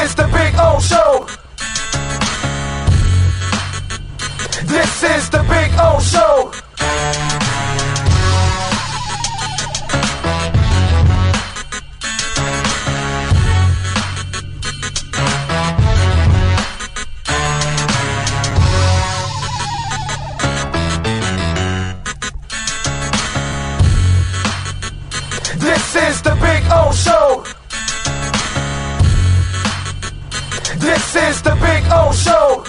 is the Big O Show. This is the Big O Show. This is the Big O Show. This is the Big O Show.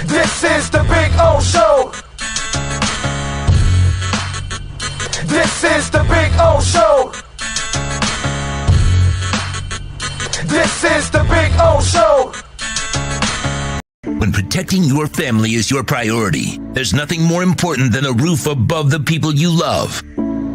This is the Big O Show. This is the Big O Show. This is the Big O Show. When protecting your family is your priority, there's nothing more important than a roof above the people you love.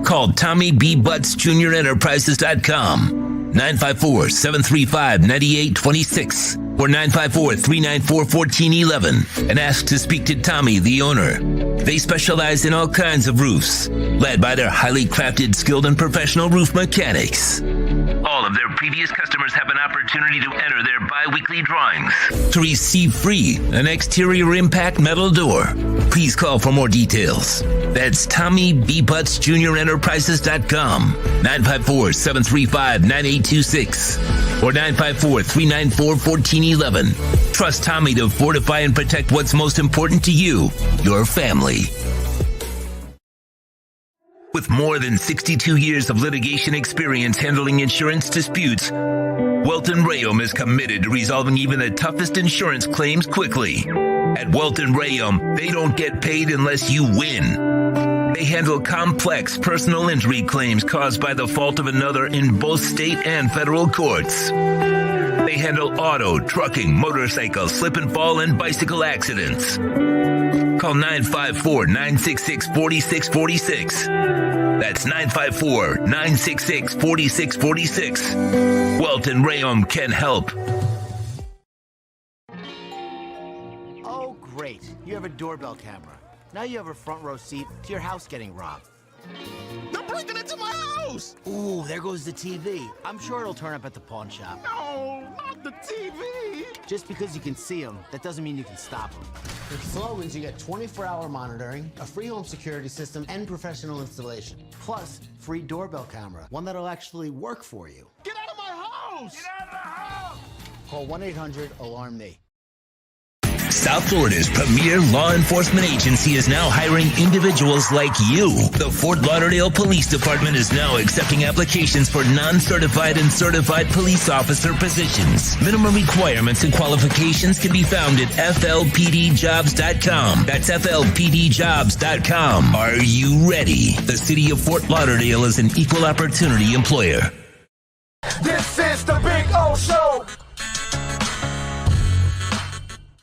Call Tommy B. Butts Jr. Enterprises.com, 954-735-9826 or 954-394-1411 and ask to speak to Tommy, the owner. They specialize in all kinds of roofs, led by their highly crafted, skilled, and professional roof mechanics. All of their previous customers have an opportunity to enter their bi-weekly drawings to receive free an exterior impact metal door. Please call for more details. That's Tommy B. Butts Jr. Enterprises.com, 954-735-9826 or 954-394-1411. Trust Tommy to fortify and protect what's most important to you, your family. With more than 62 years of litigation experience handling insurance disputes, Welton Rayum is committed to resolving even the toughest insurance claims quickly. At Welton Rayum, they don't get paid unless you win. They handle complex personal injury claims caused by the fault of another in both state and federal courts. They handle auto, trucking, motorcycle, slip and fall, and bicycle accidents. Call 954-966-4646. That's 954-966-4646. Welton Rayum can help. Oh, great. You have a doorbell camera. Now you have a front row seat to your house getting robbed. They're breaking into my house! Ooh, there goes the TV. I'm sure it'll turn up at the pawn shop. No, not the TV! Just because you can see them, that doesn't mean you can stop them. With Slogans, you get 24-hour monitoring, a free home security system, and professional installation. Plus, free doorbell camera, one that'll actually work for you. Get out of my house! Get out of the house! Call 1-800-ALARM-ME. South Florida's premier law enforcement agency is now hiring individuals like you. The Fort Lauderdale Police Department is now accepting applications for non-certified and certified police officer positions. Minimum requirements and qualifications can be found at flpdjobs.com. That's flpdjobs.com. Are you ready? The city of Fort Lauderdale is an equal opportunity employer. This is the Big O Show.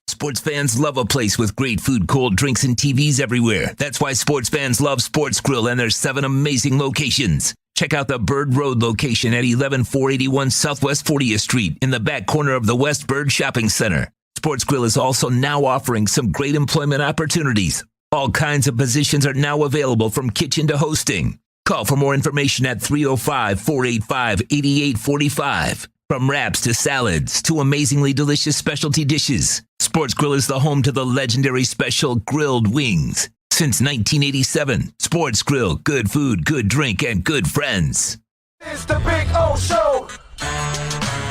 Sports fans love a place with great food, cold drinks, and TVs everywhere. That's why sports fans love Sports Grill and their 7 amazing locations. Check out the Bird Road location at 11481 Southwest 40th Street in the back corner of the West Bird Shopping Center. Sports Grill is also now offering some great employment opportunities. All kinds of positions are now available from kitchen to hosting. Call for more information at 305-485-8845. From wraps to salads to amazingly delicious specialty dishes, Sports Grill is the home to the legendary special grilled wings. Since 1987, Sports Grill, good food, good drink, and good friends. It's the Big O Show.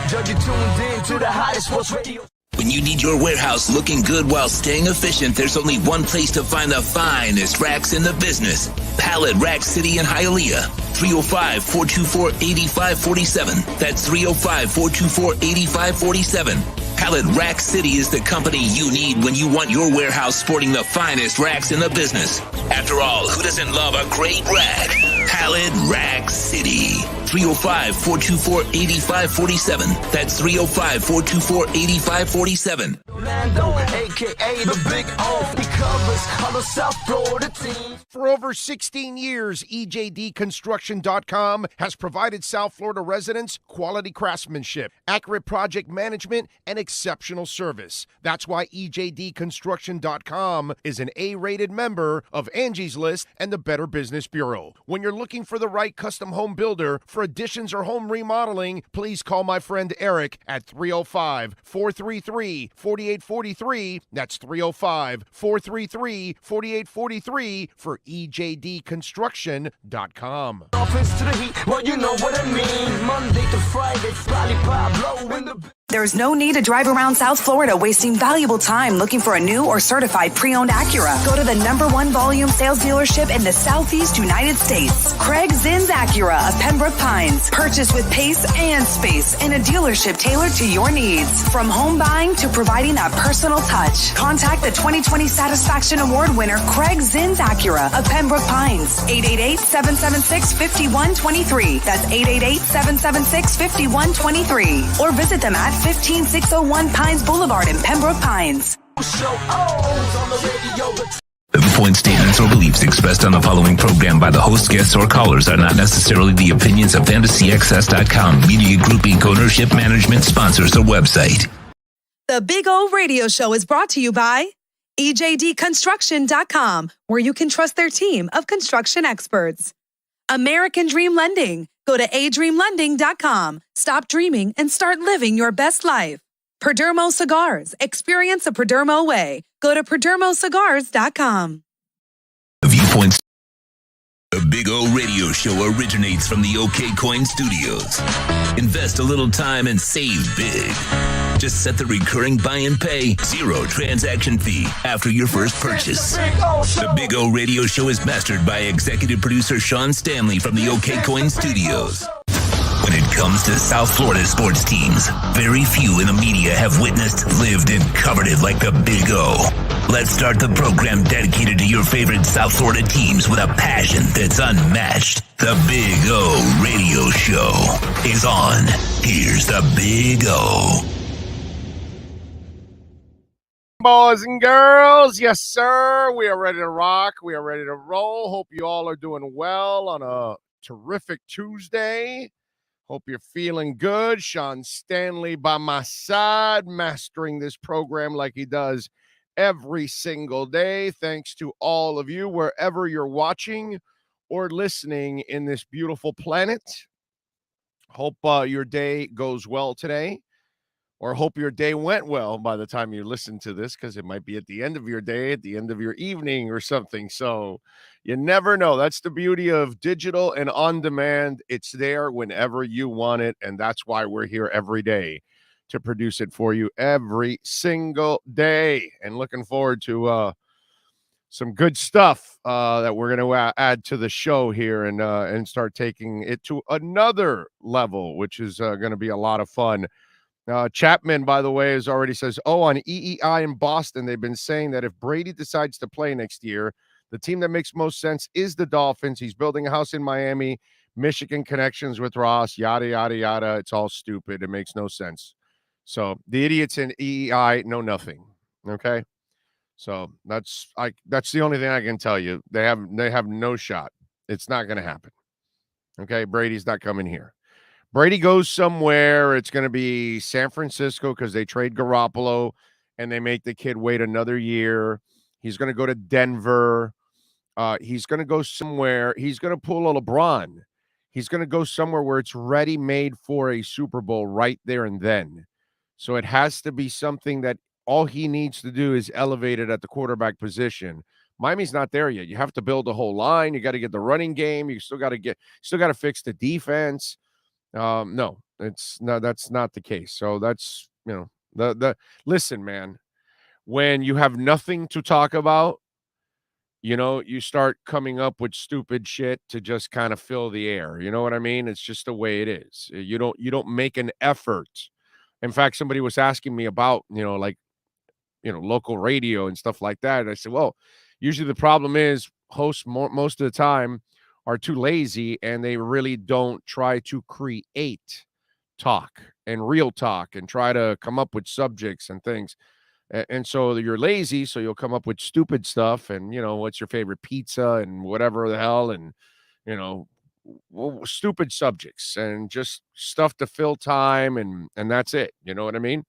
Judge, you tuned in to the hottest sports radio. When you need your warehouse looking good while staying efficient, there's only one place to find the finest racks in the business. Pallet Rack City in Hialeah. 305-424-8547. That's 305-424-8547. Pallet Rack City is the company you need when you want your warehouse sporting the finest racks in the business. After all, who doesn't love a great rack? Pallet Rack City. 305-424-8547. That's 305-424-8547. Orlando, aka the Big O, he covers all the South Florida teams. For over 16 years, EJDconstruction.com has provided South Florida residents quality craftsmanship, accurate project management, and exceptional service. That's why EJDconstruction.com is an A-rated member of Angie's List and the Better Business Bureau. When you're looking for the right custom home builder for additions or home remodeling, please call my friend Eric at 305-433-4843. That's 305-433-4843 for EJDconstruction.com. Dolphins to the Heat, well, you know what I mean. Monday to Friday, lollipop blow in the... There's no need to drive around South Florida wasting valuable time looking for a new or certified pre-owned Acura. Go to the #1 volume sales dealership in the Southeast United States. Craig Zinn's Acura of Pembroke Pines. Purchase with pace and space in a dealership tailored to your needs. From home buying to providing that personal touch. Contact the 2020 Satisfaction Award winner Craig Zinn's Acura of Pembroke Pines. 888-776-5123. That's 888-776-5123. Or visit them at 15601 Pines Boulevard in Pembroke Pines. The point statements or beliefs expressed on the following program by the host, guests, or callers are not necessarily the opinions of FantasyXS.com, Media Group Inc. ownership, management, sponsors, or website. The Big O Radio Show is brought to you by EJDconstruction.com, where you can trust their team of construction experts. American Dream Lending. Go to adreamlending.com. Stop dreaming and start living your best life. Perdermo Cigars. Experience a Perdermo way. Go to perdermocigars.com. The viewpoints. The Big O Radio Show originates from the OK Coin Studios. Invest a little time and save big. Just set the recurring buy and pay, 0 transaction fee after your first purchase. The Big O Radio Show is mastered by executive producer Sean Stanley from the OK Coin Studios. When it comes to South Florida sports teams, very few in the media have witnessed, lived, and covered it like the Big O. Let's start the program dedicated to your favorite South Florida teams with a passion that's unmatched. The Big O Radio Show is on. Here's the Big O. Boys and girls, yes, sir. We are ready to rock. We are ready to roll. Hope you all are doing well on a terrific Tuesday. Hope you're feeling good. Sean Stanley by my side, mastering this program like he does every single day. Thanks to all of you, wherever you're watching or listening in this beautiful planet. Hope your day goes well today, or hope your day went well by the time you listen to this, because it might be at the end of your day, at the end of your evening or something. So you never know. That's the beauty of digital and on demand. It's there whenever you want it. And that's why we're here every day to produce it for you every single day. And looking forward to some good stuff that we're going to add to the show here and start taking it to another level, which is going to be a lot of fun. Chapman, by the way, has already says, on EEI in Boston, they've been saying that if Brady decides to play next year, the team that makes most sense is the Dolphins. He's building a house in Miami, Michigan connections with Ross, yada, yada, yada. It's all stupid. It makes no sense. So the idiots in EEI know nothing. Okay. So that's the only thing I can tell you. They have no shot. It's not going to happen. Okay. Brady's not coming here. Brady goes somewhere. It's going to be San Francisco because they trade Garoppolo and they make the kid wait another year. He's going to go to Denver. He's going to go somewhere. He's going to pull a LeBron. He's going to go somewhere where it's ready-made for a Super Bowl right there and then. So it has to be something that all he needs to do is elevate it at the quarterback position. Miami's not there yet. You have to build a whole line. You got to get the running game. You still got to fix the defense. No, that's not the case. So that's, listen, man, when you have nothing to talk about, you start coming up with stupid shit to just kind of fill the air. You know what I mean? It's just the way it is. You don't make an effort. In fact, somebody was asking me about, local radio and stuff like that. And I said, well, usually the problem is hosts most of the time are too lazy and they really don't try to create talk and real talk and try to come up with subjects and things. And so you're lazy, so you'll come up with stupid stuff and, what's your favorite pizza and whatever the hell and, you know, stupid subjects and just stuff to fill time and that's it. You know what I mean?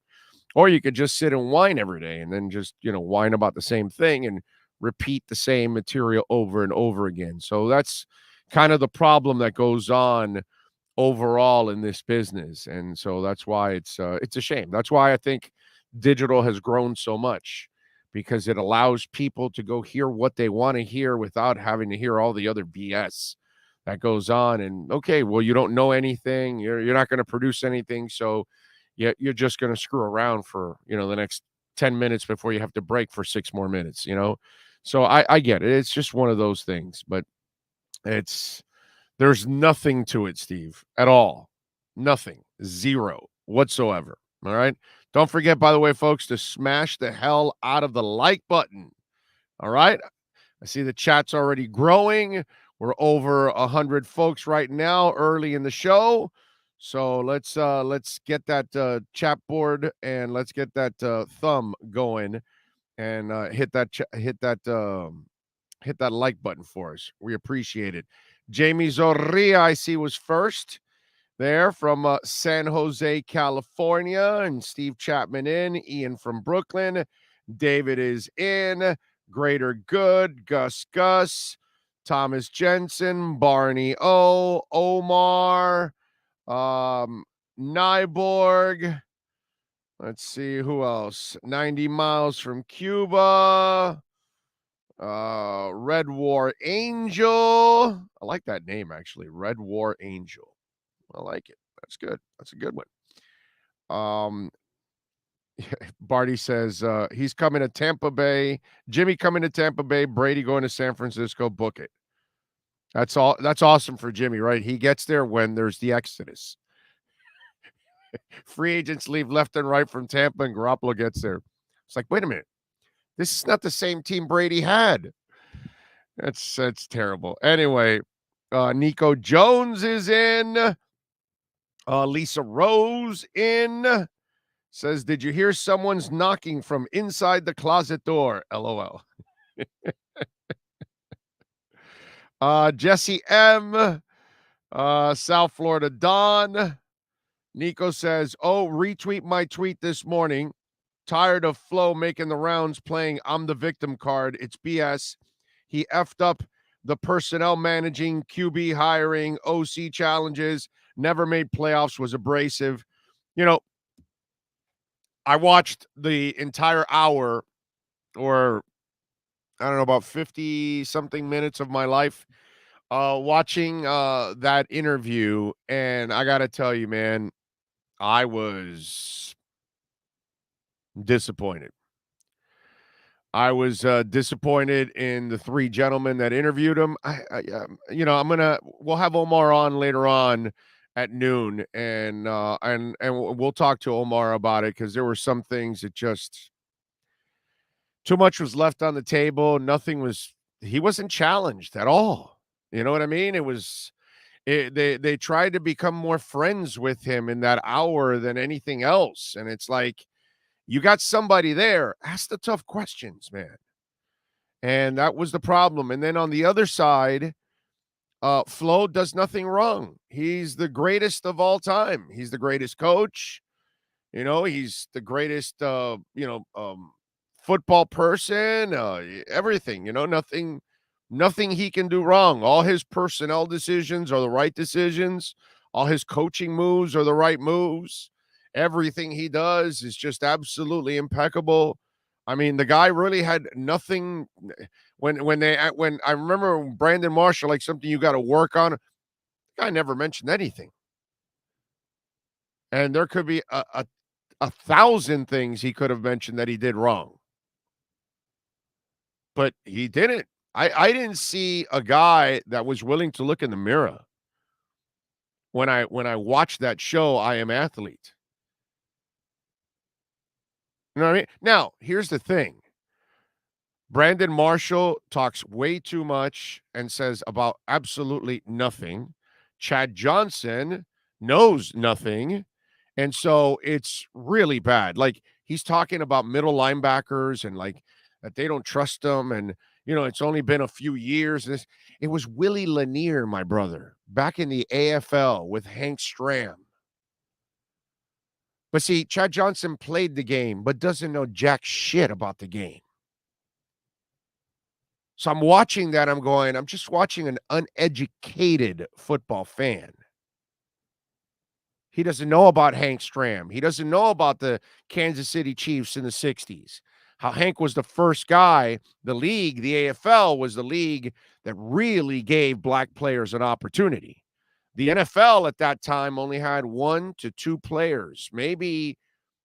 Or you could just sit and whine every day and then just, whine about the same thing and repeat the same material over and over again. So that's kind of the problem that goes on overall in this business. And so that's why it's a shame. That's why I think digital has grown so much, because it allows people to go hear what they want to hear without having to hear all the other BS that goes on. And okay, well, you don't know anything. You're not going to produce anything. So you're just going to screw around for, the next 10 minutes before you have to break for 6 more minutes, So I get it. It's just one of those things, but there's nothing to it, Steve, at all. Nothing. Zero whatsoever. All right. Don't forget, by the way, folks, to smash the hell out of the like button. All right. I see the chat's already growing. We're over 100 folks right now early in the show. So let's get that chat board and let's get that thumb going and hit that like button for us. We appreciate it. Jamie Zorria, I see, was first there from San Jose, California, and Steve Chapman in. Ian from Brooklyn. David is in. Greater Good, Gus, Thomas Jensen, Barney O, Omar, Nyborg. Let's see who else. 90 miles from Cuba. Red War Angel. I like that name, actually. Red War Angel. I like it. That's good. That's a good one. Barty says he's coming to Tampa Bay. Jimmy coming to Tampa Bay. Brady going to San Francisco. Book it. That's all. That's awesome for Jimmy, right? He gets there when there's the exodus. Free agents leave left and right from Tampa, and Garoppolo gets there. It's like, wait a minute. This is not the same team Brady had. That's terrible. Anyway, Nico Jones is in. Lisa Rose in. Says, did you hear someone's knocking from inside the closet door? LOL. Jesse M. South Florida Don. Nico says, retweet my tweet this morning. Tired of Flo making the rounds playing I'm the victim card. It's BS. He effed up the personnel managing, QB hiring, OC challenges, never made playoffs, was abrasive. I watched the entire hour, or I don't know, about 50-something minutes of my life watching that interview, and I got to tell you, man, I was disappointed. I was disappointed in the 3 gentlemen that interviewed him. We'll have Omar on later on at noon, and we'll talk to Omar about it, because there were some things that just too much was left on the table. He wasn't challenged at all. You know what I mean? They tried to become more friends with him in that hour than anything else. And it's like, you got somebody there, ask the tough questions, man. And that was the problem. And then on the other side, Flo does nothing wrong. He's the greatest of all time. He's the greatest coach. He's the greatest, football person, everything, nothing he can do wrong. All his personnel decisions are the right decisions. All his coaching moves are the right moves. Everything he does is just absolutely impeccable. I mean, the guy really had nothing. When I remember Brandon Marshall, like, something you got to work on, the guy never mentioned anything. And there could be a 1,000 things he could have mentioned that he did wrong. But he didn't. I didn't see a guy that was willing to look in the mirror when I watched that show, I Am Athlete. You know what I mean? Now, here's the thing. Brandon Marshall talks way too much and says about absolutely nothing. Chad Johnson knows nothing. And so it's really bad. Like, he's talking about middle linebackers and like that they don't trust them. And, it's only been a few years. It was Willie Lanier, my brother, back in the AFL with Hank Stram. But see, Chad Johnson played the game, but doesn't know jack shit about the game. So I'm watching that. I'm just watching an uneducated football fan. He doesn't know about Hank Stram. He doesn't know about the Kansas City Chiefs in the 60s. How Hank was the first guy, the league, the AFL was the league that really gave black players an opportunity. The NFL at that time only had 1 to 2 players, maybe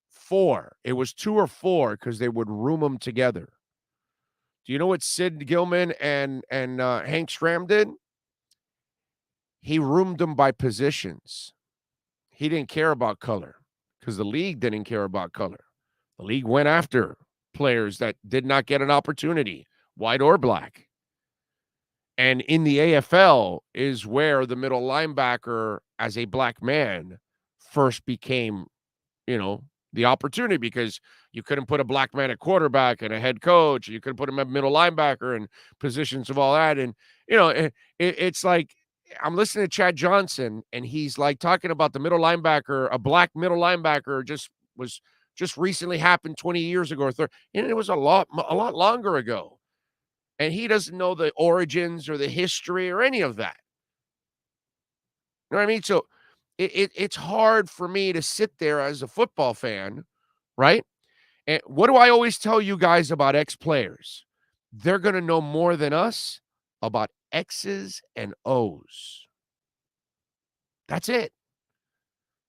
4. It was 2 or 4 because they would room them together. Do you know what Sid Gilman and Hank Stram did? He roomed them by positions. He didn't care about color because the league didn't care about color. The league went after players that did not get an opportunity, white or black. And in the AFL is where the middle linebacker as a black man first became, the opportunity, because you couldn't put a black man at quarterback and a head coach. And you couldn't put him at middle linebacker and positions of all that. And, it's like, I'm listening to Chad Johnson, and he's like talking about the middle linebacker, a black middle linebacker just recently happened 20 years ago, and it was a lot longer ago. And he doesn't know the origins or the history or any of that. You know what I mean? So it's hard for me to sit there as a football fan, right? And what do I always tell you guys about ex-players? They're going to know more than us about X's and O's. That's it.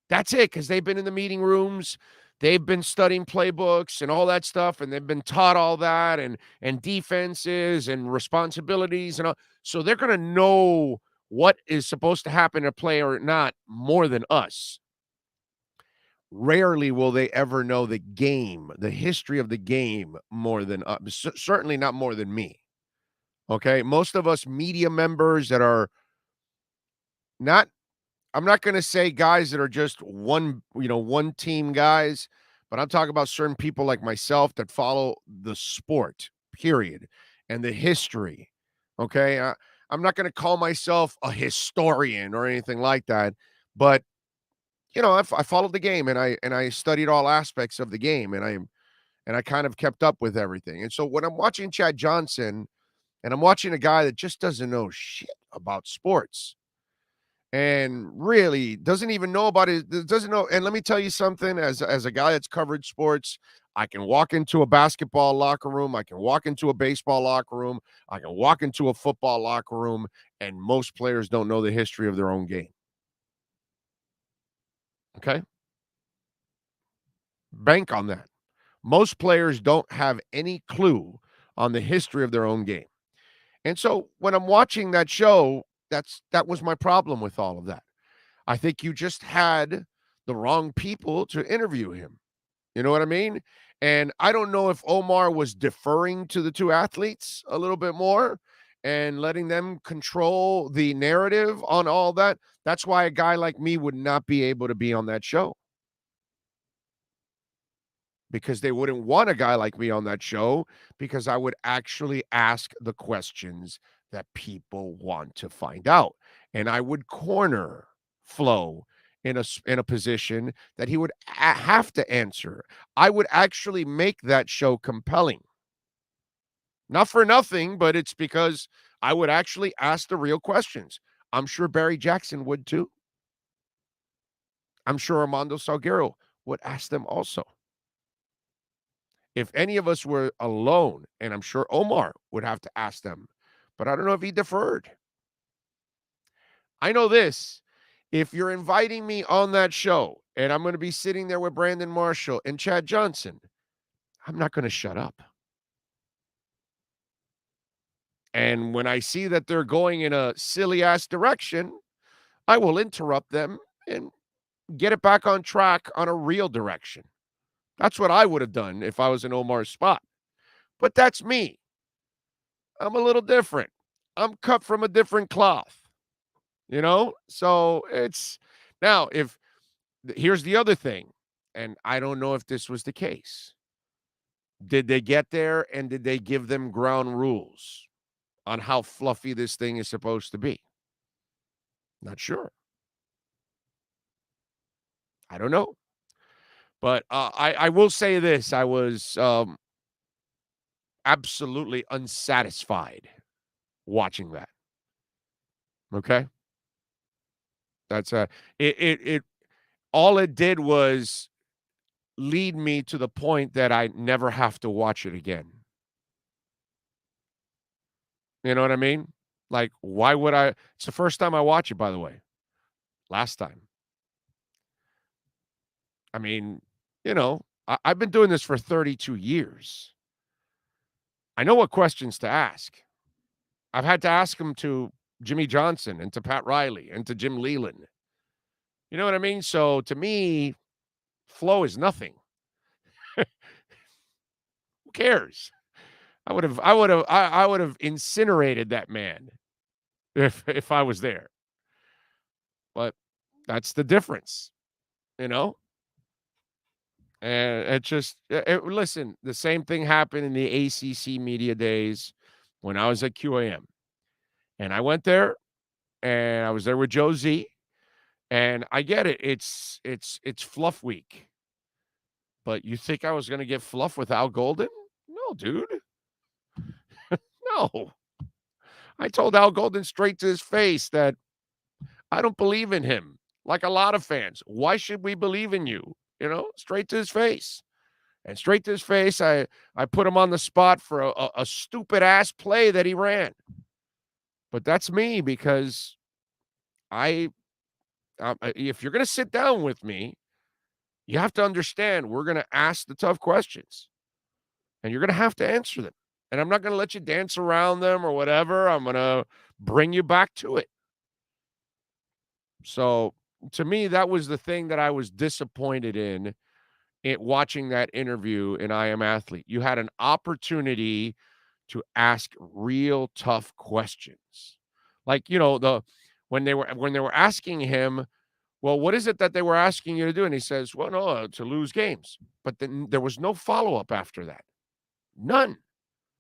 That's it, because they've been in the meeting rooms. They've been studying playbooks and all that stuff, and they've been taught all that and defenses and responsibilities and all. So they're going to know what is supposed to happen to play or not more than us. Rarely will they ever know the game, the history of the game more than us. Certainly not more than me. Okay? Most of us media members that are not, I'm not going to say guys that are just one team guys, but I'm talking about certain people like myself that follow the sport, period, and the history. Okay? I'm not going to call myself a historian or anything like that, but I followed the game, and I studied all aspects of the game, and I kind of kept up with everything. And so when I'm watching Chad Johnson, and I'm watching a guy that just doesn't know shit about sports, and really doesn't even know about it, doesn't know. And let me tell you something, as a guy that's covered sports, I can walk into a basketball locker room, I can walk into a baseball locker room, I can walk into a football locker room, and most players don't know the history of their own game. Okay? Bank on that. Most players don't have any clue on the history of their own game. And so when I'm watching that show, that was my problem with all of that. I think you just had the wrong people to interview him. You know what I mean? And I don't know if Omar was deferring to the two athletes a little bit more and letting them control the narrative on all that. That's why a guy like me would not be able to be on that show, because they wouldn't want a guy like me on that show, because I would actually ask the questions that people want to find out. And I would corner Flo in a position that he would have to answer. I would actually make that show compelling. Not for nothing, but it's because I would actually ask the real questions. I'm sure Barry Jackson would too. I'm sure Armando Salguero would ask them also. If any of us were alone, and I'm sure Omar would have to ask them, but I don't know if he deferred. I know this. If you're inviting me on that show and I'm going to be sitting there with Brandon Marshall and Chad Johnson, I'm not going to shut up. And when I see that they're going in a silly-ass direction, I will interrupt them and get it back on track on a real direction. That's what I would have done if I was in Omar's spot. But that's me. I'm a little different. I'm cut from a different cloth, So it's now here's the other thing, and I don't know if this was the case. Did they get there and did they give them ground rules on how fluffy this thing is supposed to be? Not sure. I don't know. But I will say this. I was absolutely unsatisfied watching that. Okay? That's it all it did was lead me to the point that I never have to watch it again. You know what I mean? Like, why would I? It's the first time I watch it, by the way. Last time. I mean, I've been doing this for 32 years. I know what questions to ask. I've had to ask them to Jimmy Johnson and to Pat Riley and to Jim Leland. You know what I mean? So to me, flow is nothing. Who cares? I would have incinerated that man if I was there. But that's the difference, And listen, the same thing happened in the ACC media days when I was at QAM. And I went there and I was there with Joe Z. And I get it. It's fluff week. But you think I was going to get fluff with Al Golden? No, dude. No. I told Al Golden straight to his face that I don't believe in him, like a lot of fans. Why should we believe in you? Straight to his face. And straight to his face, I put him on the spot for a stupid-ass play that he ran. But that's me because if you're going to sit down with me, you have to understand we're going to ask the tough questions. And you're going to have to answer them. And I'm not going to let you dance around them or whatever. I'm going to bring you back to it. So, to me, that was the thing that I was disappointed in watching that interview in I Am Athlete. You had an opportunity to ask real tough questions. Like, when they were asking him, well, what is it that they were asking you to do? And he says, well, no, to lose games. But then there was no follow-up after that. None.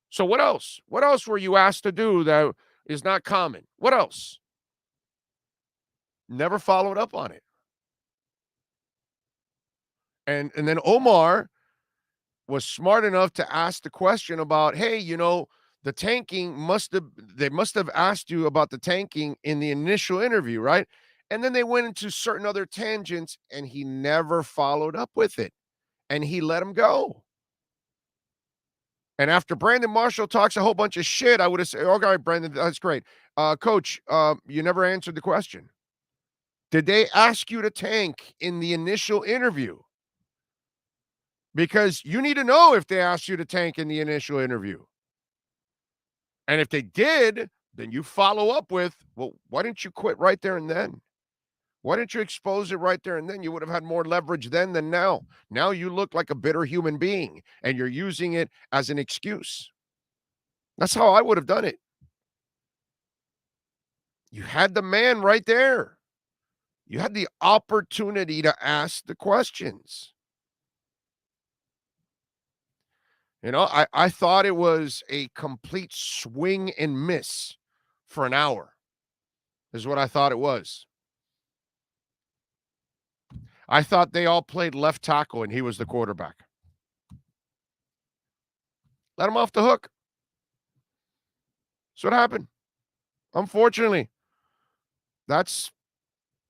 So what else? What else were you asked to do that is not common? What else? Never followed up on it. And then Omar was smart enough to ask the question about, hey, the tanking they must have asked you about the tanking in the initial interview, right? And then they went into certain other tangents and he never followed up with it. And he let him go. And after Brandon Marshall talks a whole bunch of shit, I would have said, okay, Brandon, that's great. Coach, you never answered the question. Did they ask you to tank in the initial interview? Because you need to know if they asked you to tank in the initial interview. And if they did, then you follow up with, well, why didn't you quit right there and then? Why didn't you expose it right there and then? You would have had more leverage then than now. Now you look like a bitter human being, and you're using it as an excuse. That's how I would have done it. You had the man right there. You had the opportunity to ask the questions. I thought it was a complete swing and miss for an hour, is what I thought it was. I thought they all played left tackle and he was the quarterback. Let him off the hook. That's what happened. Unfortunately, that's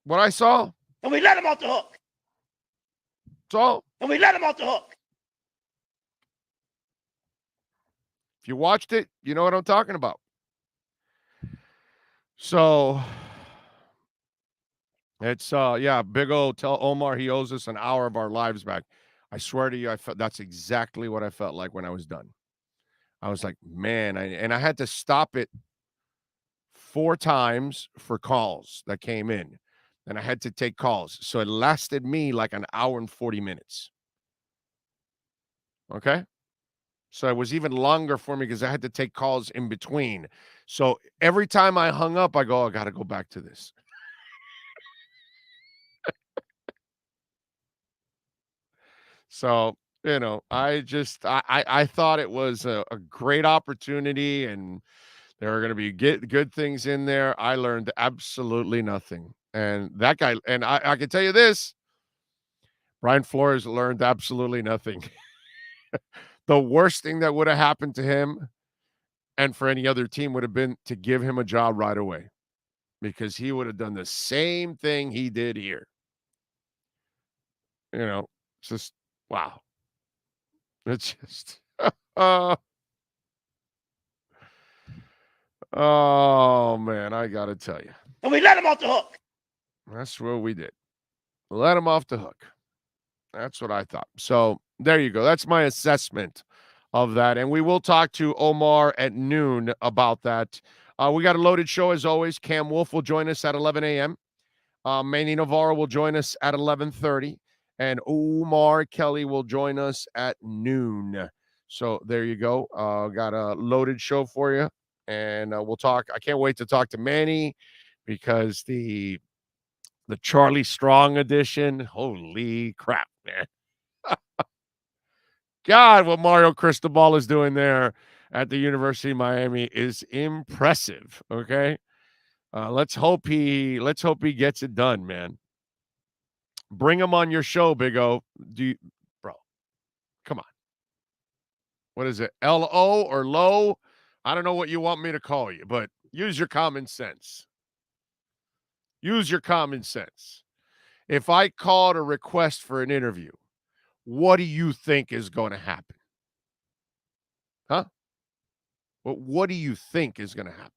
what I saw. And we let him off the hook. That's all. And we let him off the hook. If you watched it, you know what I'm talking about. So it's big O, tell Omar he owes us an hour of our lives back. I swear to you, that's exactly what I felt like when I was done. I was like, man, I had to stop it 4 times for calls that came in. And I had to take calls. So it lasted me like an hour and 40 minutes. Okay? So it was even longer for me because I had to take calls in between. So every time I hung up, I go, I got to go back to this. So, I thought it was a great opportunity and there are going to be good things in there. I learned absolutely nothing. And that guy, and I can tell you this, Brian Flores learned absolutely nothing. The worst thing that would have happened to him and for any other team would have been to give him a job right away because he would have done the same thing he did here. It's just, wow. It's just, oh, man, I got to tell you. And we let him off the hook. That's what we did. Let him off the hook. That's what I thought. So there you go. That's my assessment of that. And we will talk to Omar at noon about that. We got a loaded show as always. Cam Wolfe will join us at 11 a.m. Manny Navarro will join us at 11:30. And Omar Kelly will join us at noon. So there you go. Got a loaded show for you. And we'll talk. I can't wait to talk to Manny because the Charlie Strong edition, holy crap, man. God, what Mario Cristobal is doing there at the University of Miami is impressive. Okay. Let's hope he gets it done, man. Bring him on your show, Big O. Bro, come on. What is it? L-O or low? I don't know what you want me to call you, but use your common sense. Use your common sense. If I called a request for an interview, what do you think is going to happen? Huh? What do you think is going to happen?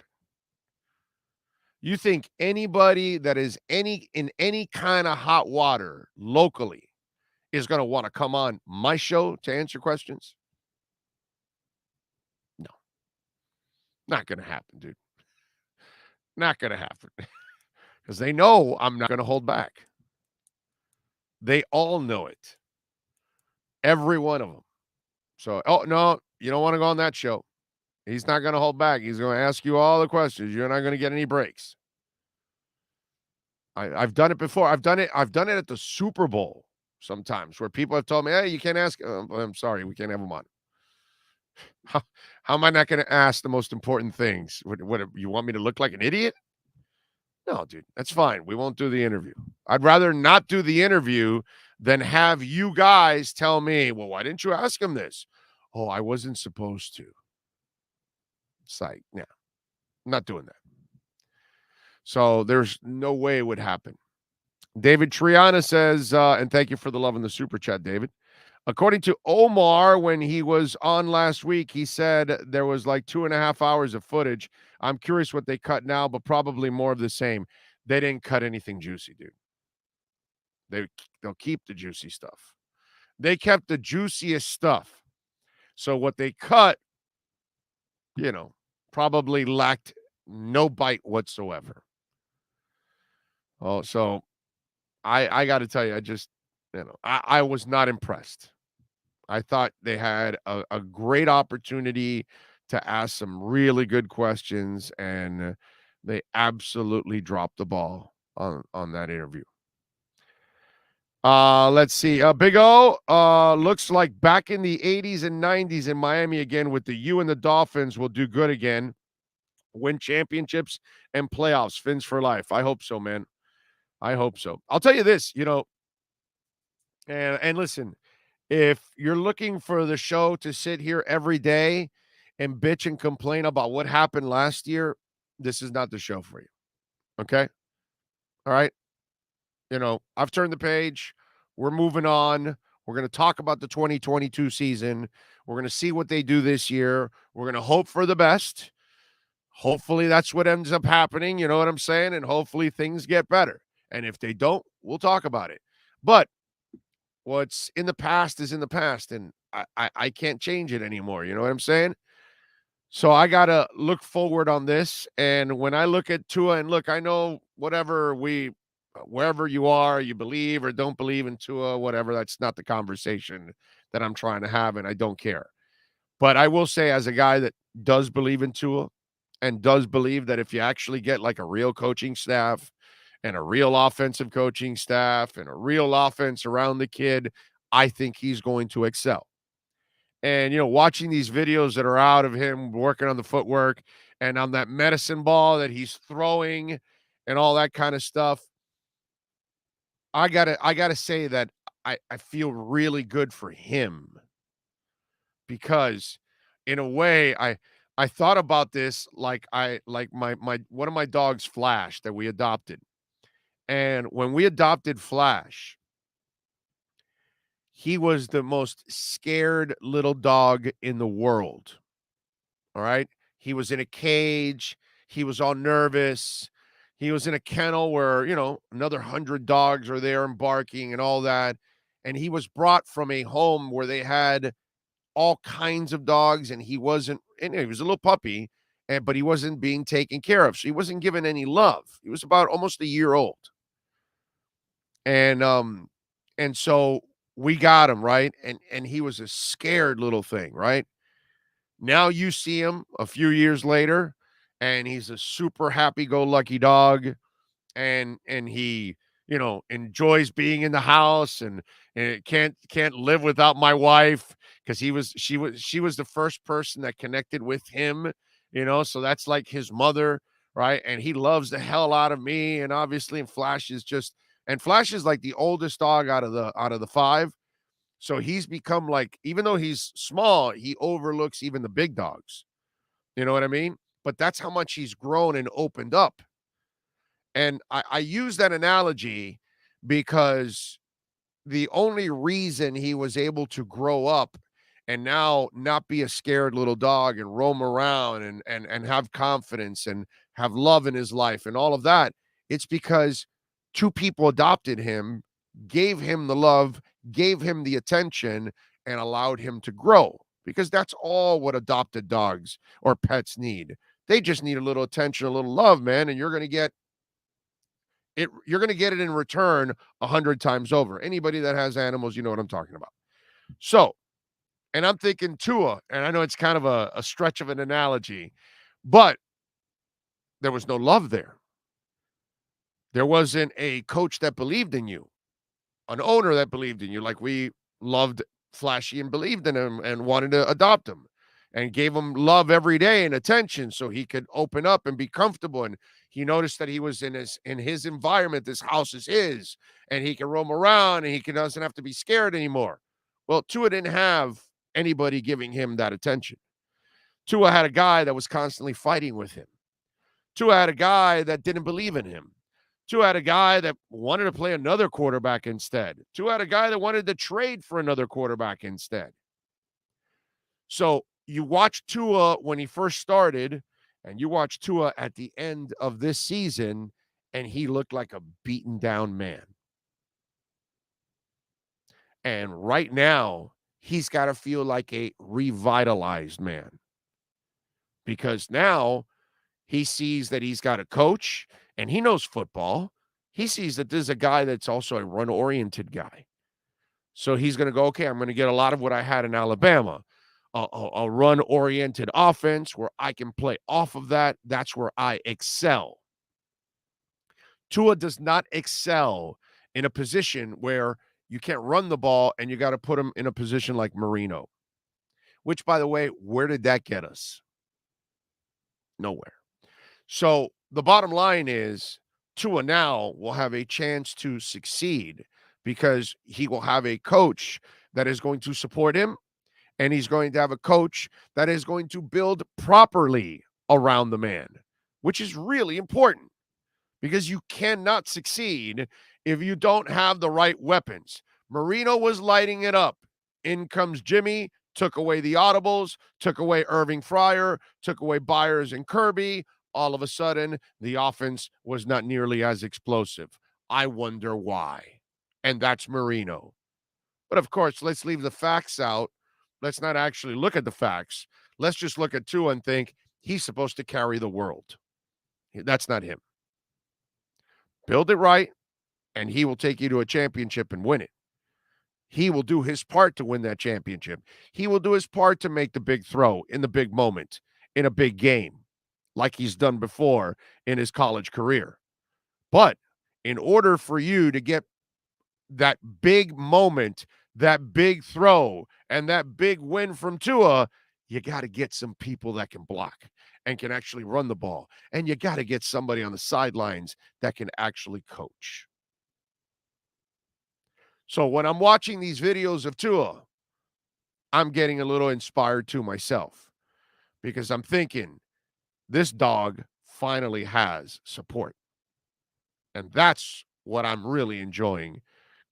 You think anybody that is in any kind of hot water locally is going to want to come on my show to answer questions? No. Not going to happen, dude. Not going to happen. Because they know I'm not going to hold back. They all know it. Every one of them. So, oh, no, you don't want to go on that show. He's not going to hold back. He's going to ask you all the questions. You're not going to get any breaks. I've done it before. I've done it at the Super Bowl sometimes where people have told me, hey, you can't ask. I'm sorry, we can't have them on. How am I not going to ask the most important things? What you want me to look like an idiot? No, dude, that's fine. We won't do the interview. I'd rather not do the interview than have you guys tell me, well, why didn't you ask him this? Oh, I wasn't supposed to. It's like, yeah, I'm not doing that. So there's no way it would happen. David Triana says, and thank you for the love in the super chat, David. According to Omar, when he was on last week, he said there was like 2.5 hours of footage. I'm curious what they cut now, but probably more of the same. They didn't cut anything juicy, dude. They'll keep the juicy stuff. They kept the juiciest stuff. So what they cut, probably lacked no bite whatsoever. Oh, so I got to tell you, I was not impressed. I thought they had a great opportunity to ask some really good questions, and they absolutely dropped the ball on that interview. Let's see. Big O looks like back in the 80s and 90s in Miami again with the U and the Dolphins will do good again, win championships and playoffs. Fins for life. I hope so, man. I hope so. I'll tell you this, and listen, if you're looking for the show to sit here every day and bitch and complain about what happened last year, this is not the show for you. Okay? All right? I've turned the page. We're moving on. We're going to talk about the 2022 season. We're going to see what they do this year. We're going to hope for the best. Hopefully that's what ends up happening. You know what I'm saying? And hopefully things get better. And if they don't, we'll talk about it. But what's in the past is in the past, and I can't change it anymore. You know what I'm saying? So I got to look forward on this. And when I look at Tua, and look, I know wherever you are, you believe or don't believe in Tua, whatever, that's not the conversation that I'm trying to have, and I don't care. But I will say, as a guy that does believe in Tua and does believe that if you actually get like a real coaching staff and a real offensive coaching staff and a real offense around the kid, I think he's going to excel. And, watching these videos that are out of him working on the footwork and on that medicine ball that he's throwing and all that kind of stuff, I gotta say that I feel really good for him, because in a way I thought about this like my one of my dogs, Flash, that we adopted. And when we adopted Flash, he was the most scared little dog in the world. All right? He was in a cage, he was all nervous. He was in a kennel where, another 100 dogs are there and barking and all that. And he was brought from a home where they had all kinds of dogs, and he was a little puppy, but he wasn't being taken care of. So he wasn't given any love. He was about almost a year old. And so we got him, right? And he was a scared little thing, right? Now you see him a few years later, and he's a super happy-go-lucky dog, and he, enjoys being in the house, and can't live without my wife, because she was the first person that connected with him, so that's like his mother, right? And he loves the hell out of me, and obviously, Flash is like the oldest dog out of the five. So he's become like, even though he's small, he overlooks even the big dogs. You know what I mean? But that's how much he's grown and opened up. And I use that analogy because the only reason he was able to grow up and now not be a scared little dog and roam around and have confidence and have love in his life and all of that, it's because two people adopted him, gave him the love, gave him the attention, and allowed him to grow, because that's all what adopted dogs or pets need. They just need a little attention, a little love, man, and you're going to get it in return 100 times over. Anybody that has animals, you know what I'm talking about. So, and I'm thinking Tua, and I know it's kind of a stretch of an analogy, but there was no love there. There wasn't a coach that believed in you, an owner that believed in you, like we loved Flashy and believed in him and wanted to adopt him and gave him love every day and attention so he could open up and be comfortable. And he noticed that he was in his environment. This house is his, and he can roam around, and he doesn't have to be scared anymore. Well, Tua didn't have anybody giving him that attention. Tua had a guy that was constantly fighting with him. Tua had a guy that didn't believe in him. Tua had a guy that wanted to play another quarterback instead. Tua had a guy that wanted to trade for another quarterback instead. So you watch Tua when he first started, and you watch Tua at the end of this season, and he looked like a beaten down man. And right now, he's got to feel like a revitalized man, because now he sees that he's got a coach and he knows football. He sees that there's a guy that's also a run-oriented guy. So he's going to go, okay, I'm going to get a lot of what I had in Alabama, a run-oriented offense where I can play off of that. That's where I excel. Tua does not excel in a position where you can't run the ball and you got to put him in a position like Marino, which, by the way, where did that get us? Nowhere. So the bottom line is Tua now will have a chance to succeed because he will have a coach that is going to support him, and he's going to have a coach that is going to build properly around the man, which is really important, because you cannot succeed if you don't have the right weapons. Marino was lighting it up. In comes Jimmy, took away the audibles, took away Irving Fryer, took away Byers and Kirby. All of a sudden, the offense was not nearly as explosive. I wonder why. And that's Marino. But of course, let's leave the facts out. Let's not actually look at the facts. Let's just look at Tua and think he's supposed to carry the world. That's not him. Build it right, and he will take you to a championship and win it. He will do his part to win that championship. He will do his part to make the big throw in the big moment, in a big game, like he's done before in his college career. But in order for you to get that big moment, that big throw, and that big win from Tua, you got to get some people that can block and can actually run the ball. And you got to get somebody on the sidelines that can actually coach. So when I'm watching these videos of Tua, I'm getting a little inspired too myself, because I'm thinking this dog finally has support. And that's what I'm really enjoying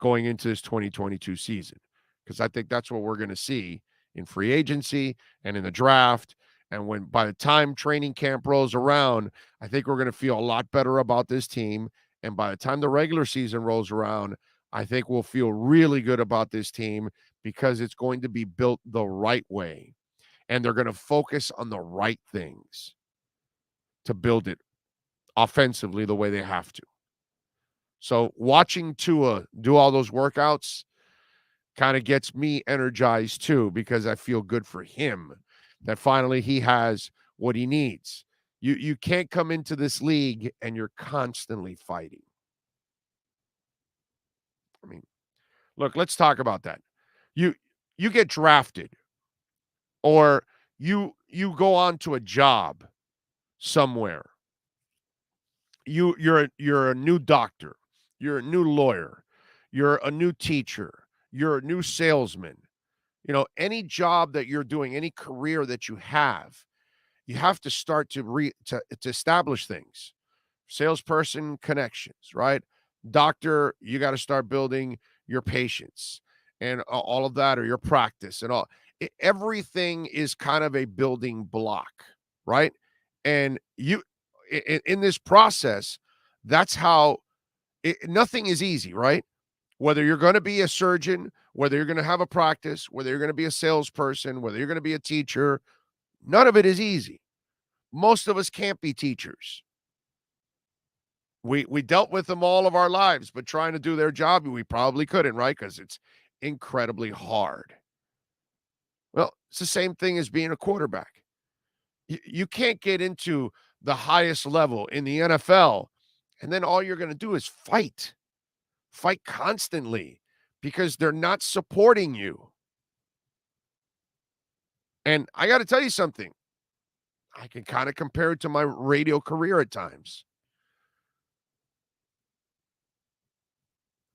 going into this 2022 season, because I think that's what we're going to see in free agency and in the draft. And when by the time training camp rolls around, I think we're going to feel a lot better about this team. And by the time the regular season rolls around, I think we'll feel really good about this team, because it's going to be built the right way. And they're going to focus on the right things to build it offensively the way they have to. So watching Tua do all those workouts kind of gets me energized too, because I feel good for him that finally he has what he needs. You can't come into this league and you're constantly fighting. I mean, look, let's talk about that. You get drafted, or you go on to a job somewhere. You're a new doctor, you're a new lawyer, you're a new teacher, you're a new salesman. Any job that you're doing, any career that you have to start to establish things. Salesperson, connections, right? Doctor, you got to start building your patients and all of that, or your practice and all. Everything is kind of a building block, right? And in this process, that's how nothing is easy, right? Whether you're going to be a surgeon, whether you're going to have a practice, whether you're going to be a salesperson, whether you're going to be a teacher, none of it is easy. Most of us can't be teachers. We dealt with them all of our lives, but trying to do their job, we probably couldn't, right? Because it's incredibly hard. Well, it's the same thing as being a quarterback. You can't get into the highest level in the NFL, and then all you're going to do is fight constantly, because they're not supporting you. And I got to tell you something. I can kind of compare it to my radio career at times.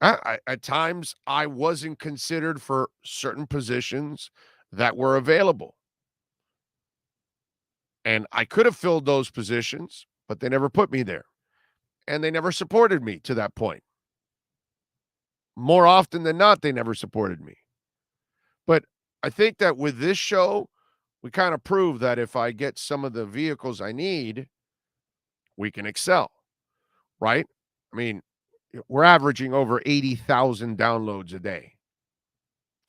At times, I wasn't considered for certain positions that were available. And I could have filled those positions, but they never put me there. And they never supported me to that point. More often than not, they never supported me. But I think that with this show, we kind of prove that if I get some of the vehicles I need, we can excel, right? I mean, we're averaging over 80,000 downloads a day.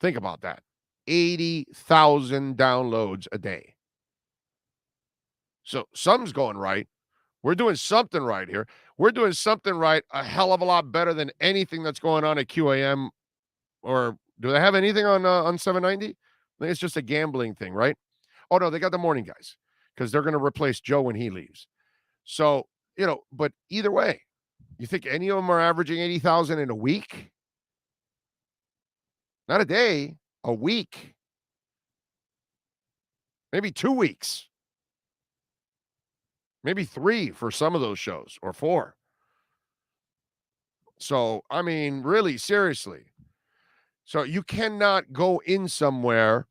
Think about that. 80,000 downloads a day. So something's going right. We're doing something right here. We're doing something right a hell of a lot better than anything that's going on at QAM. Or do they have anything on 790? I think it's just a gambling thing, right? Oh, no, they got the morning guys, because they're going to replace Joe when he leaves. So, but either way, you think any of them are averaging 80,000 in a week? Not a day, a week. Maybe 2 weeks. Maybe 3 for some of those shows, or 4. So, I mean, really, seriously. So you cannot go in somewhere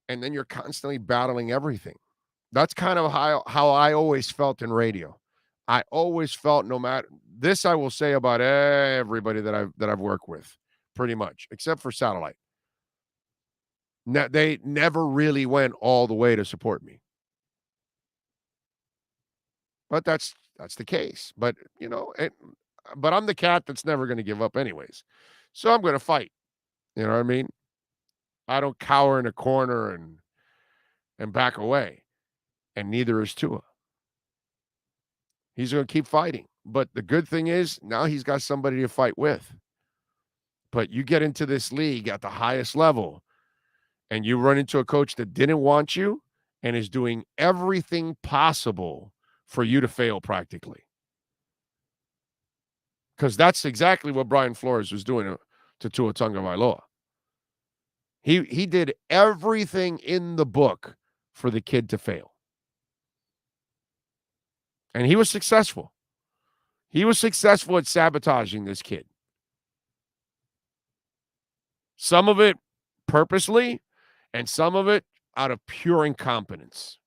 and then you're constantly battling everything. That's kind of how I always felt in radio. I always felt, no matter this, I will say about everybody that I've worked with, pretty much, except for satellite. They never really went all the way to support me. But that's the case. But but I'm the cat that's never going to give up anyways. So I'm going to fight. You know what I mean? I don't cower in a corner and back away. And neither is Tua. He's going to keep fighting. But the good thing is now he's got somebody to fight with. But you get into this league at the highest level and you run into a coach that didn't want you and is doing everything possible for you to fail practically. Because that's exactly what Brian Flores was doing to Tua Tagovailoa. He did everything in the book for the kid to fail. And he was successful. He was successful at sabotaging this kid. Some of it purposely, and some of it out of pure incompetence.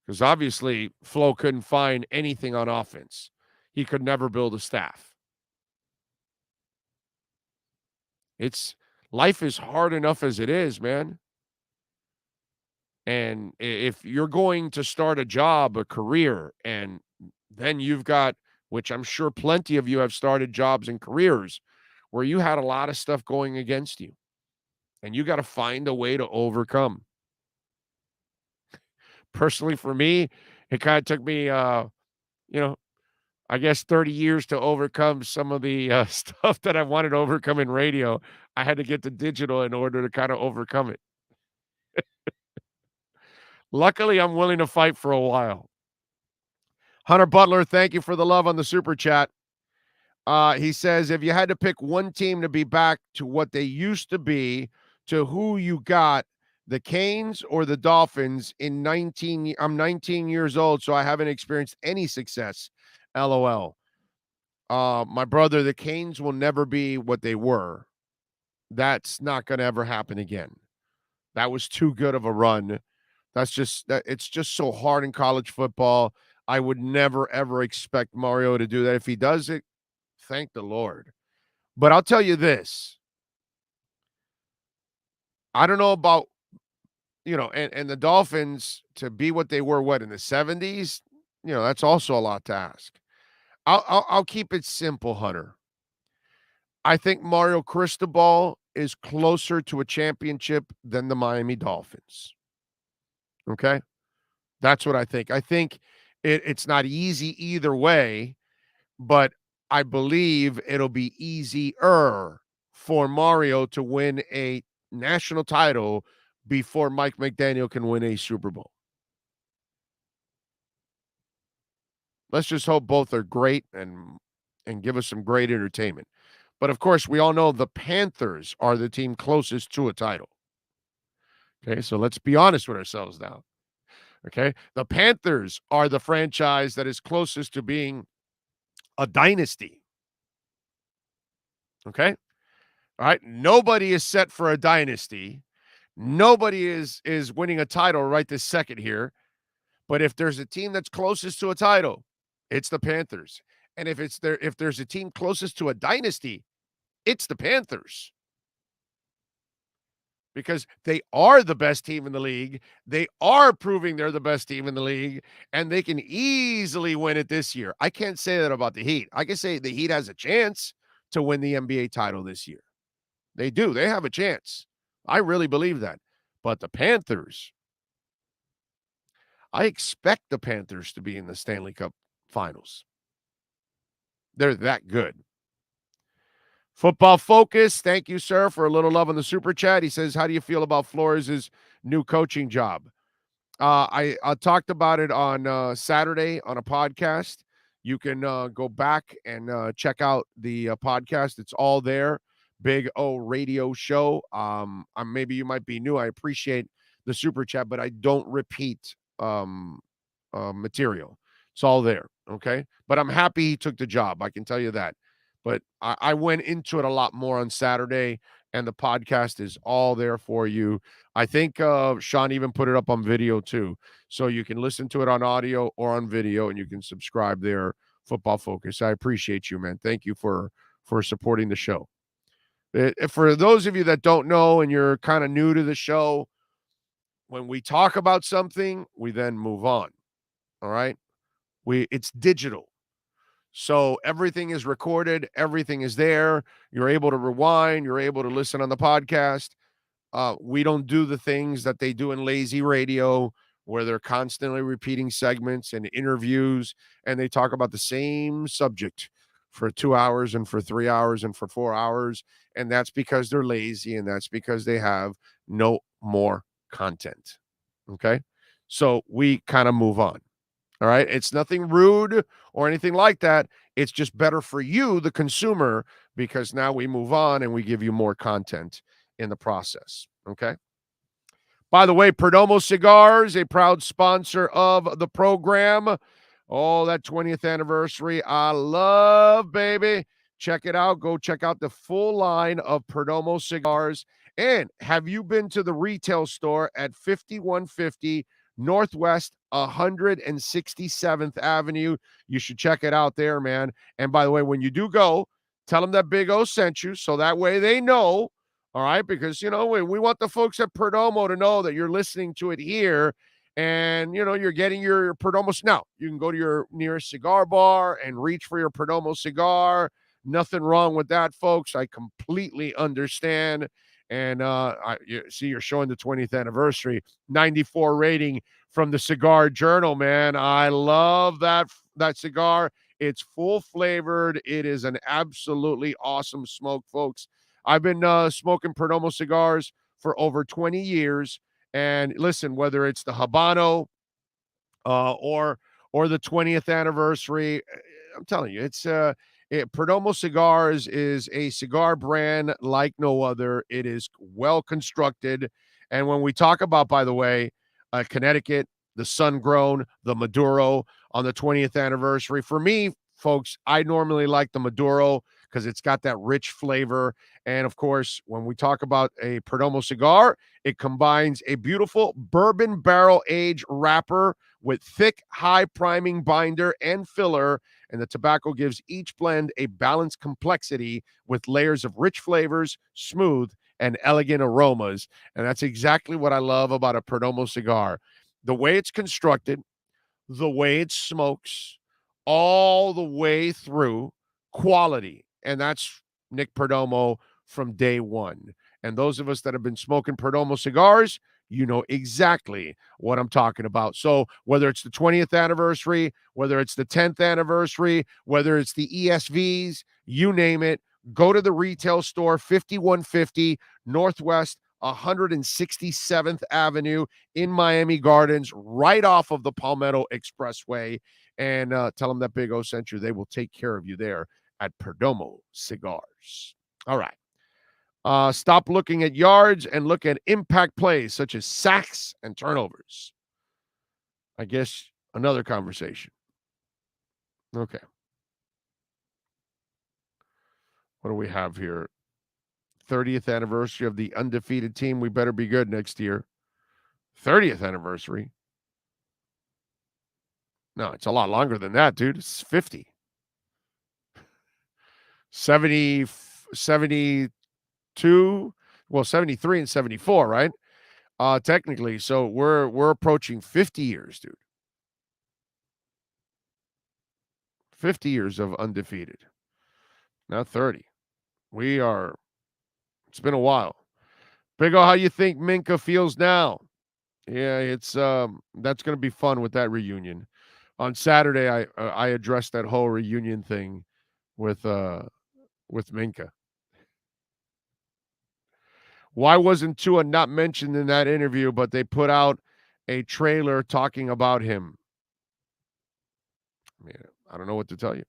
Because obviously, Flo couldn't find anything on offense. He could never build a staff. Life is hard enough as it is, man. And if you're going to start a job, a career, and then you've got, which I'm sure plenty of you have started jobs and careers where you had a lot of stuff going against you, and you got to find a way to overcome. Personally, for me, it kind of took me, I guess 30 years to overcome some of the stuff that I wanted to overcome in radio. I had to get to digital in order to kind of overcome it. Luckily, I'm willing to fight for a while. Hunter Butler, thank you for the love on the super chat. He says, if you had to pick one team to be back to what they used to be, to who you got, the Canes or the Dolphins I'm 19 years old, so I haven't experienced any success. LOL. My brother, the Canes will never be what they were. That's not going to ever happen again. That was too good of a run. It's just so hard in college football. I would never, ever expect Mario to do that. If he does it, thank the Lord. But I'll tell you this. I don't know about, and the Dolphins to be what they were, in the 70s, that's also a lot to ask. I'll keep it simple, Hunter. I think Mario Cristobal is closer to a championship than the Miami Dolphins. Okay? That's what I think. I think it's not easy either way, but I believe it'll be easier for Mario to win a national title before Mike McDaniel can win a Super Bowl. Let's just hope both are great and give us some great entertainment. But, of course, we all know the Panthers are the team closest to a title. Okay, so let's be honest with ourselves now. Okay, the Panthers are the franchise that is closest to being a dynasty. Okay, all right, nobody is set for a dynasty. Nobody is winning a title right this second here. But if there's a team that's closest to a title, it's the Panthers. And if there's a team closest to a dynasty, it's the Panthers. Because they are the best team in the league. They are proving they're the best team in the league, and they can easily win it this year. I can't say that about the Heat. I can say the Heat has a chance to win the NBA title this year. They do. They have a chance. I really believe that. But the Panthers, I expect the Panthers to be in the Stanley Cup Finals. They're that good. Football Focus, thank you, sir, for a little love on the super chat. He says, how do you feel about Flores' new coaching job? I talked about it on Saturday on a podcast. You can go back and check out the podcast. It's all there. Big O Radio Show. Maybe you might be new. I appreciate the super chat, but I don't repeat material. It's all there, okay? But I'm happy he took the job. I can tell you that. But I went into it a lot more on Saturday, and the podcast is all there for you. I think Sean even put it up on video too. So you can listen to it on audio or on video, and you can subscribe there, Football Focus. I appreciate you, man. Thank you for supporting the show. For those of you that don't know and you're kind of new to the show, when we talk about something, we then move on. All right? It's digital. So everything is recorded. Everything is there. You're able to rewind. You're able to listen on the podcast. We don't do the things that they do in lazy radio where they're constantly repeating segments and interviews, and they talk about the same subject for 2 hours and for 3 hours and for 4 hours. And that's because they're lazy, and that's because they have no more content. Okay. So we kind of move on. All right. It's nothing rude or anything like that. It's just better for you, the consumer, because now we move on and we give you more content in the process. Okay. By the way, Perdomo Cigars, a proud sponsor of the program. Oh, that 20th anniversary. I love, baby. Check it out. Go check out the full line of Perdomo Cigars. And have you been to the retail store at 5150 Northwest 167th Avenue? You should check it out there, man. And by the way, when you do go, tell them that Big O sent you, so that way they know. All right, because, we want the folks at Perdomo to know that you're listening to it here, and, you're getting your Perdomo. Now, you can go to your nearest cigar bar and reach for your Perdomo cigar. Nothing wrong with that, folks. I completely understand. And you're showing the 20th anniversary, 94 rating from the Cigar Journal, man. I love that cigar. It's full flavored. It is an absolutely awesome smoke, folks. I've been smoking Perdomo cigars for over 20 years. And listen, whether it's the Habano or the 20th anniversary, I'm telling you, Perdomo Cigars is a cigar brand like no other. It is well constructed. And when we talk about, by the way, Connecticut, the Sun Grown, the Maduro on the 20th anniversary, for me, folks, I normally like the Maduro because it's got that rich flavor. And of course, when we talk about a Perdomo cigar, it combines a beautiful bourbon barrel aged wrapper with thick, high priming binder and filler. And the tobacco gives each blend a balanced complexity with layers of rich flavors, smooth and elegant aromas. And that's exactly what I love about a Perdomo cigar. The way it's constructed, the way it smokes, all the way through, quality. And that's Nick Perdomo from day one. And those of us that have been smoking Perdomo cigars, you know exactly what I'm talking about. So whether it's the 20th anniversary, whether it's the 10th anniversary, whether it's the ESVs, you name it, go to the retail store, 5150 Northwest 167th Avenue in Miami Gardens, right off of the Palmetto Expressway, and tell them that Big O sent you. They will take care of you there at Perdomo Cigars. All right. Stop looking at yards and look at impact plays such as sacks and turnovers. I guess another conversation. Okay. What do we have here? 30th anniversary of the undefeated team. We better be good next year. 30th anniversary. No, it's a lot longer than that, dude. It's 50. 70, 72, well, 73 and 74, right? Technically. So we're approaching 50 years, dude. 50 years of undefeated. Now 30. It's been a while. Big O, how you think Minka feels now? Yeah, it's that's going to be fun with that reunion. On Saturday, I addressed that whole reunion thing with Minka. Why wasn't Tua not mentioned in that interview, but they put out a trailer talking about him? I mean, I don't know what to tell you.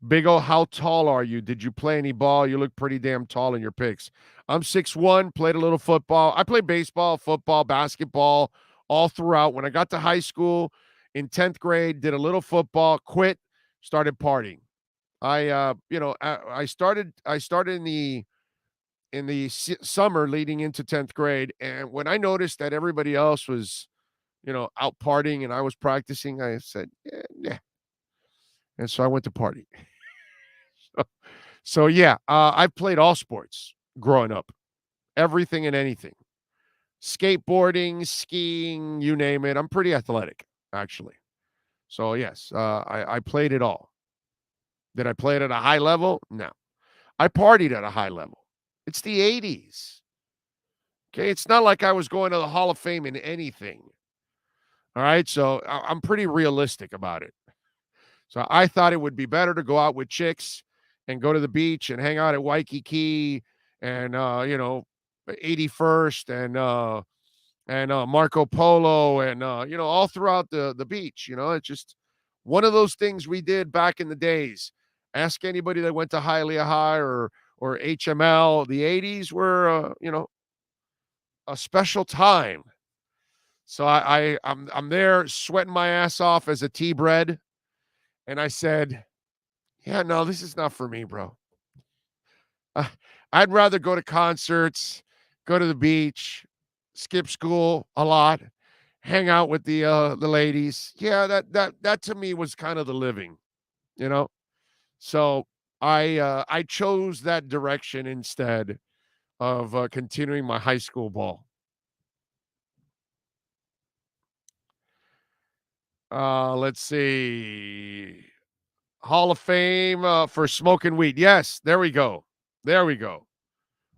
Big O, how tall are you? Did you play any ball? You look pretty damn tall in your pics. I'm 6'1", played a little football. I played baseball, football, basketball all throughout. When I got to high school in 10th grade, did a little football, quit, started partying. I started in the summer leading into 10th grade. And when I noticed that everybody else was, out partying and I was practicing, I said, yeah. And so I went to party. So yeah, I've played all sports growing up, everything and anything, skateboarding, skiing, you name it. I'm pretty athletic, actually. So yes, I played it all. Did I play it at a high level? No. I partied at a high level. It's the 80s. Okay, it's not like I was going to the Hall of Fame in anything. All right, so I'm pretty realistic about it. So I thought it would be better to go out with chicks and go to the beach and hang out at Waikiki and 81st and Marco Polo and all throughout the beach. It's just one of those things we did back in the days. Ask anybody that went to Hialeah High or HML. The 80s were a special time. So I'm there sweating my ass off as a T-bread. And I said, yeah, no, this is not for me, bro. I'd rather go to concerts, go to the beach, skip school a lot, hang out with the ladies. Yeah, that to me was kind of the living, So I chose that direction instead of continuing my high school ball. Let's see. Hall of Fame for smoking weed. Yes, there we go. There we go.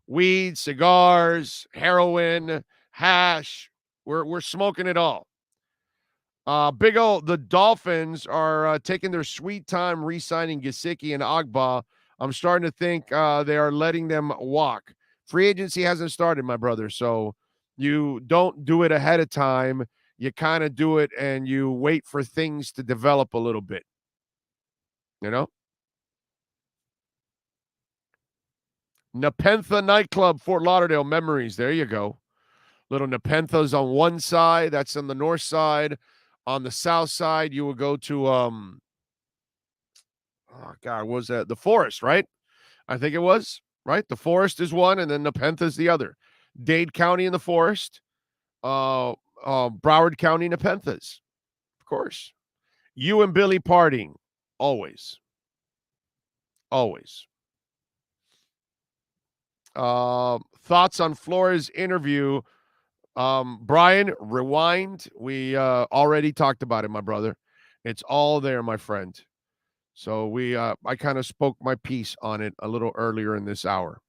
Weed, cigars, heroin, hash. We're smoking it all. The Dolphins are taking their sweet time re-signing Gesicki and Agba. I'm starting to think they are letting them walk. Free agency hasn't started, my brother, so you don't do it ahead of time. You kind of do it and you wait for things to develop a little bit. Nepenthe nightclub, Fort Lauderdale memories. There you go. Little Nepenthes on one side. That's on the north side. On the south side, you would go to what was that? The Forest, right? I think it was, right? The Forest is one, and then Nepenthe is the other. Dade County in the Forest, Broward County, Nepenthes, of course. You and Billy partying, always. Always. Thoughts on Flores' interview. Brian, rewind. We already talked about it, my brother. It's all there, my friend. So I kind of spoke my piece on it a little earlier in this hour.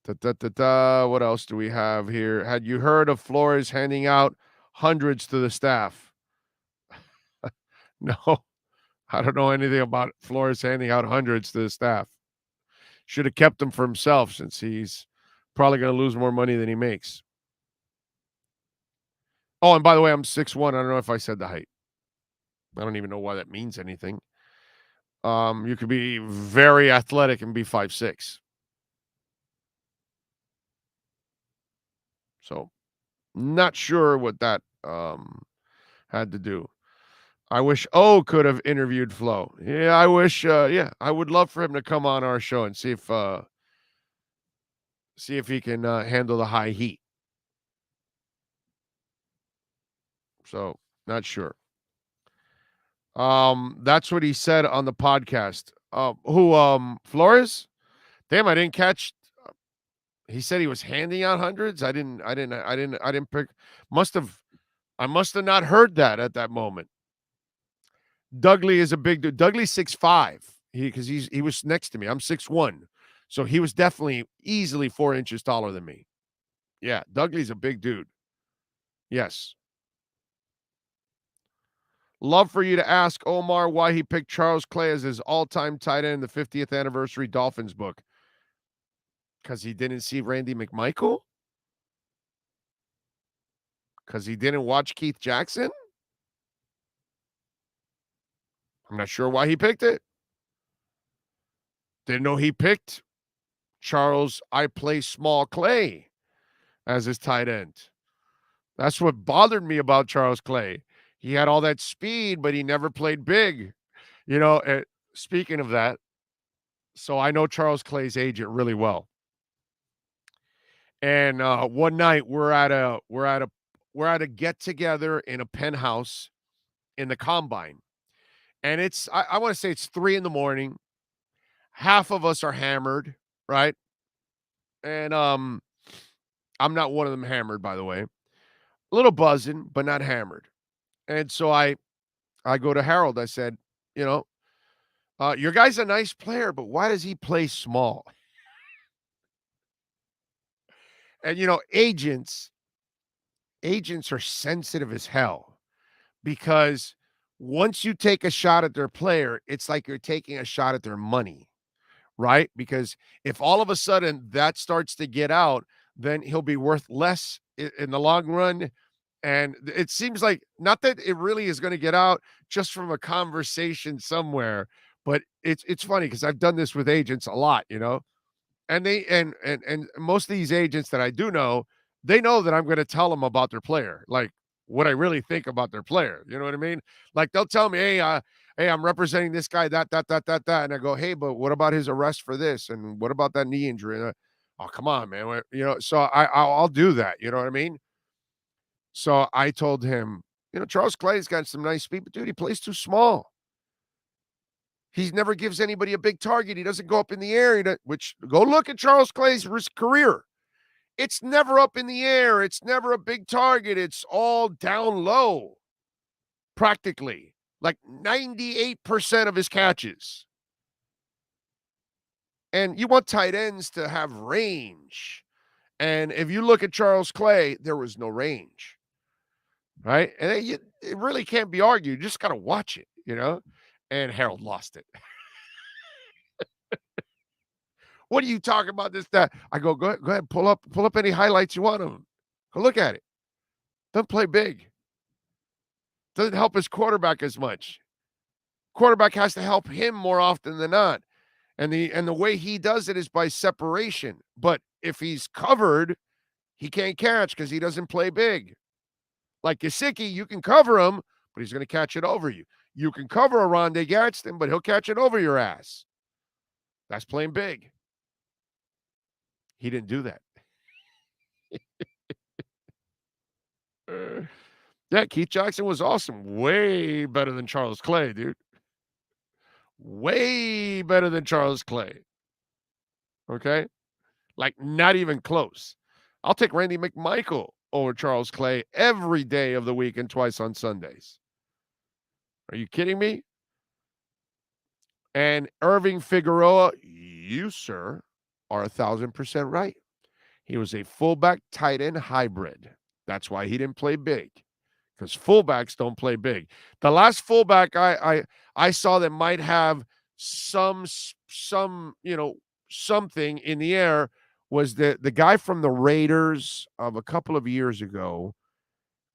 What else do we have here? Had you heard of Flores handing out hundreds to the staff? No, I don't know anything about Flores handing out hundreds to the staff. Should have kept them for himself since he's probably going to lose more money than he makes. Oh, and by the way, I'm 6'1". I don't know if I said the height. I don't even know why that means anything. You could be very athletic and be 5'6". So, not sure what that had to do. I wish O could have interviewed Flo. Yeah, I wish. I would love for him to come on our show and see if he can handle the high heat. So, not sure. That's what he said on the podcast. Flores? Damn, I didn't catch. He said he was handing out hundreds. I didn't pick. I must have not heard that at that moment. Dudley is a big dude. Dudley's 6'5". He was next to me. I'm 6'1". So he was definitely easily 4 inches taller than me. Yeah, Dudley's a big dude. Yes. Love for you to ask Omar why he picked Charles Clay as his all-time tight end in the 50th anniversary Dolphins book. Because he didn't see Randy McMichael? Because he didn't watch Keith Jackson? I'm not sure why he picked it. Didn't know he picked Charles I Play Small Clay as his tight end. That's what bothered me about Charles Clay. He had all that speed, but he never played big. Speaking of that, so I know Charles Clay's agent really well. And one night we're at a get together in a penthouse in the Combine, and I want to say it's 3 a.m. Half of us are hammered, right? And I'm not one of them hammered, by the way. A little buzzing, but not hammered. And so I go to Harold. I said, your guy's a nice player, but why does he play small? And, agents are sensitive as hell because once you take a shot at their player, it's like you're taking a shot at their money, right? Because if all of a sudden that starts to get out, then he'll be worth less in the long run. And it seems like, not that it really is going to get out just from a conversation somewhere, but it's funny because I've done this with agents a lot, and they and most of these agents that I do know, they know that I'm going to tell them about their player, like what I really think about their player. You know what I mean? Like they'll tell me, hey, I'm representing this guy, that, and I go, hey, but what about his arrest for this, and what about that knee injury? And oh, come on, man, So I'll do that. You know what I mean? So I told him, Charles Clay's got some nice speed, but dude, he plays too small. He never gives anybody a big target. He doesn't go up in the air. Which go look at Charles Clay's career. It's never up in the air. It's never a big target. It's all down low, practically. Like 98% of his catches. And you want tight ends to have range. And if you look at Charles Clay, there was no range. Right? And it really can't be argued. You just got to watch it, And Harold lost it. What are you talking about? This, that? I go ahead, pull up any highlights you want of him. Go look at it. Doesn't play big. Doesn't help his quarterback as much. Quarterback has to help him more often than not. And the way he does it is by separation. But if he's covered, he can't catch because he doesn't play big. Like Gesicki, you can cover him, but he's going to catch it over you. You can cover a Rondé Gadsden, but he'll catch it over your ass. That's playing big. He didn't do that. Yeah, Keith Jackson was awesome. Way better than Charles Clay, dude. Way better than Charles Clay. Okay? Like, not even close. I'll take Randy McMichael over Charles Clay every day of the week and twice on Sundays. Are you kidding me? And Irving Figueroa, you, sir, are 1,000% right. He was a fullback tight end hybrid. That's why he didn't play big, because fullbacks don't play big. The last fullback I saw that might have some something in the air was the guy from the Raiders of a couple of years ago.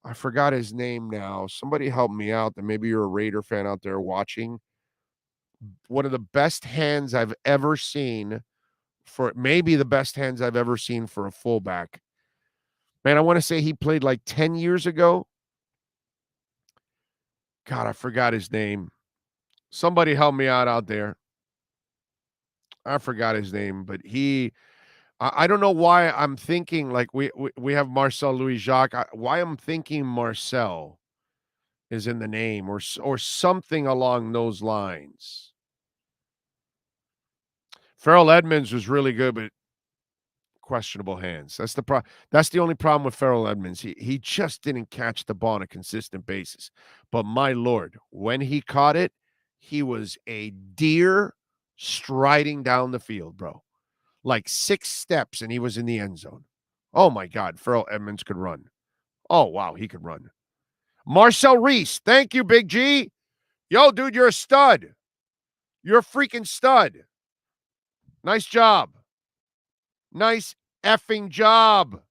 I forgot his name now. Somebody help me out. That maybe you're a Raider fan out there watching. One of the best hands I've ever seen for maybe the best hands I've ever seen for a fullback. Man, I want to say he played like 10 years ago. God, I forgot his name. Somebody help me out there. I forgot his name, but I don't know why I'm thinking like we have Marcel Louis-Jacques. Why I'm thinking Marcel is in the name or something along those lines. Farrell Edmonds was really good, but questionable hands. That's the only problem with Farrell Edmonds. He just didn't catch the ball on a consistent basis. But my Lord, when he caught it, he was a deer striding down the field, bro. Like 6 steps and he was in the end zone. Oh my God, Farrell Edmonds could run. Oh wow, he could run. Marcel Reese, thank you, Big G. Yo, dude, you're a stud. You're a freaking stud. Nice job. Nice effing job.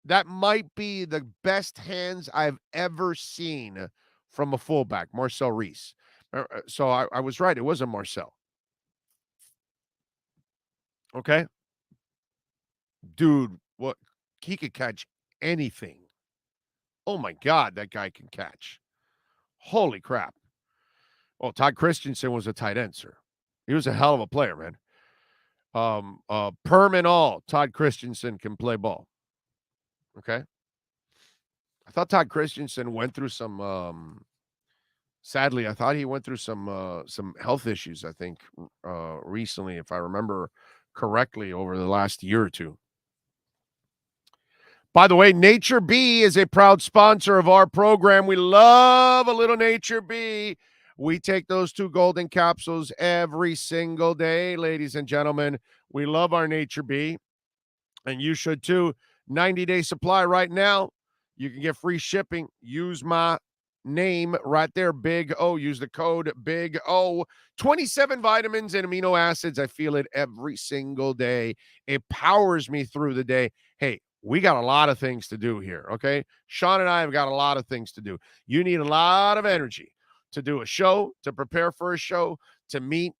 That might be the best hands I've ever seen from a fullback, Marcel Reese. So I was right. It wasn't Marcel. Okay? Dude, what? He could catch anything. Oh, my God, that guy can catch. Holy crap. Oh, Todd Christensen was a tight end, sir. He was a hell of a player, man. Perm and all, Todd Christensen can play ball. Okay? I thought Todd Christensen went through some sadly, I thought he went through some health issues, I think, recently, if I remember correctly, over the last year or two. By the way, Nature Bee is a proud sponsor of our program. We love a little Nature Bee. We take those 2 golden capsules every single day, ladies and gentlemen. We love our Nature Bee, and you should too. 90-day supply right now. You can get free shipping. Use my name right there, Big O. Use the code Big O. 27 vitamins and amino acids. I feel it every single day. It powers me through the day. Hey, we got a lot of things to do here, okay? Sean and I have got a lot of things to do. You need a lot of energy to do a show, to prepare for a show, to meet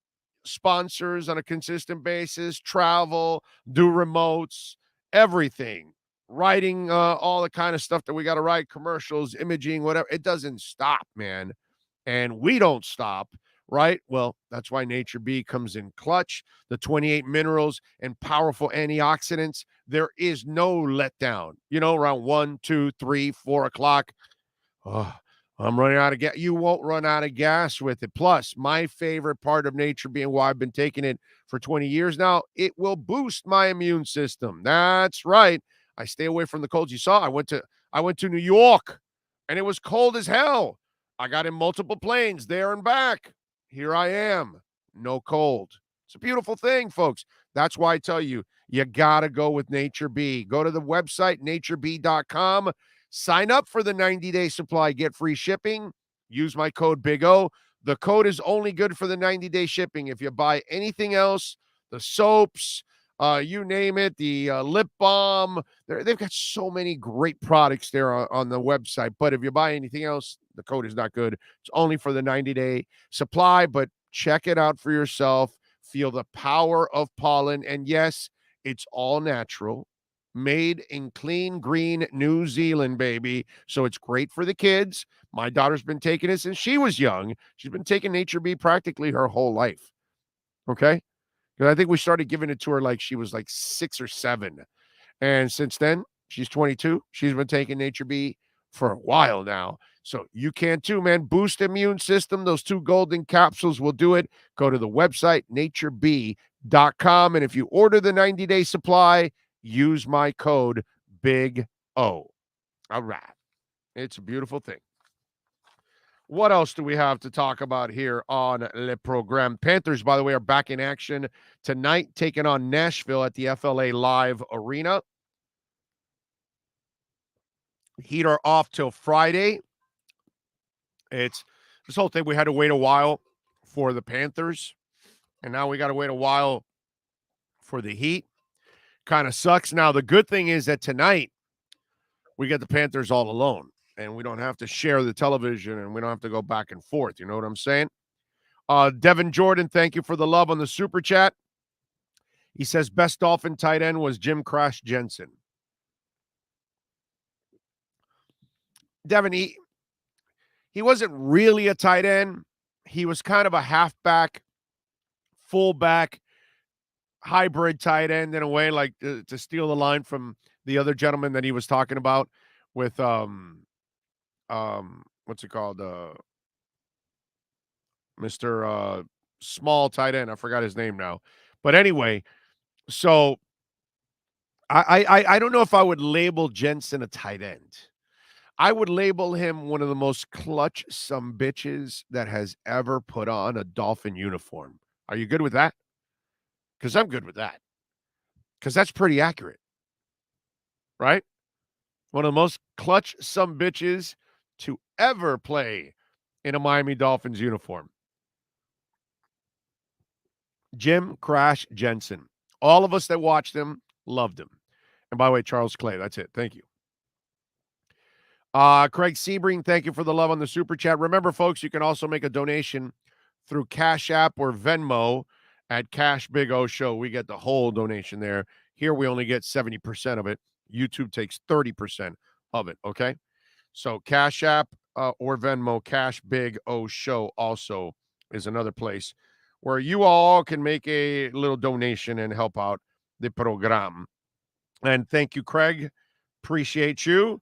sponsors on a consistent basis, travel, do remotes, everything. Writing all the kind of stuff that we got to write, commercials, imaging, whatever. It doesn't stop, man. And we don't stop, right? Well, that's why Nature B comes in clutch. The 28 minerals and powerful antioxidants. There is no letdown. You know, around 1, 2, 3, 4 o'clock. Oh, I'm running out of gas. You won't run out of gas with it. Plus, my favorite part of Nature B and why I've been taking it for 20 years now, it will boost my immune system. That's right. I stay away from the colds. You saw I went to New York and it was cold as hell. I got in multiple planes there and back. Here I am. No cold. It's a beautiful thing, folks. That's why I tell you, you got to go with Nature B. Go to the website, natureb.com. Sign up for the 90-day supply. Get free shipping. Use my code Big O. The code is only good for the 90-day shipping. If you buy anything else, the soaps, you name it, the lip balm. They've got so many great products there on the website. But if you buy anything else, the code is not good. It's only for the 90-day supply. But check it out for yourself. Feel the power of pollen. And yes, it's all natural. Made in clean, green New Zealand, baby. So it's great for the kids. My daughter's been taking it since she was young. She's been taking Nature B practically her whole life. Okay? Because I think we started giving it to her like she was like 6 or 7. And since then, she's 22. She's been taking Nature B for a while now. So you can too, man. Boost immune system. Those 2 golden capsules will do it. Go to the website, natureb.com. And if you order the 90-day supply, use my code Big O. All right. It's a beautiful thing. What else do we have to talk about here on Le Programme? Panthers, by the way, are back in action tonight, taking on Nashville at the FLA Live Arena. Heat are off till Friday. It's this whole thing. We had to wait a while for the Panthers, and now we got to wait a while for the Heat. Kind of sucks. Now, the good thing is that tonight we get the Panthers all alone, and we don't have to share the television, and we don't have to go back and forth. You know what I'm saying? Devin Jordan, thank you for the love on the super chat. He says best Dolphin tight end was Jim Crash Jensen. Devin, he wasn't really a tight end. He was kind of a halfback, fullback, hybrid tight end in a way, like to steal the line from the other gentleman that he was talking about with what's it called? Mr. Small tight end. I forgot his name now. But anyway, so I don't know if I would label Jensen a tight end. I would label him one of the most clutch sumbitches that has ever put on a Dolphin uniform. Are you good with that? Because I'm good with that. Because that's pretty accurate. Right? One of the most clutch sumbitches to ever play in a Miami Dolphins uniform. Jim Crash Jensen. All of us that watched him loved him. And by the way, Charles Clay, that's it. Thank you. Craig Sebring, thank you for the love on the super chat. Remember, folks, you can also make a donation through Cash App or Venmo at Cash Big O Show. We get the whole donation there. Here we only get 70% of it. YouTube takes 30% of it, okay? So Cash App or Venmo, Cash Big O Show also is another place where you all can make a little donation and help out the program. And thank you, Craig. Appreciate you.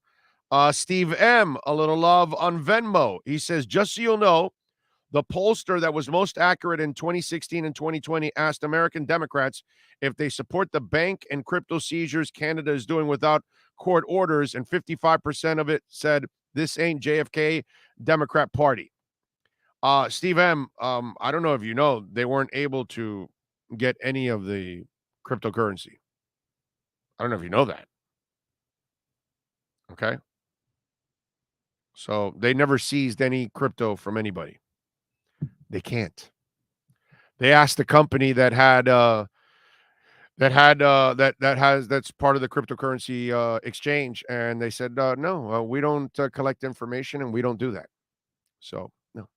Steve M., a little love on Venmo. He says, just so you'll know, the pollster that was most accurate in 2016 and 2020 asked American Democrats if they support the bank and crypto seizures Canada is doing without court orders, and 55% of it said, this ain't JFK Democrat Party. Steve M., I don't know if you know, they weren't able to get any of the cryptocurrency. I don't know if you know that. Okay? So they never seized any crypto from anybody. They can't. They asked the company that's part of the cryptocurrency exchange, and they said no, we don't collect information, and we don't do that. So no.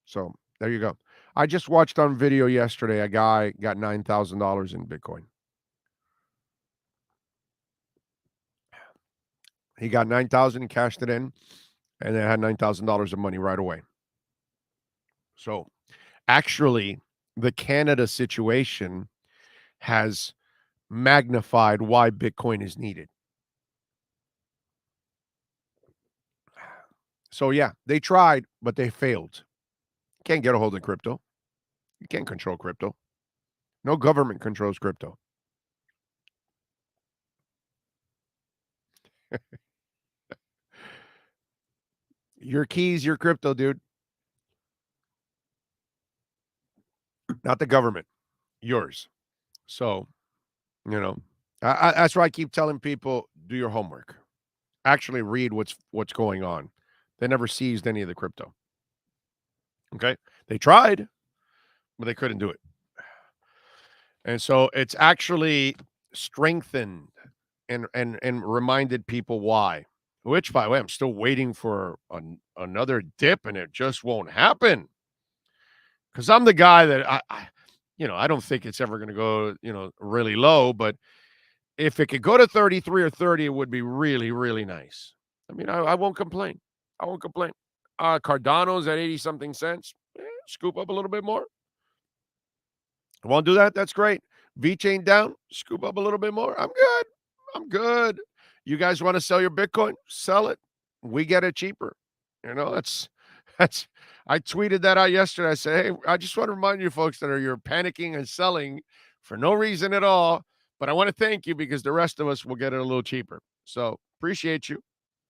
So there you go. I just watched on video yesterday a guy got $9,000 in Bitcoin. He got $9,000 and cashed it in, and they had $9,000 of money right away. So actually, the Canada situation has magnified why Bitcoin is needed. So yeah, they tried, but they failed. Can't get a hold of crypto. You can't control crypto. No government controls crypto. Your keys, your crypto, dude. Not the government. Yours. So, that's why I keep telling people, do your homework. Actually read what's going on. They never seized any of the crypto. Okay? They tried, but they couldn't do it. And so it's actually strengthened and reminded people why. Which, by the way, I'm still waiting for another dip, and it just won't happen. Because I'm the guy that I don't think it's ever going to go, really low. But if it could go to 33 or 30, it would be really, really nice. I mean, I won't complain. I won't complain. Cardano's at 80-something cents. Scoop up a little bit more. I won't do that. That's great. V-chain down. Scoop up a little bit more. I'm good. I'm good. You guys want to sell your Bitcoin? Sell it. We get it cheaper. That's. I tweeted that out yesterday. I said, hey, I just want to remind you folks that you're panicking and selling for no reason at all. But I want to thank you because the rest of us will get it a little cheaper. So appreciate you.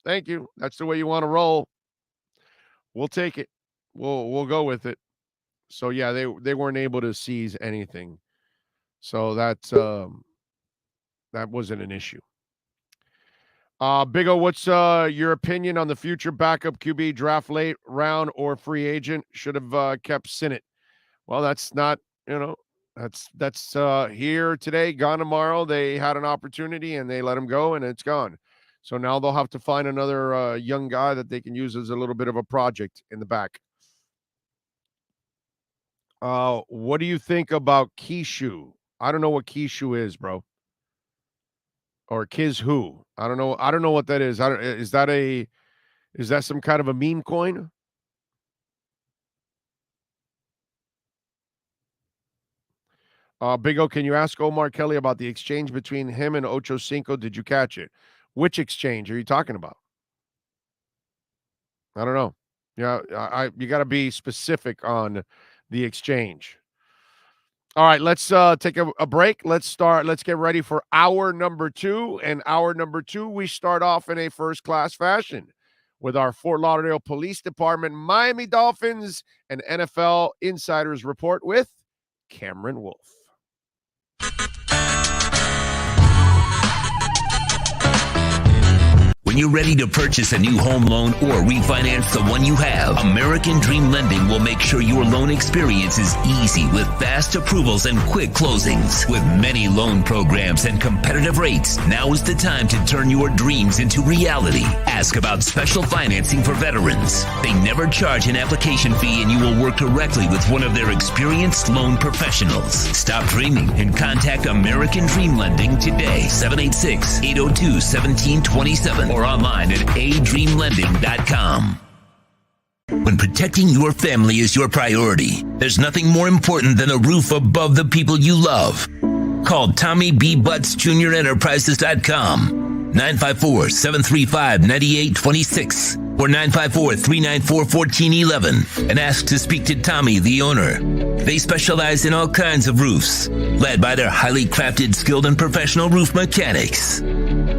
Thank you. That's the way you want to roll. We'll take it. We'll go with it. So yeah, they weren't able to seize anything. So that wasn't an issue. Big O, what's your opinion on the future backup QB draft late round or free agent? Should have kept Sinnott. Well, that's not, that's here today, gone tomorrow. They had an opportunity and they let him go and it's gone. So now they'll have to find another young guy that they can use as a little bit of a project in the back. What do you think about Kishu? I don't know what Kishu is, bro. Or Kiz who? I don't know. I don't know what that is. Is that some kind of a meme coin? Big O, can you ask Omar Kelly about the exchange between him and Ocho Cinco? Did you catch it? Which exchange are you talking about? I don't know. Yeah, you got to be specific on the exchange. All right, let's take a break. Let's get ready for hour number 2. And hour number 2, we start off in a first-class fashion with our Fort Lauderdale Police Department, Miami Dolphins, and NFL Insiders Report with Cameron Wolfe. When you're ready to purchase a new home loan or refinance the one you have, American Dream Lending will make sure your loan experience is easy with fast approvals and quick closings. With many loan programs and competitive rates, now is the time to turn your dreams into reality. Ask about special financing for veterans. They never charge an application fee and you will work directly with one of their experienced loan professionals. Stop dreaming and contact American Dream Lending today, 786-802-1727 or online at adreamlending.com. When protecting your family is your priority, there's nothing more important than a roof above the people you love. Call Tommy B. Butts Jr. Enterprises.com, 954-735-9826 or 954-394-1411 and ask to speak to Tommy, the owner. They specialize in all kinds of roofs, led by their highly crafted, skilled, and professional roof mechanics.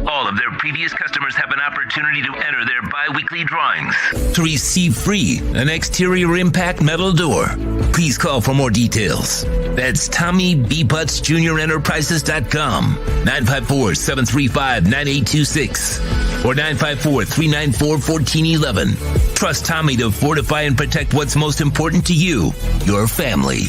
All of their previous customers have an opportunity to enter their bi-weekly drawings to receive free an exterior impact metal door. Please call for more details. That's Tommy B. Butts Jr. Enterprises.com, 954-735-9826 or 954-394-1411. Trust Tommy to fortify and protect what's most important to you, your family.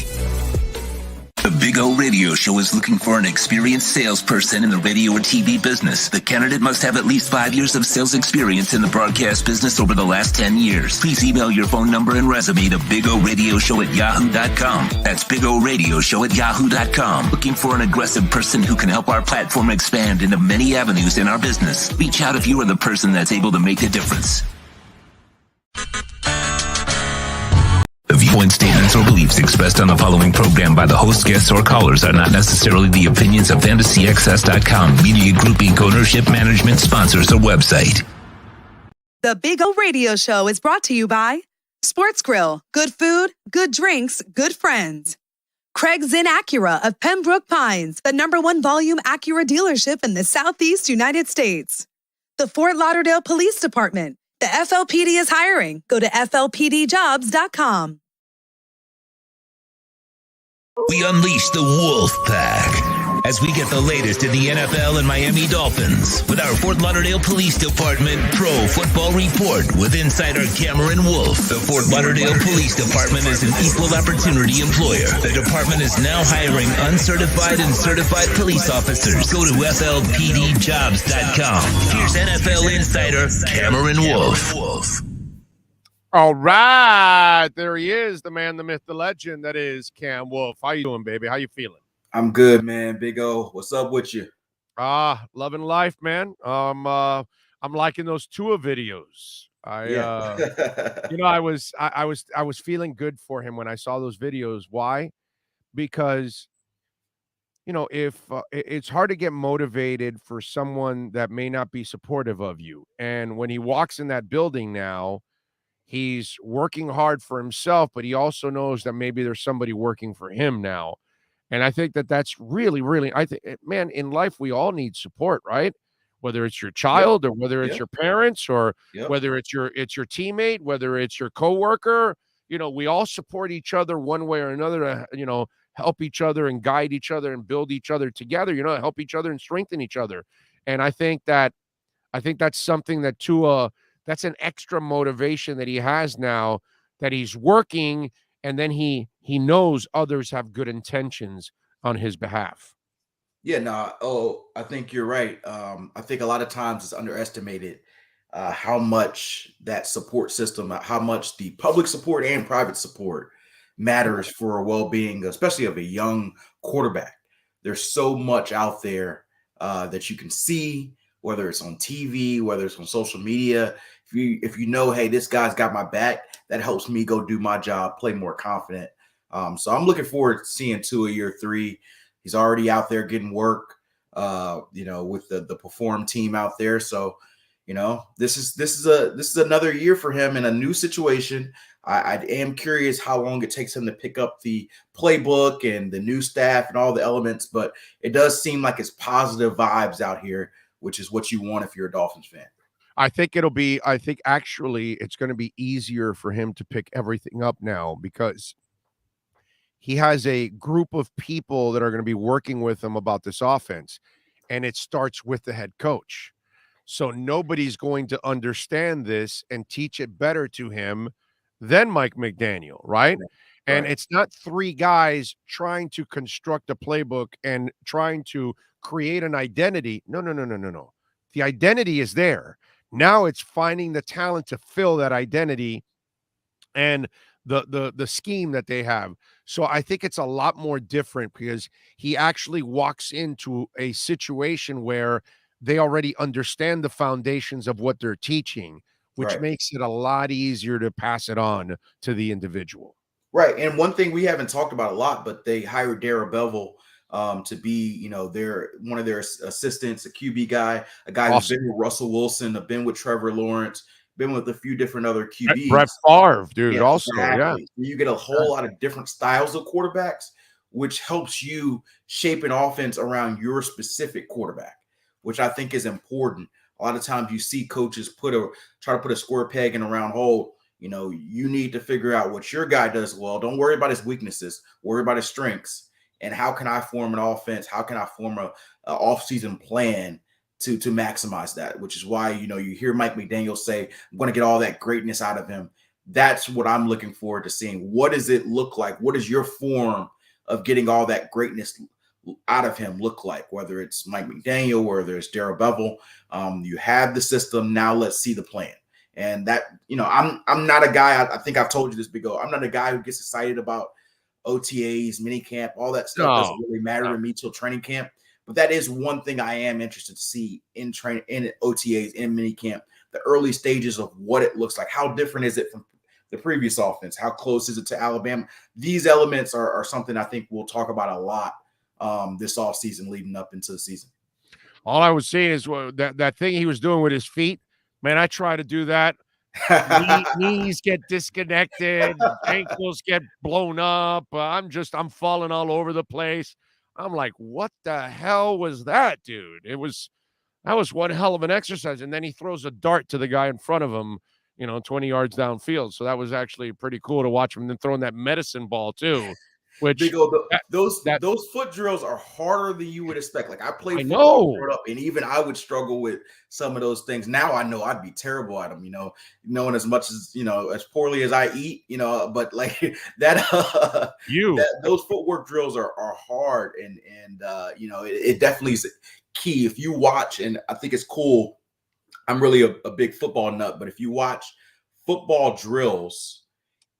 The Big O Radio Show is looking for an experienced salesperson in the radio or TV business. The candidate must have at least 5 years of sales experience in the broadcast business over the last 10 years. Please email your phone number and resume to bigoradioshow@yahoo.com. That's bigoradioshow@yahoo.com. Looking for an aggressive person who can help our platform expand into many avenues in our business. Reach out if you are the person that's able to make a difference. The viewpoint, statements, or beliefs expressed on the following program by the host, guests, or callers are not necessarily the opinions of FantasyXS.com, Media Group Inc., ownership, management, sponsors, or website. The Big O Radio Show is brought to you by Sports Grill. Good food, good drinks, good friends. Craig Zinn Acura of Pembroke Pines, the #1 volume Acura dealership in the Southeast United States. The Fort Lauderdale Police Department. The FLPD is hiring. Go to FLPDjobs.com. We unleash the Wolf Pack as we get the latest in the NFL and Miami Dolphins with our Fort Lauderdale Police Department Pro Football Report with insider Cameron Wolfe. The Fort Lauderdale Police Department is an equal opportunity employer. The department is now hiring uncertified and certified police officers. Go to FLPDjobs.com. Here's NFL insider Cameron Wolfe. All right, there he is, the man, the myth, the legend. That is Cam Wolfe. How you doing, baby? How you feeling? I'm good, man. Big O, what's up with you? Loving life, man. I'm liking those Tua videos. I was feeling good for him when I saw those videos. Why? Because if it's hard to get motivated for someone that may not be supportive of you, and when he walks in that building now, he's working hard for himself, but he also knows that maybe there's somebody working for him now. And I think that that's really, really, man, in life, we all need support, right? Whether it's your child or whether it's your parents or whether it's your teammate, whether it's your coworker, we all support each other one way or another to, help each other and guide each other and build each other together, help each other and strengthen each other. And I think that's something that Tua, that's an extra motivation that he has now, that he's working, and then he knows others have good intentions on his behalf. I think you're right. I think a lot of times it's underestimated how much that support system, how much the public support and private support matters for well-being, especially of a young quarterback. There's so much out there that you can see, whether it's on TV, whether it's on social media. If you know, hey, this guy's got my back, that helps me go do my job, play more confident. So I'm looking forward to seeing Tua year 3. He's already out there getting work, with the Perform team out there. So, this is another year for him in a new situation. I am curious how long it takes him to pick up the playbook and the new staff and all the elements, but it does seem like it's positive vibes out here, which is what you want if you're a Dolphins fan. I think actually it's going to be easier for him to pick everything up now because he has a group of people that are going to be working with him about this offense, and it starts with the head coach. So nobody's going to understand this and teach it better to him than Mike McDaniel, right? And it's not 3 guys trying to construct a playbook and trying to create an identity. No. The identity is there. Now it's finding the talent to fill that identity and the scheme that they have. So I think it's a lot more different because he actually walks into a situation where they already understand the foundations of what they're teaching, which makes it a lot easier to pass it on to the individual. Right. And one thing we haven't talked about a lot, but they hired Darrell Bevell to be, one of their assistants, a QB guy, a guy who's been with Russell Wilson, been with Trevor Lawrence, been with a few different other QBs. Brett Favre, dude, also. Exactly. You get a whole lot of different styles of quarterbacks, which helps you shape an offense around your specific quarterback, which I think is important. A lot of times you see coaches try to put a square peg in a round hole. You need to figure out what your guy does well. Don't worry about his weaknesses. Worry about his strengths. And how can I form an offense? How can I form a off-season plan to maximize that, which is why, you hear Mike McDaniel say, I'm going to get all that greatness out of him. That's what I'm looking forward to seeing. What does it look like? What is your form of getting all that greatness out of him look like? Whether it's Mike McDaniel, whether it's Darrell Bevell, you have the system. Now let's see the plan. And that, I'm not a guy, I think I've told you this before, I'm not a guy who gets excited about OTAs, minicamp, all that stuff doesn't really matter to me till training camp. But that is one thing I am interested to see in OTAs, in minicamp, the early stages of what it looks like. How different is it from the previous offense? How close is it to Alabama? These elements are something I think we'll talk about a lot this offseason leading up into the season. All I was saying is that thing he was doing with his feet, man, I try to do that. Knees get disconnected, ankles get blown up. I'm falling all over the place. I'm like, what the hell was that, dude? That was one hell of an exercise. And then he throws a dart to the guy in front of him, 20 yards downfield. So that was actually pretty cool to watch him. And then throwing that medicine ball too, which those foot drills are harder than you would expect. Like I played football growing up, and even I would struggle with some of those things. Now I know I'd be terrible at them, knowing as much as, as poorly as I eat, but like that, those footwork drills are hard. And it definitely is key. If you watch, and I think it's cool, I'm really a big football nut, but if you watch football drills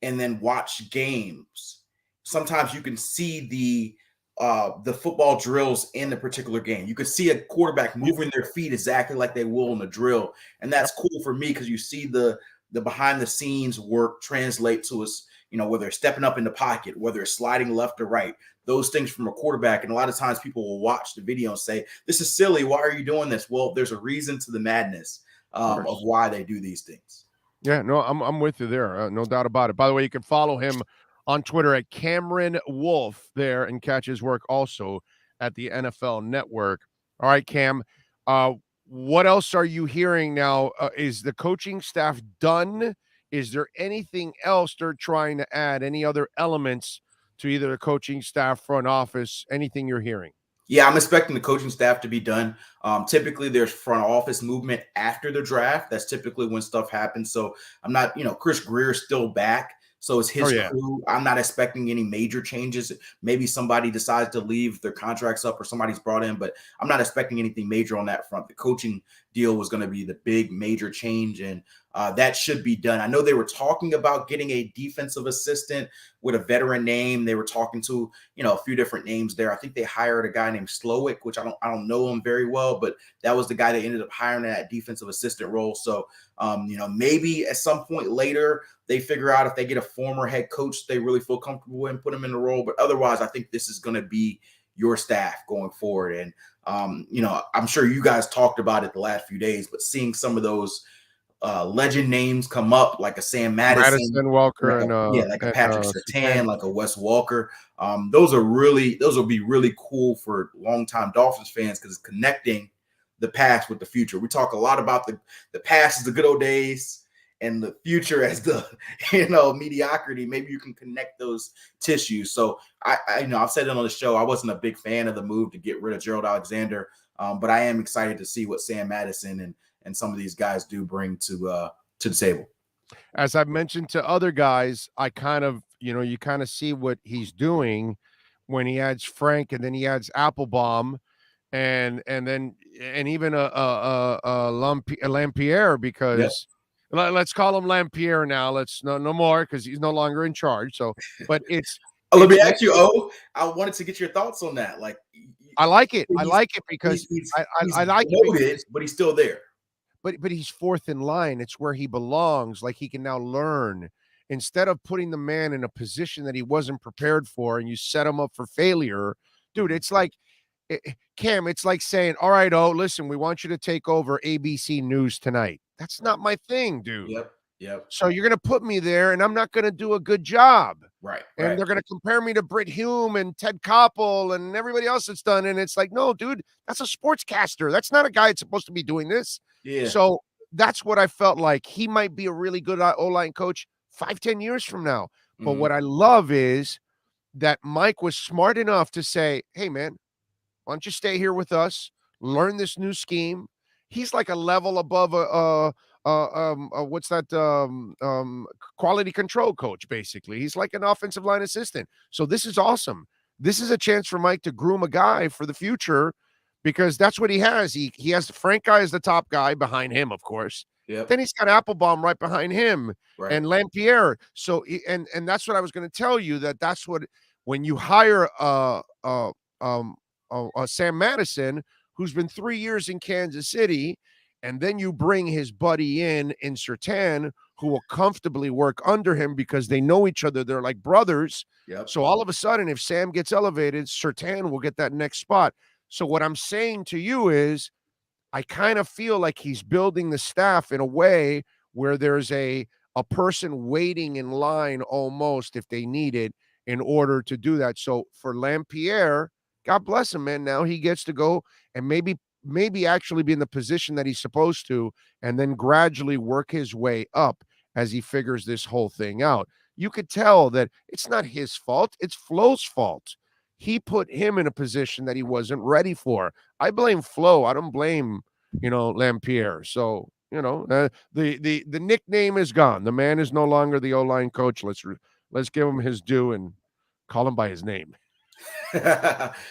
and then watch games, sometimes you can see the football drills in the particular game. You can see a quarterback moving their feet exactly like they will in the drill. And that's cool for me because you see the behind the scenes work translate to us, whether it's stepping up in the pocket, whether it's sliding left or right, those things from a quarterback. And a lot of times people will watch the video and say, this is silly. Why are you doing this? Well, there's a reason to the madness of why they do these things. Yeah, no, I'm with you there. No doubt about it. By the way, you can follow him on Twitter at Cameron Wolfe there and catch his work also at the NFL Network. All right, Cam, what else are you hearing now? Is the coaching staff done? Is there anything else they're trying to add? Any other elements to either the coaching staff, front office, anything you're hearing? Yeah, I'm expecting the coaching staff to be done. Typically, there's front office movement after the draft. That's typically when stuff happens. So I'm not, Chris Greer's still back. So it's his crew. I'm not expecting any major changes. Maybe somebody decides to leave, their contracts up, or somebody's brought in, but I'm not expecting anything major on that front. The coaching deal was going to be the big major change, and that should be done. I know they were talking about getting a defensive assistant with a veteran name. They were talking to, a few different names there. I think they hired a guy named Slowick, which I don't know him very well, but that was the guy that ended up hiring that defensive assistant role. So, maybe at some point later they figure out if they get a former head coach they really feel comfortable in, put him in the role. But otherwise, I think this is going to be your staff going forward. And, I'm sure you guys talked about it the last few days, but seeing some of those legend names come up, like a Sam Madison Walker, like a Patrick Surtain, like a Wes Walker. Those will be really cool for longtime Dolphins fans because it's connecting the past with the future. We talk a lot about the past as the good old days and the future as the mediocrity. Maybe you can connect those tissues. So I've said it on the show, I wasn't a big fan of the move to get rid of Gerald Alexander, but I am excited to see what Sam Madison and some of these guys do bring to the table. As I've mentioned to other guys, I kind of, you kind of see what he's doing when he adds Frank and then he adds Applebaum and even a Lampierre, because let's call him Lampierre now. Let's no more because he's no longer in charge. So, but it's. Let me ask you, I wanted to get your thoughts on that. Like, I like it. I like it because I like it, but he's still there. But he's fourth in line. It's where he belongs. Like, he can now learn instead of putting the man in a position that he wasn't prepared for, and you set him up for failure, dude. It's like, Cam, it's like saying, all right, listen, we want you to take over ABC News tonight. That's not my thing, dude. Yep. So you're going to put me there, and I'm not going to do a good job. Right. And they're going to compare me to Britt Hume and Ted Koppel and everybody else that's done. And it's like, no, dude, that's a sportscaster. That's not a guy that's supposed to be doing this. Yeah. So that's what I felt like. He might be a really good O-line coach 5-10 years from now. But what I love is that Mike was smart enough to say, hey, man, why don't you stay here with us? learn this new scheme. He's like a level above what's that quality control coach, basically. He's like an offensive line assistant. So this is awesome. This is a chance for Mike to groom a guy for the future, because that's what he has. He has Frank Guy as the top guy behind him, of course. Yep. Then he's got Applebaum right behind him, Right. and Lampierre. So and that's what I was going to tell you, that's what, when you hire Sam Madison, who's been 3 years in Kansas City, and then you bring his buddy in Surtain, who will comfortably work under him because they know each other. They're like brothers. Yep. So all of a sudden, if Sam gets elevated, Surtain will get that next spot. So what I'm saying to you is, I kind of feel like he's building the staff in a way where there's a person waiting in line almost, if they need it, in order to do that. So for Lampierre, God bless him, man. Now he gets to go and maybe actually be in the position that he's supposed to, and then gradually work his way up as he figures this whole thing out. You could tell that it's not his fault. It's Flo's fault. He put him in a position that he wasn't ready for. I blame Flo. I don't blame, Lampierre. So, the nickname is gone. The man is no longer the O-line coach. Let's give him his due and call him by his name.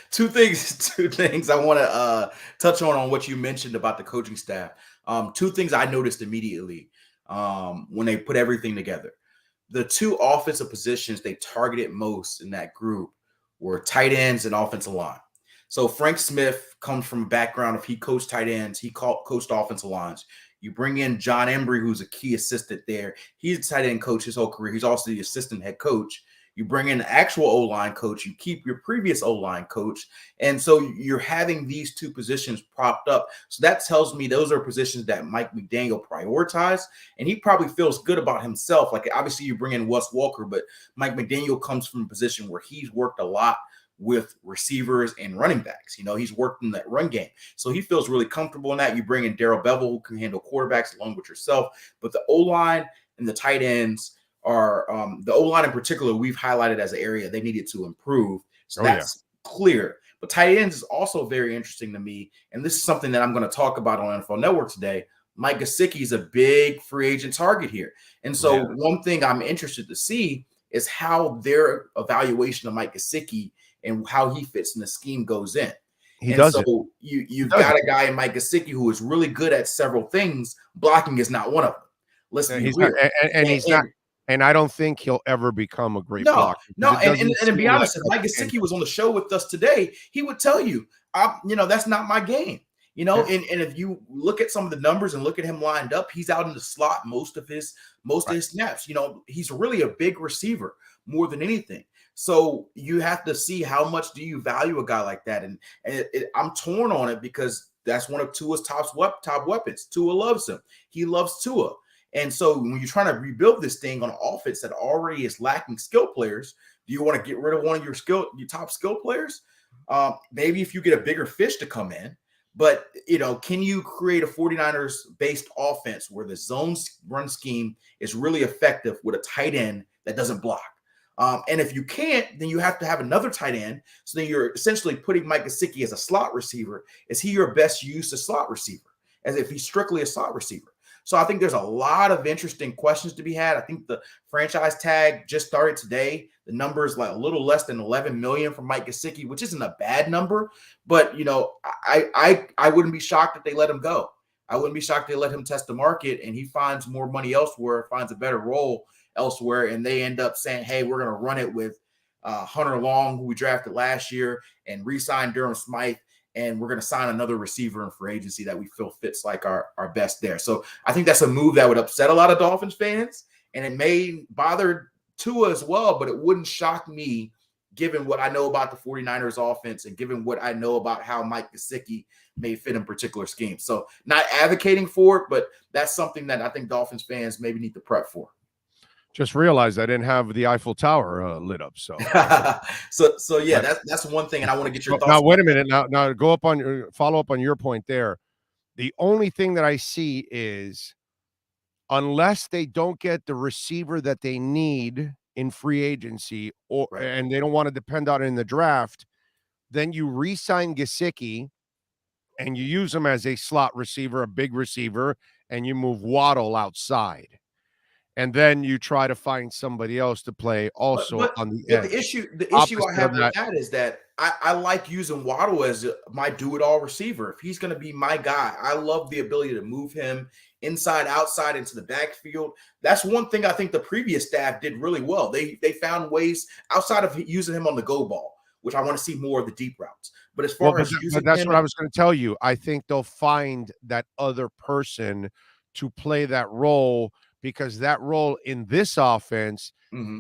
Two things I want to touch on what you mentioned about the coaching staff. Two things I noticed immediately when they put everything together. The two offensive positions they targeted most in that group were tight ends and offensive line. So Frank Smith comes from a background of he coached tight ends, he coached offensive lines. You bring in John Embry, who's a key assistant there. He's a tight end coach his whole career. He's also the assistant head coach. You bring in an actual O-line coach. You keep your previous O-line coach. And so you're having these two positions propped up. So that tells me those are positions that Mike McDaniel prioritized. And he probably feels good about himself. Like, obviously, you bring in Wes Walker, but Mike McDaniel comes from a position where he's worked a lot with receivers and running backs. He's worked in that run game. So he feels really comfortable in that. You bring in Darrell Bevel, who can handle quarterbacks along with yourself. But the O-line and the tight ends are the O-line in particular, we've highlighted as an area they needed to improve. So that's clear. But tight ends is also very interesting to me. And this is something that I'm going to talk about on NFL Network today. Mike Gesicki is a big free agent target here. And so one thing I'm interested to see is how their evaluation of Mike Gesicki and how he fits in the scheme goes in. So you've got a guy in Mike Gesicki who is really good at several things. Blocking is not one of them. Let's be clear. And I don't think he'll ever become a great blocker. And to be honest, if Mike Gesicki was on the show with us today, he would tell you, that's not my game. And if you look at some of the numbers and look at him lined up, he's out in the slot most of his snaps. He's really a big receiver more than anything. So you have to see how much do you value a guy like that. And I'm torn on it because that's one of Tua's top weapons. Tua loves him. He loves Tua. And so when you're trying to rebuild this thing on an offense that already is lacking skill players, do you want to get rid of one of your top skill players? Maybe if you get a bigger fish to come in. But, can you create a 49ers-based offense where the zone run scheme is really effective with a tight end that doesn't block? And if you can't, then you have to have another tight end. So then you're essentially putting Mike Gesicki as a slot receiver. Is he your best use as slot receiver? As if he's strictly a slot receiver? So I think there's a lot of interesting questions to be had. I think the franchise tag just started today. The number is like a little less than 11 million for Mike Gesicki, which isn't a bad number. But, I wouldn't be shocked if they let him go. I wouldn't be shocked if they let him test the market and he finds more money elsewhere, finds a better role elsewhere, and they end up saying, hey, we're going to run it with Hunter Long, who we drafted last year, and re-sign Durham Smythe. And we're going to sign another receiver in free agency that we feel fits like our best there. So I think that's a move that would upset a lot of Dolphins fans, and it may bother Tua as well, but it wouldn't shock me given what I know about the 49ers offense and given what I know about how Mike Gesicki may fit in particular schemes. So not advocating for it, but that's something that I think Dolphins fans maybe need to prep for. Just realized I didn't have the Eiffel Tower lit up. So, that's one thing, and I want to get your thoughts. Now, wait a minute. Now, follow up on your point there. The only thing that I see is, unless they don't get the receiver that they need in free agency, and they don't want to depend on it in the draft, then you re-sign Gesicki and you use him as a slot receiver, a big receiver, and you move Waddle outside. And then you try to find somebody else to play also on the edge. The issue I Opposite have of with that is that I like using Waddle as my do-it-all receiver. If he's going to be my guy, I love the ability to move him inside, outside, into the backfield. That's one thing I think the previous staff did really well. They found ways outside of using him on the go ball, which I want to see more of the deep routes. But as far as using that's him, what I was going to tell you. I think they'll find that other person to play that role, because that role in this offense,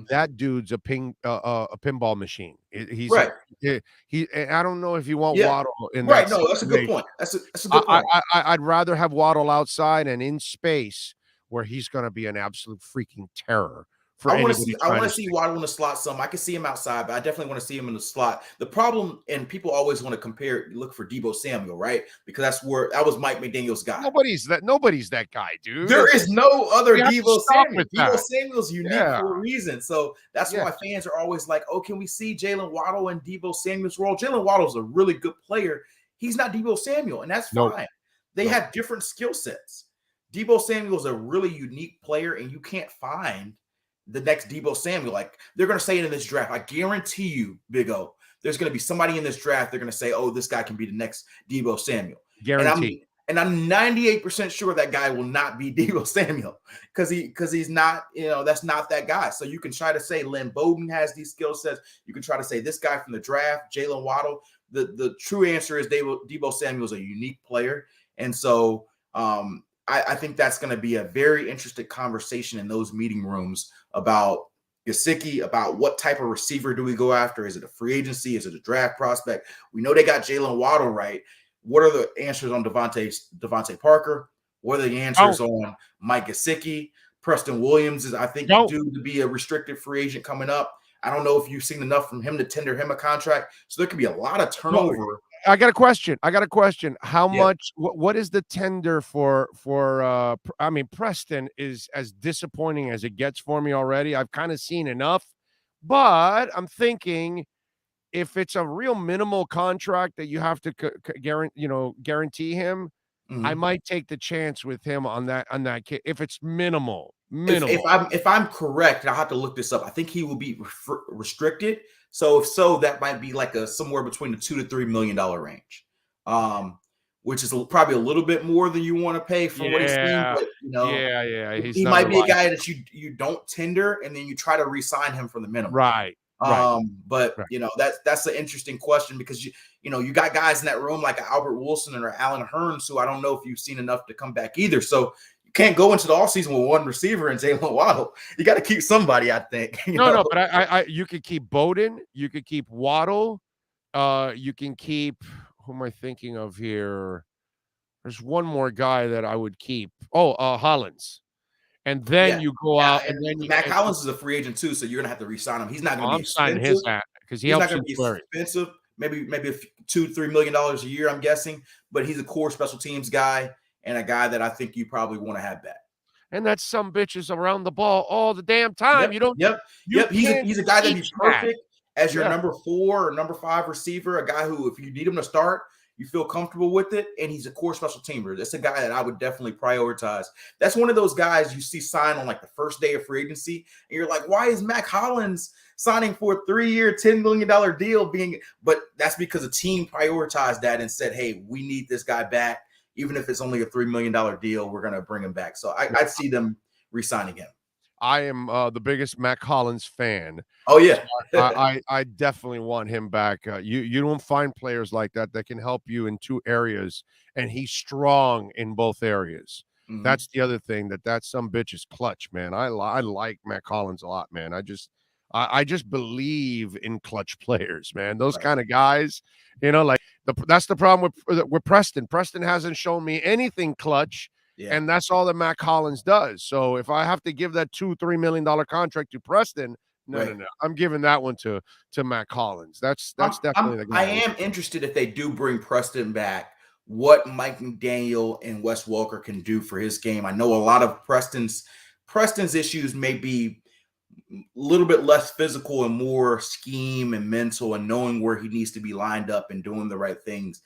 that dude's a pinball machine. He's right. I don't know if you want Waddle in that. Right. No, that's a good point. That's a good point. I'd rather have Waddle outside and in space, where he's going to be an absolute freaking terror. I want to see Waddle in the slot some. I can see him outside, but I definitely want to see him in the slot. The problem, and people always want to look for Deebo Samuel, right? Because that was Mike McDaniel's guy. Nobody's that guy, dude. There is no other Deebo Samuel. Deebo Samuel's unique for a reason. So that's why fans are always like, oh, can we see Jalen Waddle in Deebo Samuel's role? Jalen Waddle's a really good player. He's not Deebo Samuel, and that's fine. They have different skill sets. Deebo Samuel's a really unique player, and you can't find the next Deebo Samuel. Like, they're going to say it in this draft. I guarantee you, Big O, there's going to be somebody in this draft. They're going to say, oh, this guy can be the next Deebo Samuel. Guaranteed. And I'm 98% sure that guy will not be Deebo Samuel, because he's not, that's not that guy. So you can try to say Lynn Bowden has these skill sets. You can try to say this guy from the draft, Jalen Waddle. The true answer is Deebo Samuel is a unique player. And so I think that's going to be a very interesting conversation in those meeting rooms about Gesicki, about what type of receiver do we go after? Is it a free agency? Is it a draft prospect? We know they got Jalen Waddle right. What are the answers on Devontae Parker? What are the answers on Mike Gesicki? Preston Williams is, I think, due to be a restricted free agent coming up. I don't know if you've seen enough from him to tender him a contract. So there could be a lot of turnover. I got a question. How much? What is the tender for? I mean, Preston is as disappointing as it gets for me already. I've kind of seen enough, but I'm thinking if it's a real minimal contract that you have to guarantee him, I might take the chance with him on that kid. If it's minimal. If I'm correct, and I'll have to look this up. I think he will be restricted. So if so, that might be like somewhere between the $2 to $3 million range, which is probably a little bit more than you want to pay for what he's seen. But he might be a guy that you don't tender, and then you try to re-sign him for the minimum. Right. But that's an interesting question, because you got guys in that room like Albert Wilson or Alan Hearns, who I don't know if you've seen enough to come back either. So you can't go into the offseason with one receiver and Jalen Waddle. You got to keep somebody, I think. No, but I you could keep Bowden, you could keep Waddle, you can keep, who am I thinking of here? There's one more guy that I would keep. Hollins. And then you go out, and then Mac Hollins is a free agent too, so you're gonna have to re-sign him. He's not gonna be expensive. His hat because he's not gonna be expensive. Maybe $2 to $3 million a year, I'm guessing. But he's a core special teams guy and a guy that I think you probably want to have back. And that's some bitches around the ball all the damn time. Yep. He's a guy that'd be perfect as your number 4 or number 5 receiver. A guy who, if you need him to start, you feel comfortable with it, and he's a core special teamer. That's a guy that I would definitely prioritize. That's one of those guys you see sign on like the first day of free agency, and you're like, why is Mac Hollins signing for a 3-year, $10 million deal? But that's because a team prioritized that and said, hey, we need this guy back. Even if it's only a $3 million deal, we're going to bring him back. So I'd see them re-signing him. I am the biggest Mac Hollins fan. Oh yeah, I definitely want him back. You don't find players like that can help you in 2 areas, and he's strong in both areas. Mm-hmm. That's the other thing, that some bitch is clutch, man. I like Mac Hollins a lot, man. I just believe in clutch players, man. Those kind of guys, that's the problem with Preston. Preston hasn't shown me anything clutch. Yeah. And that's all that Mac Hollins does. So if I have to give that $2-3 million contract to Preston, no. I'm giving that one to Mac Hollins. That's definitely the guy. I am interested, if they do bring Preston back, what Mike McDaniel and Wes Welker can do for his game. I know a lot of Preston's issues may be a little bit less physical and more scheme and mental and knowing where he needs to be lined up and doing the right things.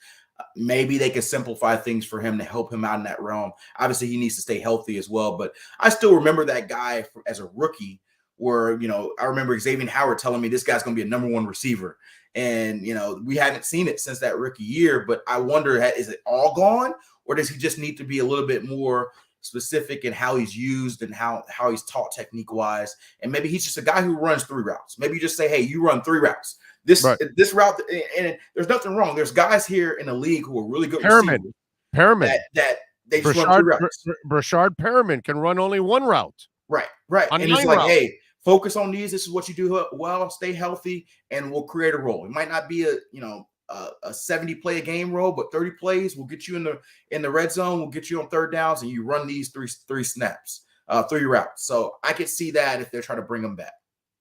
maybe they could simplify things for him to help him out in that realm. Obviously, he needs to stay healthy as well. But I still remember that guy as a rookie where, I remember Juwan Howard telling me this guy's going to be a number one receiver. And, we haven't seen it since that rookie year. But I wonder, is it all gone? Or does he just need to be a little bit more specific in how he's used and how he's taught technique-wise? And maybe he's just a guy who runs 3 routes. Maybe you just say, hey, you run 3 routes. This route, and there's nothing wrong. There's guys here in the league who are really good receivers. Perriman. That they just run 3 routes. Brashard Perriman can run only 1 route. Right. And it's like, hey, focus on these. This is what you do well. Stay healthy, and we'll create a role. It might not be a 70 play a game role, but 30 plays will get you in the red zone. We'll get you on 3rd downs, and you run these three snaps, 3 routes. So I could see that if they're trying to bring them back.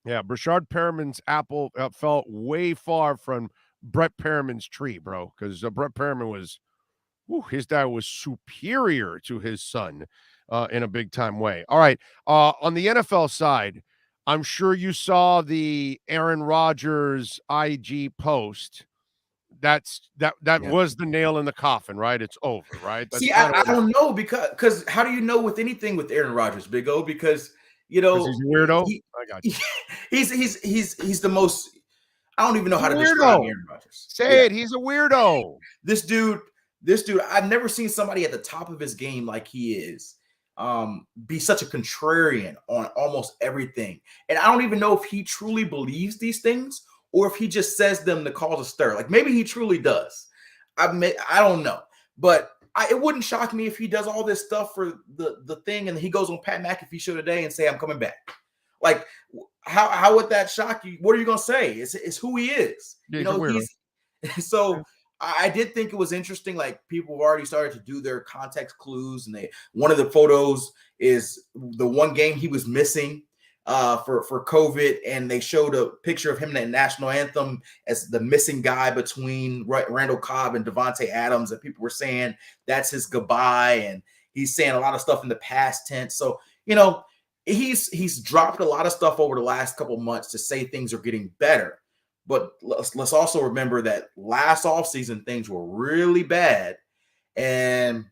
Yeah, Brashard Perriman's apple fell way far from Brett Perriman's tree, bro, because Brett Perriman his dad was superior to his son in a big-time way. All right, on the NFL side, I'm sure you saw the Aaron Rodgers IG post. That was the nail in the coffin, right? It's over, right? See, I don't know because how do you know with anything with Aaron Rodgers, Big O? Because he's a weirdo. I got you. He's the most. I don't even know how to describe Aaron Rodgers. Say it. He's a weirdo. This dude. I've never seen somebody at the top of his game like he is. Be such a contrarian on almost everything, and I don't even know if he truly believes these things or if he just says them to cause a stir. Like maybe he truly does. I don't know, but it wouldn't shock me if he does all this stuff for the thing and he goes on Pat McAfee show today and say, I'm coming back. Like, how would that shock you? What are you going to say? It's who he is. So I did think it was interesting. Like people have already started to do their context clues, and one of the photos is the one game he was missing for COVID, and they showed a picture of him in the national anthem as the missing guy between Randall Cobb and Devontae Adams, and people were saying that's his goodbye, and he's saying a lot of stuff in the past tense. So he's dropped a lot of stuff over the last couple months to say things are getting better. But let's also remember that last offseason things were really bad, and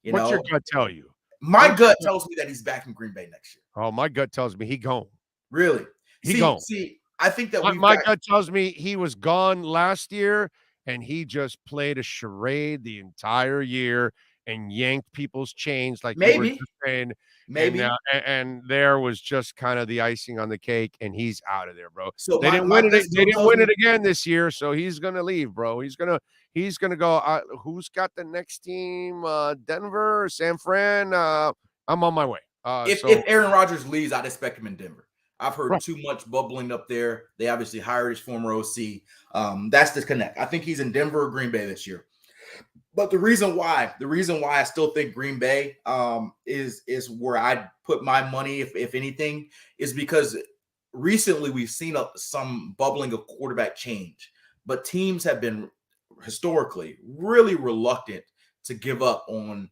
what's your gut tell you? My gut tells me that he's back in Green Bay next year. Oh, my gut tells me he gone. Really? He gone. See, I think that my gut tells me he was gone last year, and he just played a charade the entire year and yanked people's chains like maybe. You were saying. Maybe. And there was just kind of the icing on the cake, and he's out of there, bro. So they didn't win it. They didn't win it again this year, so he's gonna leave, bro. He's gonna go. Who's got the next team? Denver, San Fran. I'm on my way. If Aaron Rodgers leaves, I'd expect him in Denver. I've heard too much bubbling up there. They obviously hired his former OC. That's the connect. I think he's in Denver or Green Bay this year. But the reason why I still think Green Bay is where I'd put my money, if anything, is because recently we've seen some bubbling of quarterback change. But teams have been historically really reluctant to give up on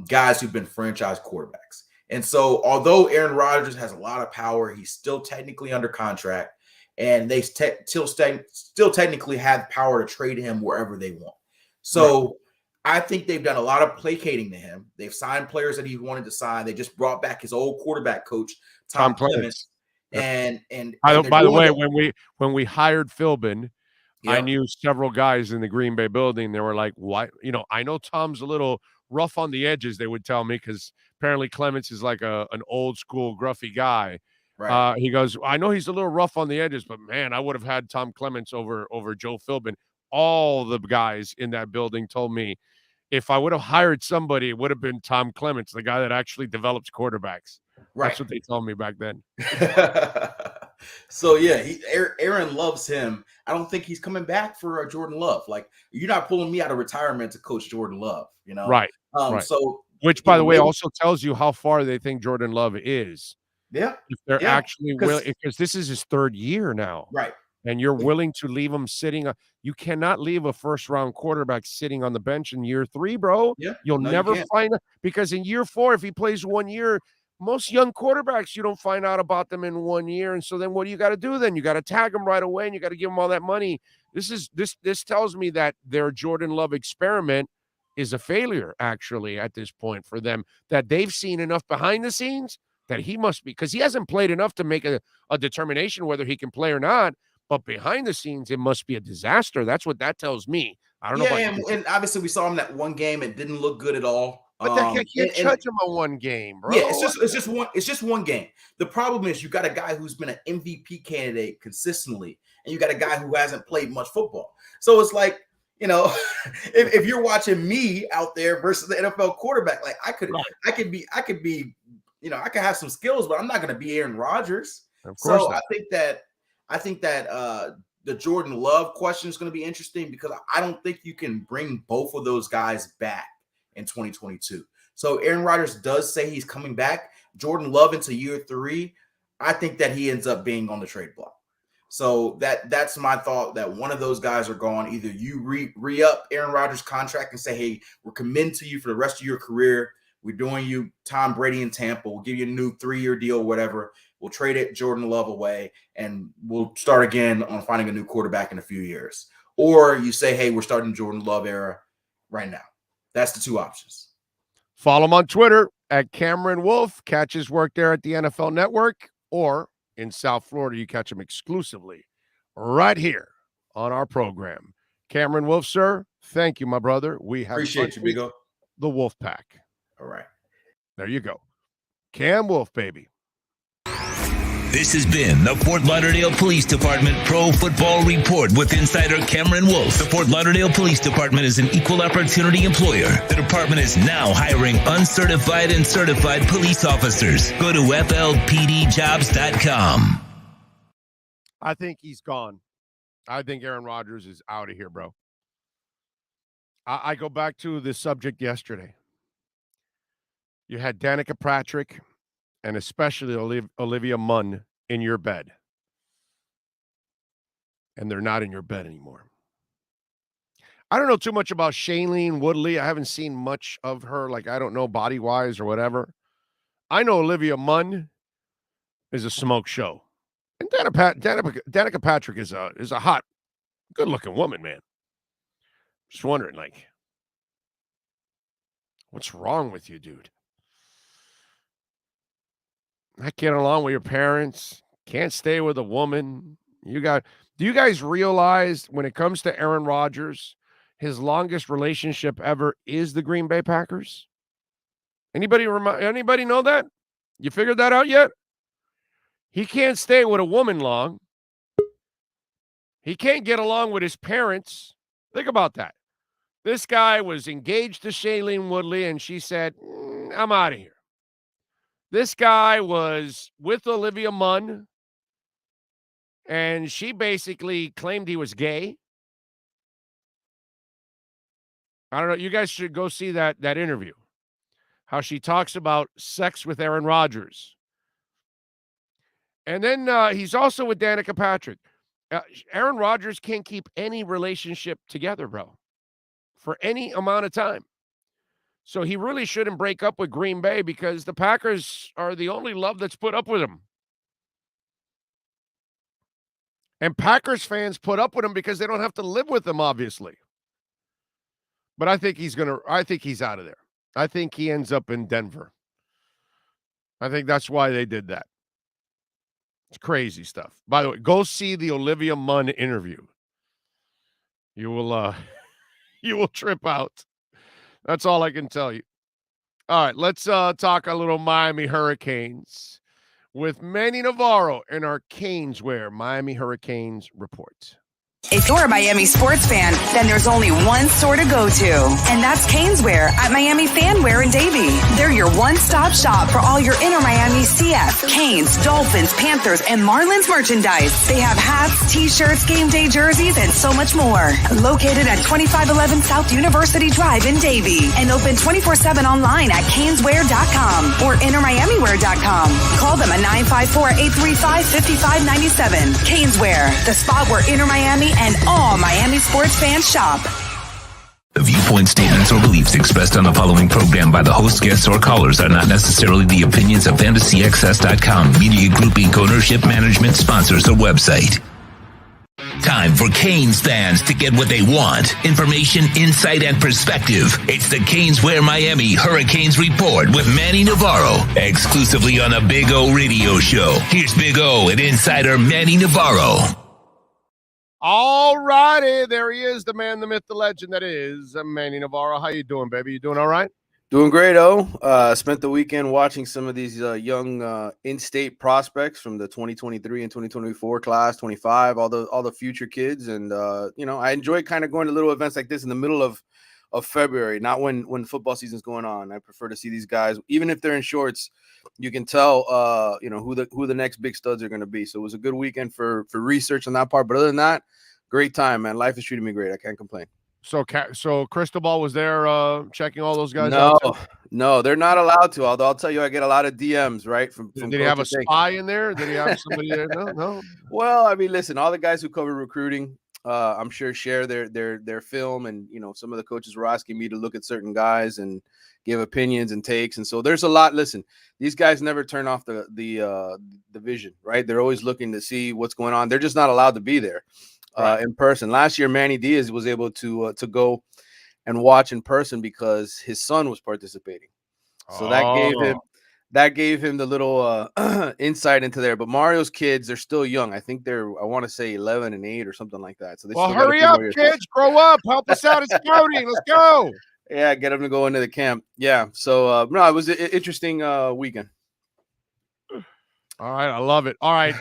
guys who've been franchise quarterbacks. And so although Aaron Rodgers has a lot of power, he's still technically under contract, and they still technically have power to trade him wherever they want. So I think they've done a lot of placating to him. They've signed players that he wanted to sign. They just brought back his old quarterback coach, Tom Clements. And by the way, when we hired Philbin, I knew several guys in the Green Bay building. They were like, "Why?" I know Tom's a little rough on the edges. They would tell me because apparently Clements is like an old school gruffy guy. Right. He goes, "I know he's a little rough on the edges, but man, I would have had Tom Clements over Joe Philbin." All the guys in that building told me if I would have hired somebody, it would have been Tom Clements, the guy that actually develops quarterbacks. Right. That's what they told me back then. So, yeah, Aaron loves him. I don't think he's coming back for Jordan Love. Like, you're not pulling me out of retirement to coach Jordan Love, Right. Right. So, which, by the way, also tells you how far they think Jordan Love is. Yeah. If they're actually willing, because this is his 3rd year now. Right. And you're willing to leave him sitting. You cannot leave a first-round quarterback sitting on the bench in year 3, bro. Yeah. You'll never find it, because in year 4, if he plays 1 year, Most young quarterbacks, you don't find out about them in 1 year. And so then what do you got to do then? You got to tag them right away, and you got to give them all that money. This tells me that their Jordan Love experiment is a failure, actually, at this point for them, that they've seen enough behind the scenes that he must be, because he hasn't played enough to make a determination whether he can play or not. But behind the scenes, it must be a disaster. That's what that tells me. I don't know. Yeah, and obviously we saw him that one game. It didn't look good at all. But they can't judge him on one game, bro. Yeah, it's just one game. The problem is you got a guy who's been an MVP candidate consistently, and you got a guy who hasn't played much football. So it's like, you know, if you're watching me out there versus the NFL quarterback, like I could be, you know, I could have some skills, but I'm not going to be Aaron Rodgers. Of course. So I think that the Jordan Love question is going to be interesting, because I don't think you can bring both of those guys back in 2022. So Aaron Rodgers does say he's coming back. Jordan Love into year 3, I think that he ends up being on the trade block. So that's my thought, that one of those guys are gone. Either you re-up Aaron Rodgers' contract and say, hey, we're committed to you for the rest of your career. We're doing you Tom Brady in Tampa. We'll give you a new 3-year deal, whatever. We'll trade it Jordan Love away, and we'll start again on finding a new quarterback in a few years. Or you say, hey, we're starting Jordan Love era right now. That's the two options. Follow him on Twitter at Cameron Wolfe. Catch his work there at the NFL Network, or in South Florida, you catch him exclusively right here on our program. Cameron Wolfe, sir, thank you, my brother. We have appreciate you, Bigo. The Wolf Pack. All right. There you go. Cam Wolfe, baby. This has been the Fort Lauderdale Police Department Pro Football Report with insider Cameron Wolfe. The Fort Lauderdale Police Department is an equal opportunity employer. The department is now hiring uncertified and certified police officers. Go to flpdjobs.com. I think he's gone. I think Aaron Rodgers is out of here, bro. I go back to the subject yesterday. You had Danica Patrick and especially Olivia Munn in your bed. And they're not in your bed anymore. I don't know too much about Shailene Woodley. I haven't seen much of her. Like, I don't know body-wise or whatever. I know Olivia Munn is a smoke show. And Danica Patrick is a hot, good-looking woman, man. Just wondering, like, what's wrong with you, dude? Not getting along with your parents, can't stay with a woman. Do you guys realize when it comes to Aaron Rodgers, his longest relationship ever is the Green Bay Packers? Anybody know that? You figured that out yet? He can't stay with a woman long. He can't get along with his parents. Think about that. This guy was engaged to Shailene Woodley, and she said, I'm out of here. This guy was with Olivia Munn, and she basically claimed he was gay. I don't know. You guys should go see that interview, how she talks about sex with Aaron Rodgers. And then he's also with Danica Patrick. Aaron Rodgers can't keep any relationship together, bro, for any amount of time. So he really shouldn't break up with Green Bay, because the Packers are the only love that's put up with him. And Packers fans put up with him because they don't have to live with him, obviously. But I think he's out of there. I think he ends up in Denver. I think that's why they did that. It's crazy stuff. By the way, go see the Olivia Munn interview. You will trip out. That's all I can tell you. All right, let's talk a little Miami Hurricanes with Manny Navarro in our Caneswear Miami Hurricanes report. If you're a Miami sports fan, then there's only one store to go to, and that's Caneswear at Miami Fanwear in Davie. They're your one-stop shop for all your inner Miami CF, Canes, Dolphins, Panthers, and Marlins merchandise. They have hats, t-shirts, game day jerseys, and so much more. Located at 2511 South University Drive in Davie, and open 24/7 online at caneswear.com or innermiamiwear.com. Call them at 954-835-5597. Caneswear, the spot where inner Miami and all Miami sports fans shop. The viewpoint statements or beliefs expressed on the following program by the host, guests, or callers are not necessarily the opinions of FantasyXS.com, Media Group Inc. ownership, management, sponsors, or website. Time for Canes fans to get what they want. Information, insight, and perspective. It's the Canes Wear Miami Hurricanes Report with Manny Navarro, exclusively on the Big O Radio Show. Here's Big O and insider Manny Navarro. All righty, there he is, the man, the myth, the legend that is Manny Navarro. How you doing, baby? You doing all right? Doing great, spent the weekend watching some of these young in-state prospects from the 2023 and 2024 class, 25, all the future kids, and I enjoy kind of going to little events like this in the middle of February, not when football season's going on. I prefer to see these guys, even if they're in shorts. You can tell, who the next big studs are going to be. So it was a good weekend for research on that part. But other than that, great time, man. Life is treating me great. I can't complain. So Cristobal was there checking all those guys out? No, they're not allowed to. Although I'll tell you, I get a lot of DMs, right? From Did he have a spy in there? Did he have somebody there? No. Well, I mean, listen, all the guys who cover recruiting, I'm sure share their film, and some of the coaches were asking me to look at certain guys and give opinions and takes, and so there's a lot. Listen, these guys never turn off the vision, right? They're always looking to see what's going on. They're just not allowed to be there in person. Last year, Manny Diaz was able to go and watch in person because his son was participating, so that gave him the little insight into there. But Mario's kids are still young. I think I want to say 11 and 8 or something like that. So hurry up, kids, grow up, help us out at scouting. Let's go. Yeah, get them to go into the camp. Yeah, so no, it was an interesting weekend. All right, I love it. All right,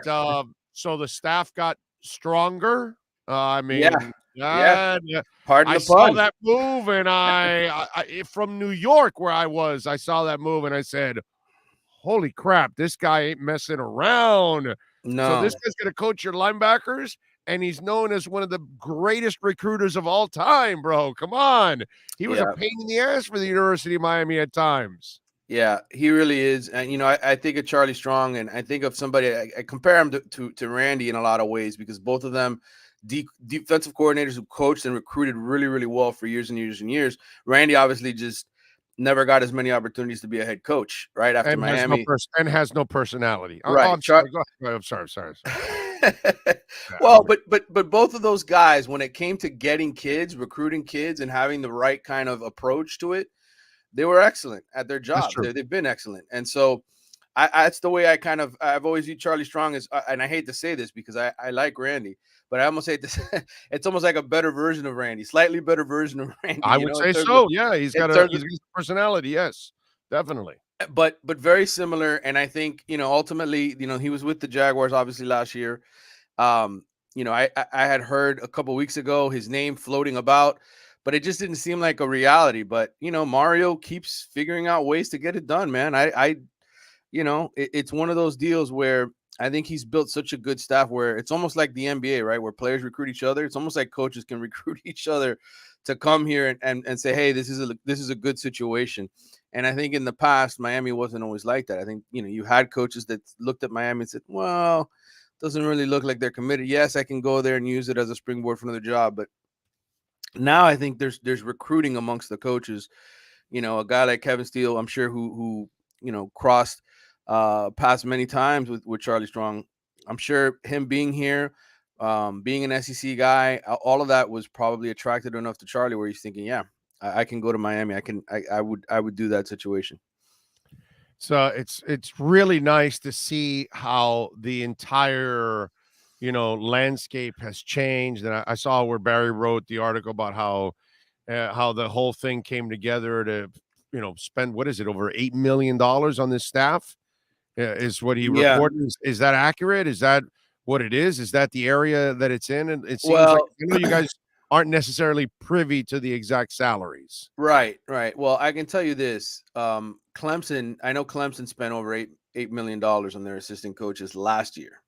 so the staff got stronger. Yeah. Pardon the pun. Saw that move, and I from New York where I was, I saw that move, and I said, "Holy crap, this guy ain't messing around." No, so this guy's gonna coach your linebackers. And he's known as one of the greatest recruiters of all time, bro. Come on. He was a pain in the ass for the University of Miami at times. Yeah, he really is. And, I think of Charlie Strong, and I think of somebody, I compare him to Randy in a lot of ways, because both of them defensive coordinators who coached and recruited really, really well for years and years and years. Randy obviously just never got as many opportunities to be a head coach right after Miami. Has no personality. Right. I'm sorry. Well, but both of those guys, when it came to getting kids, recruiting kids, and having the right kind of approach to it, they were excellent at their job. They've been excellent. And so that's the way I've always viewed Charlie Strong as, and I hate to say this because I like Randy, but I almost hate this. It's almost like a better version of Randy, slightly better version of Randy. I would say so. Yeah, he's got a personality. Yes, definitely. But very similar. And I think, ultimately, he was with the Jaguars obviously last year. I had heard a couple weeks ago his name floating about, but it just didn't seem like a reality. But, Mario keeps figuring out ways to get it done, man. It's one of those deals where I think he's built such a good staff where it's almost like the NBA, right? Where players recruit each other. It's almost like coaches can recruit each other to come here and say, hey, this is a good situation. And I think in the past, Miami wasn't always like that. I think, you had coaches that looked at Miami and said, well, doesn't really look like they're committed. Yes, I can go there and use it as a springboard for another job. But now I think there's recruiting amongst the coaches. A guy like Kevin Steele, I'm sure who crossed paths many times with Charlie Strong. I'm sure him being here, being an SEC guy, all of that was probably attracted enough to Charlie where he's thinking, yeah, I can go to Miami. I would do that situation. So it's really nice to see how the entire, landscape has changed. And I saw where Barry wrote the article about how the whole thing came together to, spend, what is it, over $8 million on this staff is what he reported. Is that accurate? Is that what it is? Is that the area that it's in? And it seems like, you guys aren't necessarily privy to the exact salaries. Right. Well, I can tell you this. Clemson, I know Clemson spent over $8 million on their assistant coaches last year.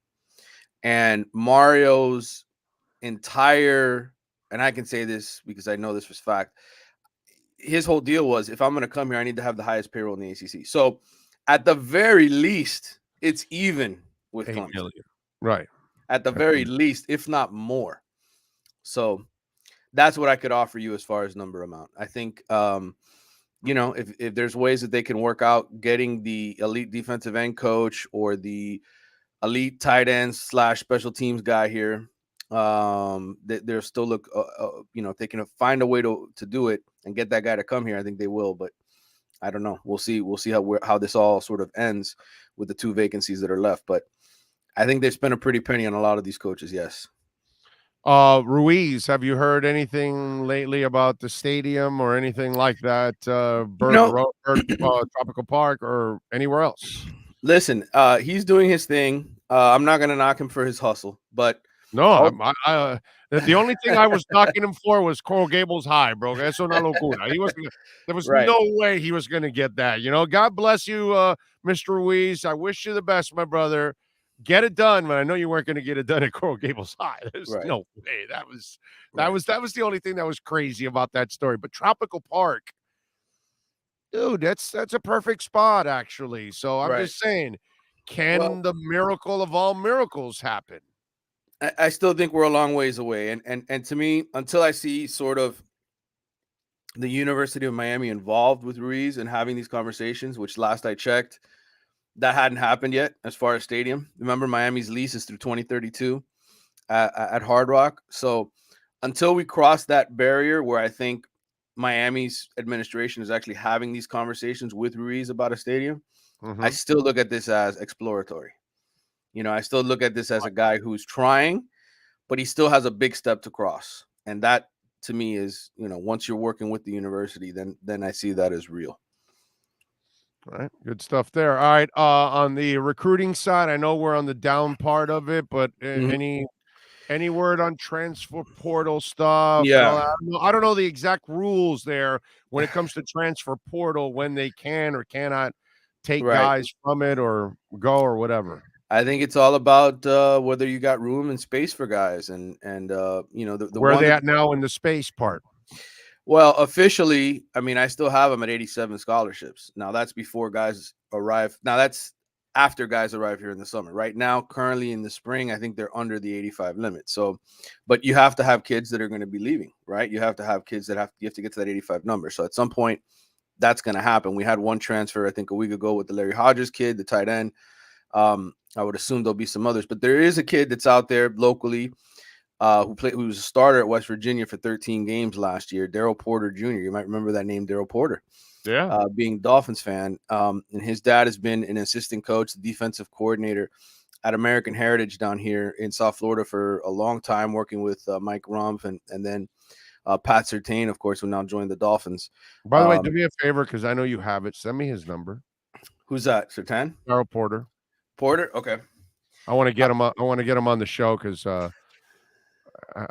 And Mario's entire, and I can say this because I know this for fact, his whole deal was, if I'm going to come here, I need to have the highest payroll in the ACC. So at the very least, it's even with Clemson. Million. Right. At the very least, if not more. So That's what I could offer you as far as number amount. I think, if there's ways that they can work out getting the elite defensive end coach or the elite tight end / special teams guy here, they're still look, if they can find a way to do it and get that guy to come here, I think they will. But I don't know. We'll see. We'll see how this all sort of ends with the 2 vacancies that are left. But I think they spent a pretty penny on a lot of these coaches. Yes. Ruiz, have you heard anything lately about the stadium or anything like that? Tropical Park or anywhere else? Listen, he's doing his thing. I'm not going to knock him for his hustle, but no, the only thing I was knocking him for was Coral Gables High, bro. Eso una locura. There was no way he was going to get that. God bless you, Mr. Ruiz. I wish you the best, my brother. Get it done, but I know you weren't going to get it done at Coral Gables High. There's no way. That was the only thing that was crazy about that story. But Tropical Park, dude, that's a perfect spot, actually. So I'm just saying, can the miracle of all miracles happen? I still think we're a long ways away. And to me, until I see sort of the University of Miami involved with Ruiz and having these conversations, which last I checked, that hadn't happened yet as far as stadium. Remember, Miami's lease is through 2032 at Hard Rock. So until we cross that barrier where I think Miami's administration is actually having these conversations with Ruiz about a stadium, I still look at this as exploratory. I still look at this as a guy who's trying, but he still has a big step to cross. And that, to me, is, once you're working with the university, then I see that as real. All right, good stuff there. All right, on the recruiting side, I know we're on the down part of it, but any word on transfer portal stuff? Yeah, I don't know the exact rules there when it comes to transfer portal, when they can or cannot take guys from it or go or whatever. I think it's all about whether you got room and space for guys, and where are they at now in the space part? Well, officially, I mean, I still have them at 87 scholarships. Now, that's before guys arrive. Now, that's after guys arrive here in the summer. Right now, currently in the spring, I think they're under the 85 limit. So, but you have to have kids that are going to be leaving, right? You have to have kids that you have to get to that 85 number. So at some point, that's going to happen. We had one transfer, I think, a week ago with the Larry Hodges kid, the tight end. I would assume there'll be some others, but there is a kid that's out there locally who was a starter at West Virginia for 13 games last year, Daryl Porter Jr. You might remember that name, Daryl Porter. Yeah. Being a Dolphins fan. And his dad has been an assistant coach, the defensive coordinator at American Heritage down here in South Florida for a long time, working with Mike Rumpf and then Pat Surtain, of course, who now joined the Dolphins. By the way, do me a favor, because I know you have it. Send me his number. Who's that? Surtain? Daryl Porter. Porter? Okay. I want to get him. I want to get him on the show because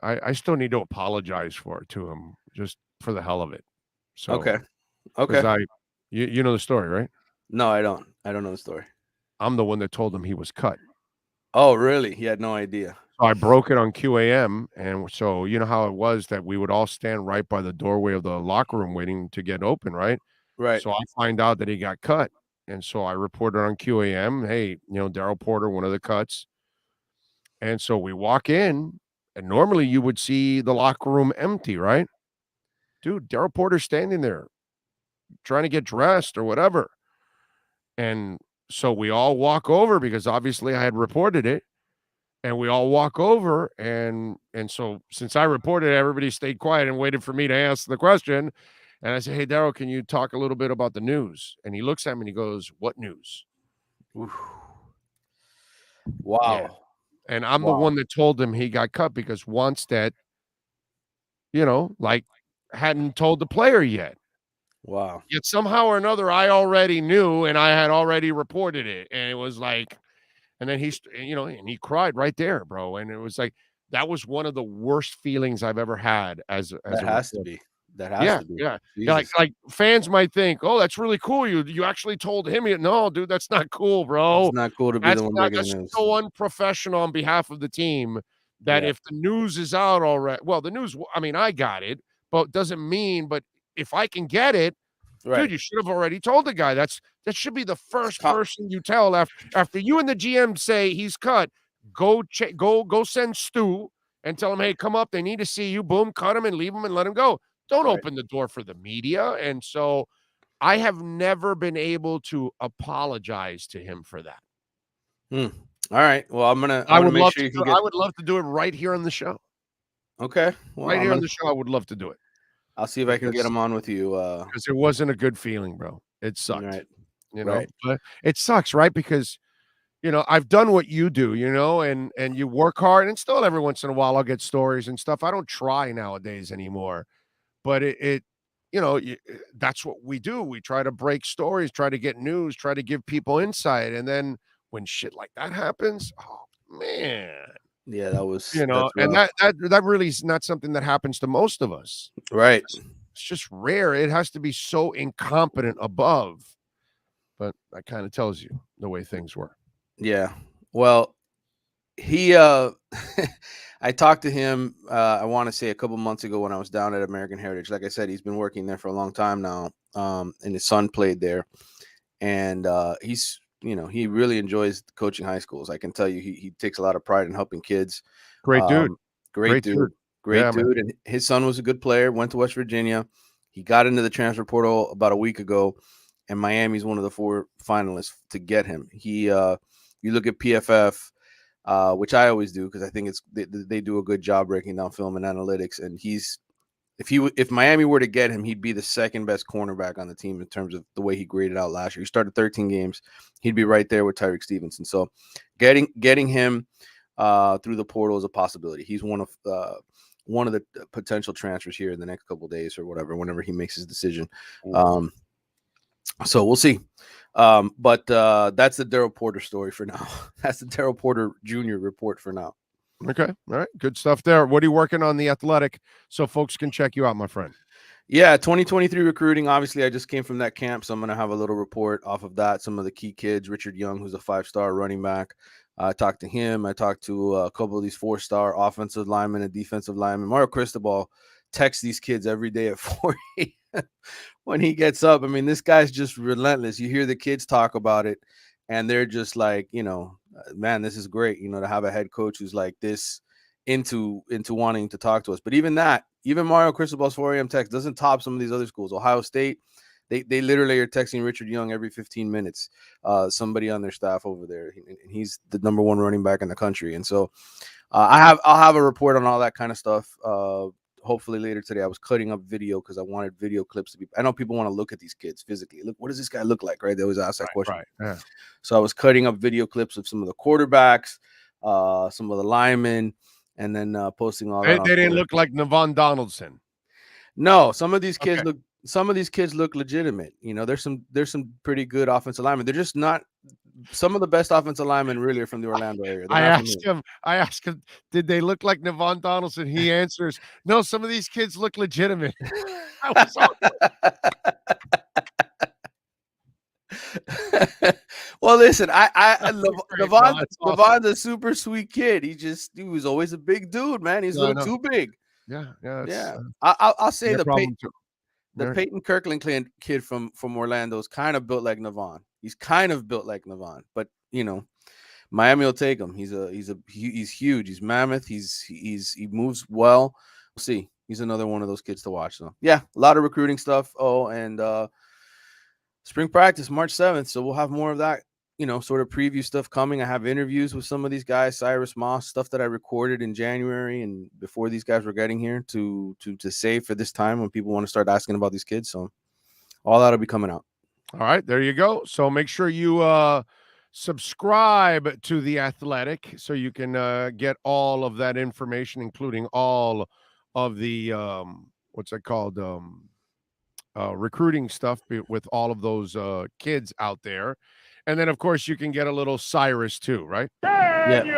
I still need to apologize for it to him, just for the hell of it. So okay. You know the story, right? No, I don't. I don't know the story. I'm the one that told him he was cut. Oh, really? He had no idea. So I broke it on QAM, and so you know how it was that we would all stand right by the doorway of the locker room waiting to get open, right? Right. So I find out that he got cut, and so I reported on QAM, hey, Daryl Porter, one of the cuts. And so we walk in, and normally you would see the locker room empty, right? Dude, Daryl Porter's standing there trying to get dressed or whatever. And so we all walk over because obviously I had reported it. And we all walk over. And so since I reported it, everybody stayed quiet and waited for me to ask the question. And I said, hey, Daryl, can you talk a little bit about the news? And he looks at me and he goes, what news? Oof. Wow. Yeah. And I'm the one that told him he got cut because Wanstead, hadn't told the player yet. Wow. Yet somehow or another, I already knew and I had already reported it. And it was like, and then and he cried right there, bro. And it was like, that was one of the worst feelings I've ever had as that has to be. That has to be. Yeah. Like fans might think, oh, that's really cool. You actually told him. No, dude, that's not cool, bro. It's not cool to be the one making the news. So unprofessional on behalf of the team that if the news is out already, well, the news, I mean, I got it, but doesn't mean, but if I can get it, dude, you should have already told the guy. That should be the first person you tell after you and the GM say he's cut. Go send Stu and tell them, hey, come up. They need to see you. Boom, cut them and leave them and let them go. Don't Right. open the door for the media. And so I have never been able to apologize to him for that. All right. Well, I would make love sure you to. can get. I would love to do it right here on the show. Okay. Well, Right here on the show, I would love to do it. I'll see if I can get him on with you. Because it wasn't a good feeling, bro. It sucked. Right. You know, Right. but it sucks, right? Because I've done what you do, and you work hard, and still every once in a while I'll get stories and stuff. I don't try nowadays anymore, but that's what we do. We try to break stories, try to get news, try to give people insight, and then when shit like that happens, oh man, Yeah, that was and rough. that really is not something that happens to most of us. Right. It's just rare. It has to be so incompetent above, but that kind of tells you the way things were. Yeah. Well, he I talked to him I want to say a couple months ago when I was down at American Heritage. Like I said, he's been working there for a long time now. And his son played there. And he's he really enjoys coaching high schools. I can tell you he takes a lot of pride in helping kids. Great dude. Great dude. Great dude. And his son was a good player, went to West Virginia. He got into the transfer portal about a week ago, and Miami's one of the 4 finalists to get him. You look at PFF, which I always do because I think they do a good job breaking down film and analytics. And if Miami were to get him, he'd be the second best cornerback on the team in terms of the way he graded out last year. He started 13 games. He'd be right there with Tyreek Stevenson. So getting him through the portal is a possibility. He's one of the potential transfers here in the next couple of days or whatever, whenever he makes his decision. So we'll see. But that's the Daryl Porter story for now. That's the Daryl Porter Jr. report for now. Okay. All right. Good stuff there. What are you working on The Athletic so folks can check you out, my friend? Yeah, 2023 recruiting. Obviously, I just came from that camp, so I'm going to have a little report off of that. Some of the key kids, Richard Young, who's a 5-star running back. I talked to him. I talked to a couple of these 4-star offensive linemen and defensive linemen. Mario Cristobal texts these kids every day at 4 a.m. when he gets up. I mean, this guy's just relentless. You hear the kids talk about it, and they're just like, man, this is great, to have a head coach who's like this into wanting to talk to us. But even Mario Cristobal's 4 a.m. text doesn't top some of these other schools. Ohio State, they literally are texting Richard Young every 15 minutes, somebody on their staff over there. He's the number 1 running back in the country. And so I'll have a report on all that kind of stuff. Hopefully later today. I was cutting up video because I wanted video clips to be. I know people want to look at these kids physically. Look, what does this guy look like? Right? They always ask that question. Right. Yeah. So I was cutting up video clips of some of the quarterbacks, some of the linemen, and then posting all that. They didn't look like Navon Donaldson. No, some of these kids look. Some of these kids look legitimate. There's some pretty good offensive linemen. They're just not. Some of the best offensive linemen really are from the Orlando area. I asked him, did they look like Navon Donaldson? He answers, no, some of these kids look legitimate. Well, listen, Navon's a super sweet kid. He was always a big dude, man. He's a little too big. Yeah. I'll say the Peyton Kirkland kid from Orlando is kind of built like Navon. He's kind of built like Navon, but Miami will take him. He's huge. He's mammoth. He moves well. We'll see. He's another one of those kids to watch. So yeah, a lot of recruiting stuff. Oh, and spring practice March 7th. So we'll have more of that, sort of preview stuff coming. I have interviews with some of these guys, Cyrus Moss, stuff that I recorded in January and before these guys were getting here to save for this time when people want to start asking about these kids. So all that'll be coming out. All right, there you go. So make sure you subscribe to The Athletic so you can get all of that information, including all of the what's that called? Recruiting stuff with all of those kids out there. And then, of course, you can get a little Cyrus too, right? Can you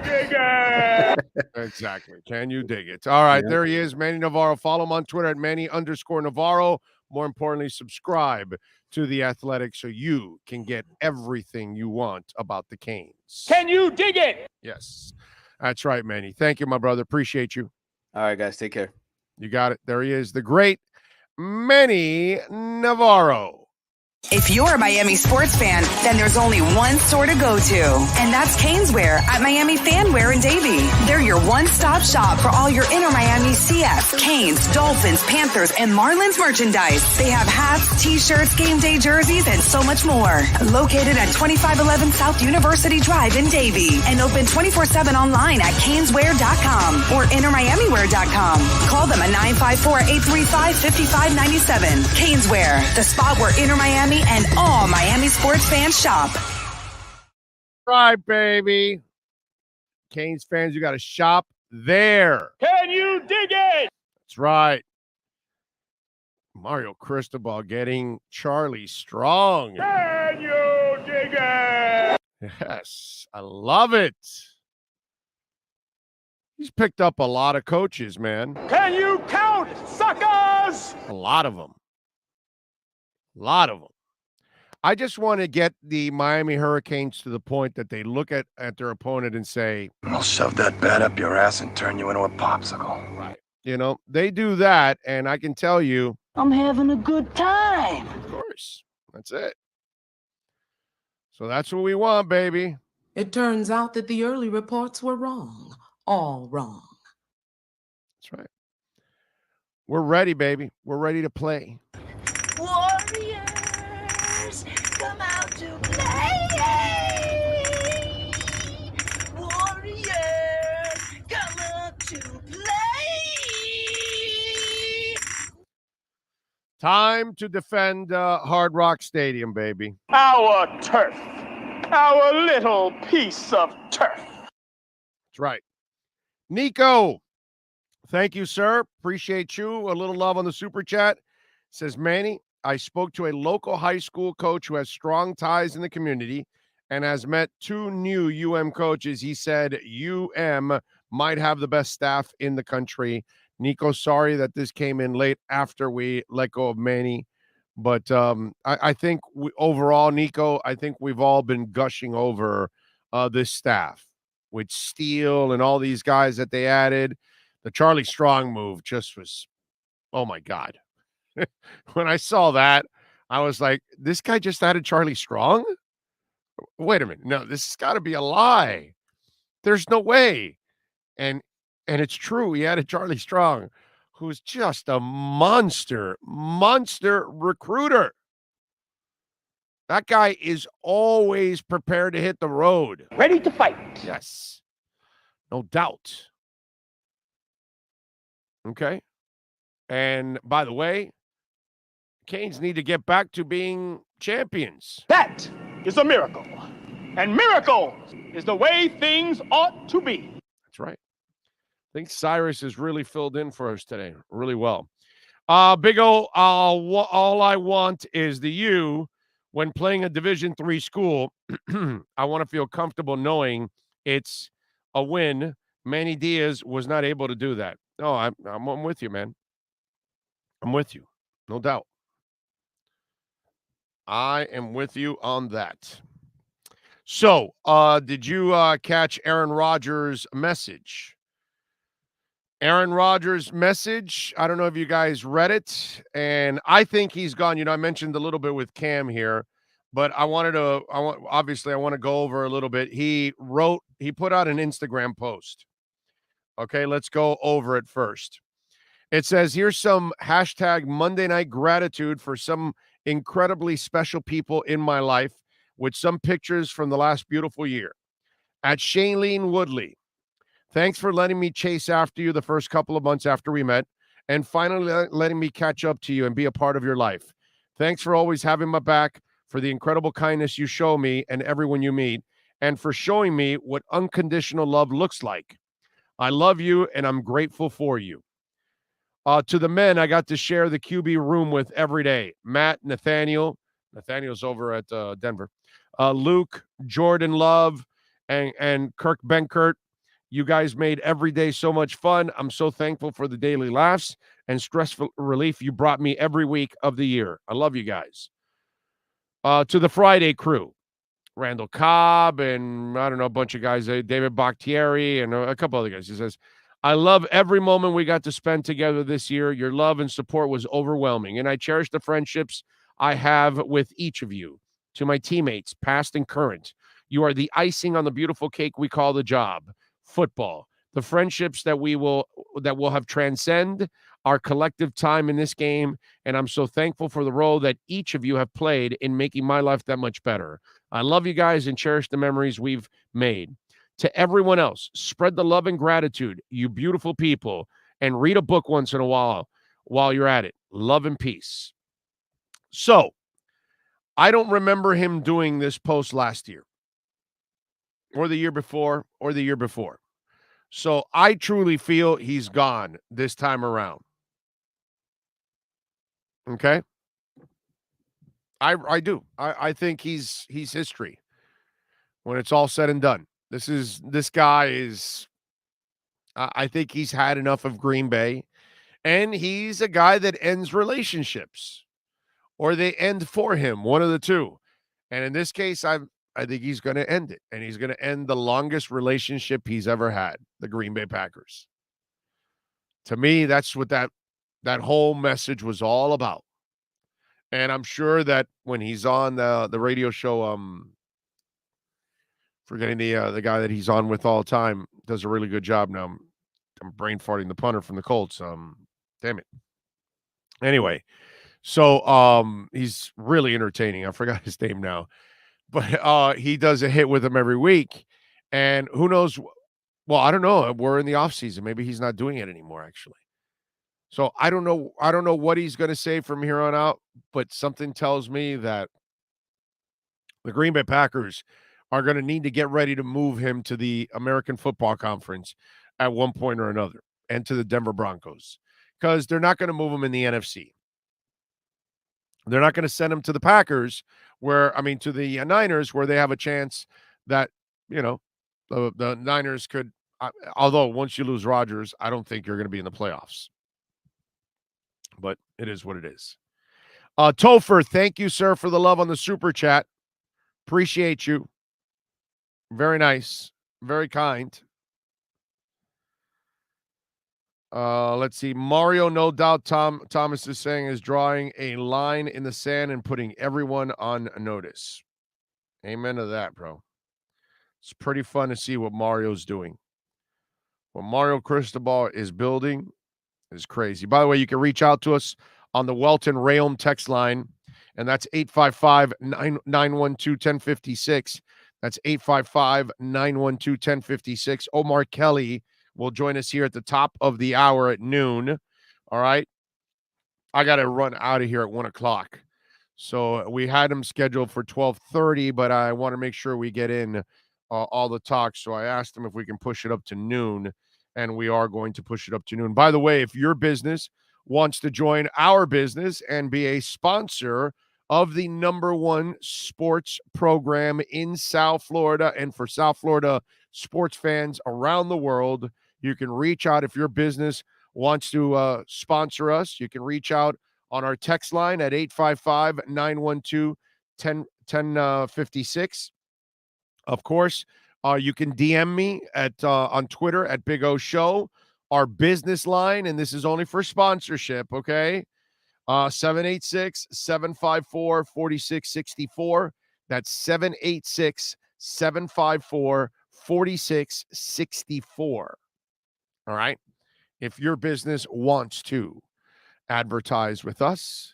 dig it? Exactly. Can you dig it? All right, there he is, Manny Navarro. Follow him on Twitter at Manny_Navarro. More importantly, subscribe to The Athletic so you can get everything you want about the Canes. Can you dig it? Yes, that's right, Manny. Thank you, my brother. Appreciate you. All right, guys. Take care. You got it. There he is, the great Manny Navarro. If you're a Miami sports fan, then there's only one store to go to, and that's Caneswear at Miami Fanwear in Davie. They're your one-stop shop for all your Inter Miami CF, Canes, Dolphins, Panthers, and Marlins merchandise. They have hats, t-shirts, game day jerseys, and so much more. Located at 2511 South University Drive in Davie, and open 24/7 online at caneswear.com or intermiamiwear.com. Call them at 954-835-5597. Caneswear, the spot where Inter Miami and all Miami sports fans shop. Right, baby. Canes fans, you got to shop there. Can you dig it? That's right. Mario Cristobal getting Charlie Strong. Can you dig it? Yes, I love it. He's picked up a lot of coaches, man. Can you count, suckers? A lot of them. A lot of them. I just want to get the Miami Hurricanes to the point that they look at their opponent and say, I'll shove that bat up your ass and turn you into a popsicle. Right. You know, they do that, and I can tell you, I'm having a good time. Of course. That's it. So that's what we want, baby. It turns out that the early reports were wrong. All wrong. That's right. We're ready, baby. We're ready to play. Warriors, come out to play. Warriors, come out to play. Time to defend Hard Rock Stadium, baby. Our turf. Our little piece of turf. That's right. Nico, thank you, sir. Appreciate you. A little love on the super chat. Says, Manny, I spoke to a local high school coach who has strong ties in the community and has met two new UM coaches. He said UM might have the best staff in the country. Nico, sorry that this came in late after we let go of Manny. But I think overall, Nico, I think we've all been gushing over this staff with Steele and all these guys that they added. The Charlie Strong move just was, oh, my God. When I saw that, I was like, this guy just added Charlie Strong? Wait a minute. No, this has got to be a lie. There's no way. And it's true. He added Charlie Strong, who's just a monster recruiter. That guy is always prepared to hit the road. Ready to fight. Yes. No doubt. Okay. And by the way, Canes need to get back to being champions. That is a miracle. And miracle is the way things ought to be. That's right. I think Cyrus has really filled in for us today really well. Big O, all I want is the U. When playing a Division III school, I want to feel comfortable knowing it's a win. Manny Diaz was not able to do that. No, I'm with you, man. I'm with you. No doubt. I am with you on that. So, did you catch Aaron Rodgers' message? Aaron Rodgers' message, I don't know if you guys read it, and I think he's gone. You know, I mentioned a little bit with Cam here, but I want to go over a little bit. He put out an Instagram post. Okay, let's go over it first. It says, here's some hashtag Monday Night Gratitude for some incredibly special people in my life with some pictures from the last beautiful year. At Shailene Woodley, thanks for letting me chase after you the first couple of months after we met and finally letting me catch up to you and be a part of your life. Thanks for always having my back, for the incredible kindness you show me and everyone you meet, and for showing me what unconditional love looks like. I love you, and I'm grateful for you. To the men I got to share the QB room with every day, Matt, Nathaniel's over at Denver, Luke, Jordan Love, and Kirk Benkert. You guys made every day so much fun. I'm so thankful for the daily laughs and stressful relief you brought me every week of the year. I love you guys. To the Friday crew, Randall Cobb and, I don't know, a bunch of guys, David Bakhtiari and a couple other guys. He says, I love every moment we got to spend together this year. Your love and support was overwhelming, and I cherish the friendships I have with each of you. To my teammates, past and current, you are the icing on the beautiful cake we call the job, football. The friendships that will have transcend our collective time in this game, and I'm so thankful for the role that each of you have played in making my life that much better. I love you guys and cherish the memories we've made. To everyone else, spread the love and gratitude, you beautiful people, and read a book once in a while you're at it. Love and peace. So, I don't remember him doing this post last year or the year before or the year before. So I truly feel he's gone this time around. Okay? I do. I think he's history when it's all said and done. This guy is I think he's had enough of Green Bay, and he's a guy that ends relationships or they end for him, one of the two. And in this case, I think he's going to end it, and he's going to end the longest relationship he's ever had, the Green Bay Packers. To me, that's what that whole message was all about. And I'm sure that when he's on the radio show, forgetting the guy that he's on with all the time, does a really good job now. I'm brain farting the punter from the Colts. Damn it. Anyway, so he's really entertaining. I forgot his name now. But he does a hit with him every week. And who knows? Well, I don't know. We're in the off season. Maybe he's not doing it anymore, actually. So I don't know. I don't know what he's going to say from here on out, but something tells me that the Green Bay Packers are going to need to get ready to move him to the American Football Conference at one point or another, and to the Denver Broncos, because they're not going to move him in the NFC. They're not going to send him to the Packers, to the Niners, where they have a chance that, the Niners could, although once you lose Rodgers, I don't think you're going to be in the playoffs. But it is what it is. Topher, thank you, sir, for the love on the super chat. Appreciate you. Very nice. Very kind. Let's see. Mario, no doubt, Thomas is saying, is drawing a line in the sand and putting everyone on notice. Amen to that, bro. It's pretty fun to see what Mario's doing. What Mario Cristobal is building is crazy. By the way, you can reach out to us on the Welton Rayom text line, and that's 855-912-1056. That's 855-912-1056. Omar Kelly will join us here at the top of the hour at noon. All right. I got to run out of here at 1 o'clock. So we had him scheduled for 12:30, but I want to make sure we get in all the talk. So I asked him if we can push it up to noon, and we are going to push it up to noon. By the way, if your business wants to join our business and be a sponsor of the #1 sports program in South Florida, and for South Florida sports fans around the world, you can reach out. If your business wants to sponsor us, you can reach out on our text line at 855-912-1056. Of course, you can DM me on Twitter at Big O Show. Our business line, and this is only for sponsorship, okay? 786-754-4664. That's 786-754-4664. All right? If your business wants to advertise with us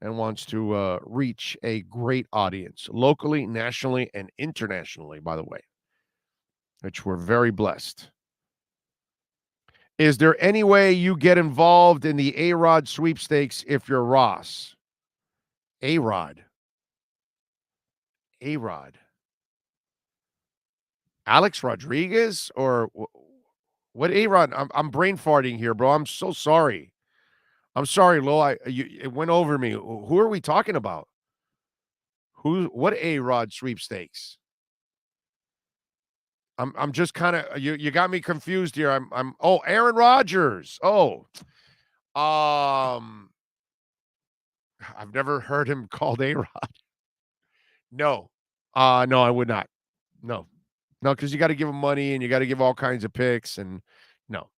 and wants to reach a great audience locally, nationally, and internationally, by the way, which we're very blessed. Is there any way you get involved in the A-Rod sweepstakes if you're Ross? A-Rod. Alex Rodriguez? Or what A-Rod? I'm brain farting here, bro. I'm so sorry. I'm sorry, Lo. It went over me. Who are we talking about? What A-Rod sweepstakes? I'm just kind of you got me confused here. Aaron Rodgers. I've never heard him called A-Rod. No. No, I would not. No, because you got to give him money and you got to give all kinds of picks, and no.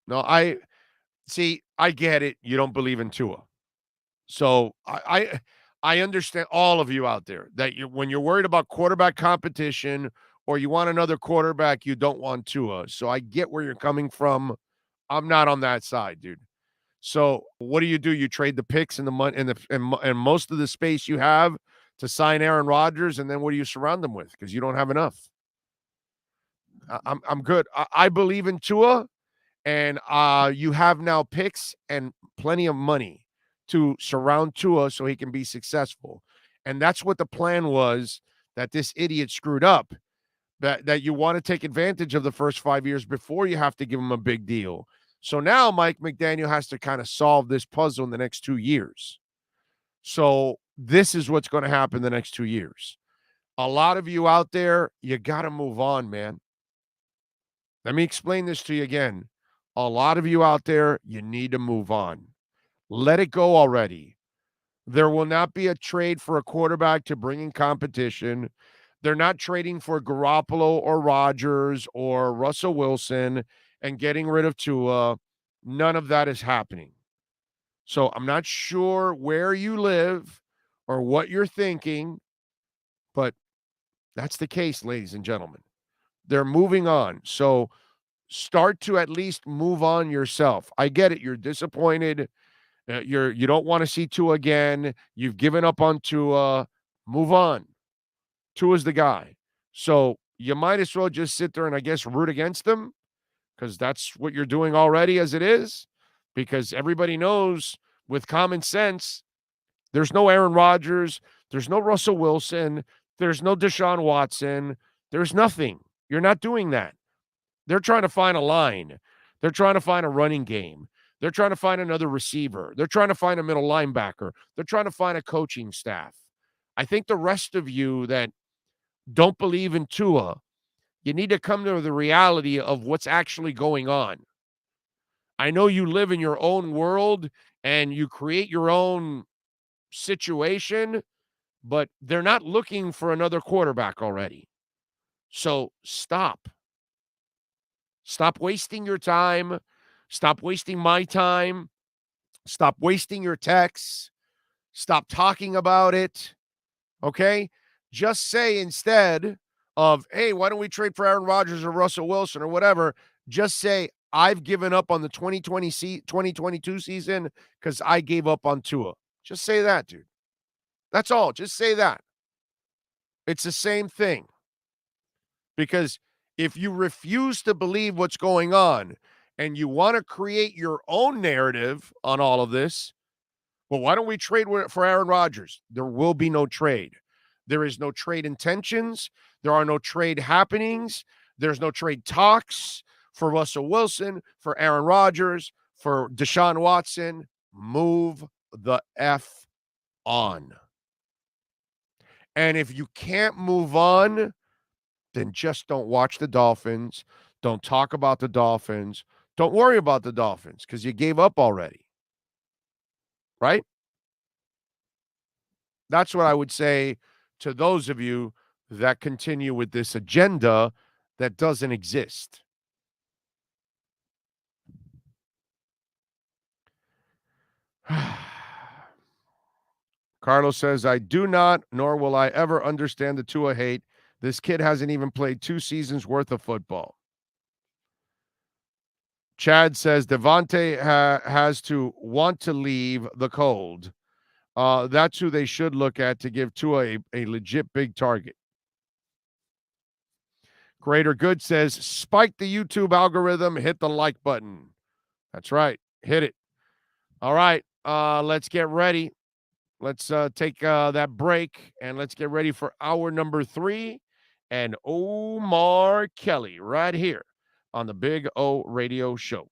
I get it. You don't believe in Tua. So I I understand all of you out there that when you're worried about quarterback competition or you want another quarterback, you don't want Tua. So I get where you're coming from. I'm not on that side, dude. So what do? You trade the picks and the money and most of the space you have to sign Aaron Rodgers, and then what do you surround them with? Because you don't have enough. I'm good. I believe in Tua, and you have now picks and plenty of money to surround Tua so he can be successful. And that's what the plan was that this idiot screwed up, that you want to take advantage of the first 5 years before you have to give him a big deal. So now Mike McDaniel has to kind of solve this puzzle in the next 2 years. So this is what's going to happen the next 2 years. A lot of you out there, you got to move on, man. Let me explain this to you again. A lot of you out there, you need to move on. Let it go already. There will not be a trade for a quarterback to bring in competition. They're not trading for Garoppolo or Rodgers or Russell Wilson and getting rid of Tua. None of that is happening. So I'm not sure where you live or what you're thinking, but that's the case, ladies and gentlemen. They're moving on. So start to at least move on yourself. I get it. You're disappointed. You don't want to see Tua again. You've given up on Tua. Move on. Tua's the guy. So you might as well just sit there and I guess root against them, because that's what you're doing already as it is, because everybody knows with common sense, there's no Aaron Rodgers, there's no Russell Wilson, there's no Deshaun Watson, there's nothing. You're not doing that. They're trying to find a line. They're trying to find a running game. They're trying to find another receiver. They're trying to find a middle linebacker. They're trying to find a coaching staff. I think the rest of you that don't believe in Tua, you need to come to the reality of what's actually going on. I know you live in your own world and you create your own situation, but they're not looking for another quarterback already. So stop. Stop wasting your time. Stop wasting my time. Stop wasting your texts. Stop talking about it. Okay? Just say instead of, hey, why don't we trade for Aaron Rodgers or Russell Wilson or whatever, just say, I've given up on the 2022 season because I gave up on Tua. Just say that, dude. That's all. Just say that. It's the same thing. Because if you refuse to believe what's going on and you want to create your own narrative on all of this, well, why don't we trade for Aaron Rodgers? There will be no trade. There is no trade intentions. There are no trade happenings. There's no trade talks for Russell Wilson, for Aaron Rodgers, for Deshaun Watson. Move the F on. And if you can't move on, then just don't watch the Dolphins. Don't talk about the Dolphins. Don't worry about the Dolphins because you gave up already. Right? That's what I would say to those of you that continue with this agenda that doesn't exist. Carlos says, I do not, nor will I ever understand the Tua hate. This kid hasn't even played 2 seasons worth of football. Chad says, Devontae has to want to leave the cold. That's who they should look at to give Tua a legit big target. Greater Good says, spike the YouTube algorithm, hit the like button. That's right. Hit it. All right. Let's get ready. Let's take that break, and let's get ready for hour number 3 and Omar Kelly right here on the Big O Radio Show.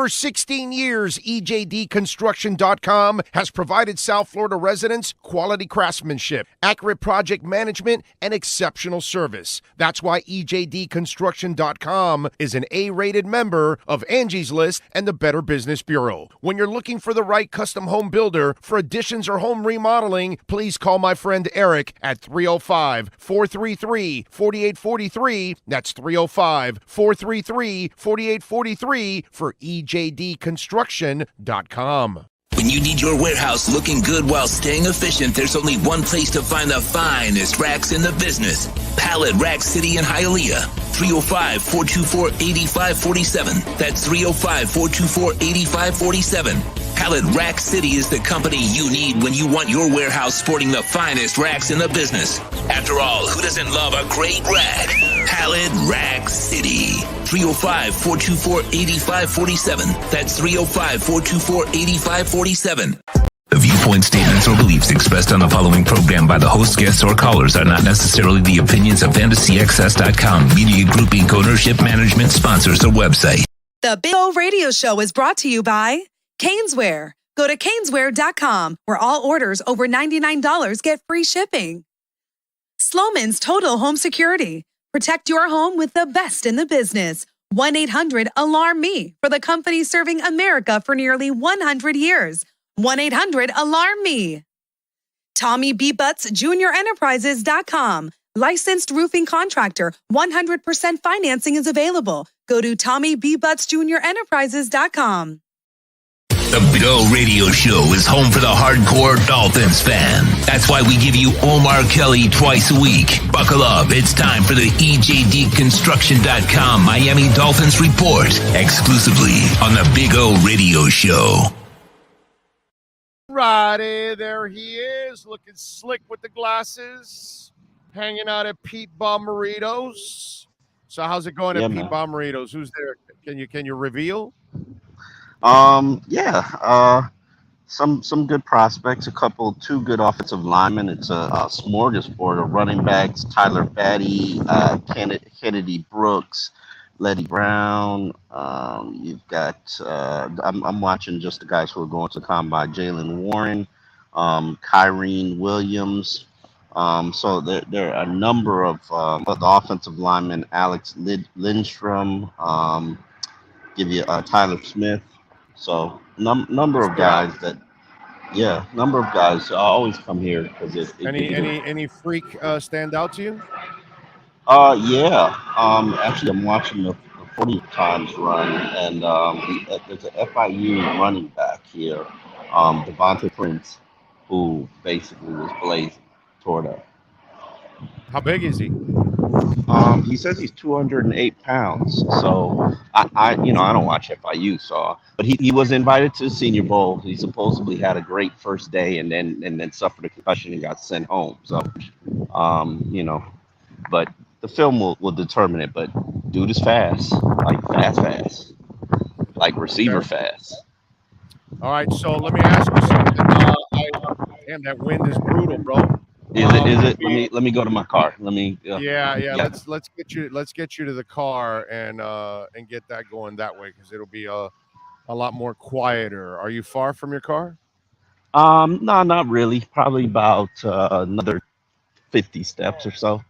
over 16 years, EJDconstruction.com has provided South Florida residents quality craftsmanship, accurate project management, and exceptional service. That's why EJDconstruction.com is an A-rated member of Angie's List and the Better Business Bureau. When you're looking for the right custom home builder for additions or home remodeling, please call my friend Eric at 305-433-4843. That's 305-433-4843 for EJDconstruction.com. When you need your warehouse looking good while staying efficient, there's only one place to find the finest racks in the business. Pallet Rack City in Hialeah. 305-424-8547. That's 305-424-8547. Pallet Rack City is the company you need when you want your warehouse sporting the finest racks in the business. After all, who doesn't love a great rack? Pallet Rack City. 305-424-8547. That's 305-424-8547. The viewpoint, statements, or beliefs expressed on the following program by the host, guests, or callers are not necessarily the opinions of FantasyAccess.com, Media Group Inc., ownership, management, sponsors, or website. The Big O Radio Show is brought to you by Caneswear. Go to Caneswear.com, where all orders over $99 get free shipping. Sloman's Total Home Security. Protect your home with the best in the business. 1-800-ALARM-ME for the company serving America for nearly 100 years. 1-800-ALARM-ME. Tommy B. Butts Junior Enterprises.com. Licensed roofing contractor. 100% financing is available. Go to Tommy B. Butts Junior Enterprises.com. The Big O Radio Show is home for the hardcore Dolphins fan. That's why we give you Omar Kelly twice a week. Buckle up. It's time for the EJDconstruction.com Miami Dolphins Report, exclusively on the Big O Radio Show. Righty, there he is, looking slick with the glasses, hanging out at Pete Bomberitos. So how's it going at Pete Bomberitos? Who's there? Can you reveal? Some good prospects, two good offensive linemen. It's a smorgasbord of running backs: Tyler Batty, Kennedy Brooks, Letty Brown. You've got I'm watching just the guys who are going to combine: Jalen Warren, Kyrene Williams. So there are a number of the offensive linemen: Alex Lindstrom. Give you Tyler Smith. So number of guys always come here because it any freak stand out to you? Actually, I'm watching the 40 times run, and there's an FIU running back here, Devontae Prince, who basically was blazing toward us. How big is he? He says he's 208 pounds. So I don't watch FIU, but he was invited to the Senior Bowl. He supposedly had a great first day and then suffered a concussion and got sent home. So, but the film will determine it. But dude is fast, like fast, like receiver fast. All right, so let me ask you something. Damn, that wind is brutal, bro. Is it? Let me go to my car. Yeah. Let's get you to the car and get that going that way, because it'll be a lot more quieter. Are you far from your car? No, not really. Probably about another 50 steps or so.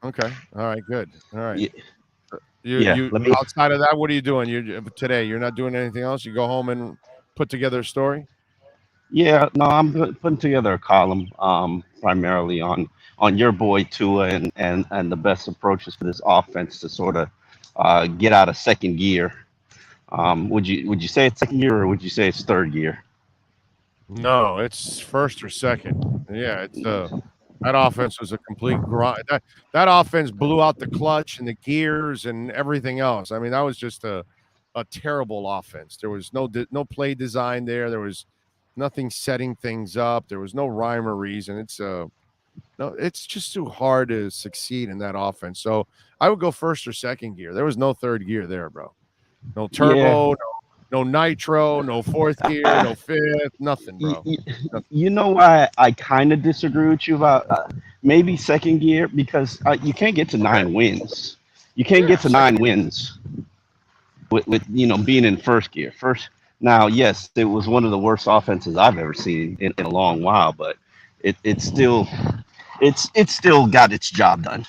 Okay. All right. Good. All right. Yeah. You outside of that, what are you doing? Today you're not doing anything else? You go home and put together a story? Yeah, no, I'm putting together a column primarily on your boy Tua and the best approaches for this offense to sort of get out of second gear. Would you say it's second gear, or would you say it's third gear? No, it's first or second. Yeah, it's that offense was a complete grind. That offense blew out the clutch and the gears and everything else. I mean, that was just a terrible offense. There was no play design there. There was nothing setting things up. There was no rhyme or reason. It's just too hard to succeed in that offense. So I would go first or second gear. There was no third gear there, bro. No turbo, no nitro, no fourth gear, no fifth, nothing, bro. You know why I kind of disagree with you about maybe second gear? Because you can't get to 9 wins. You can't get to 9 wins. with being in first gear. Now, yes, it was one of the worst offenses I've ever seen in a long while, but it's still got its job done.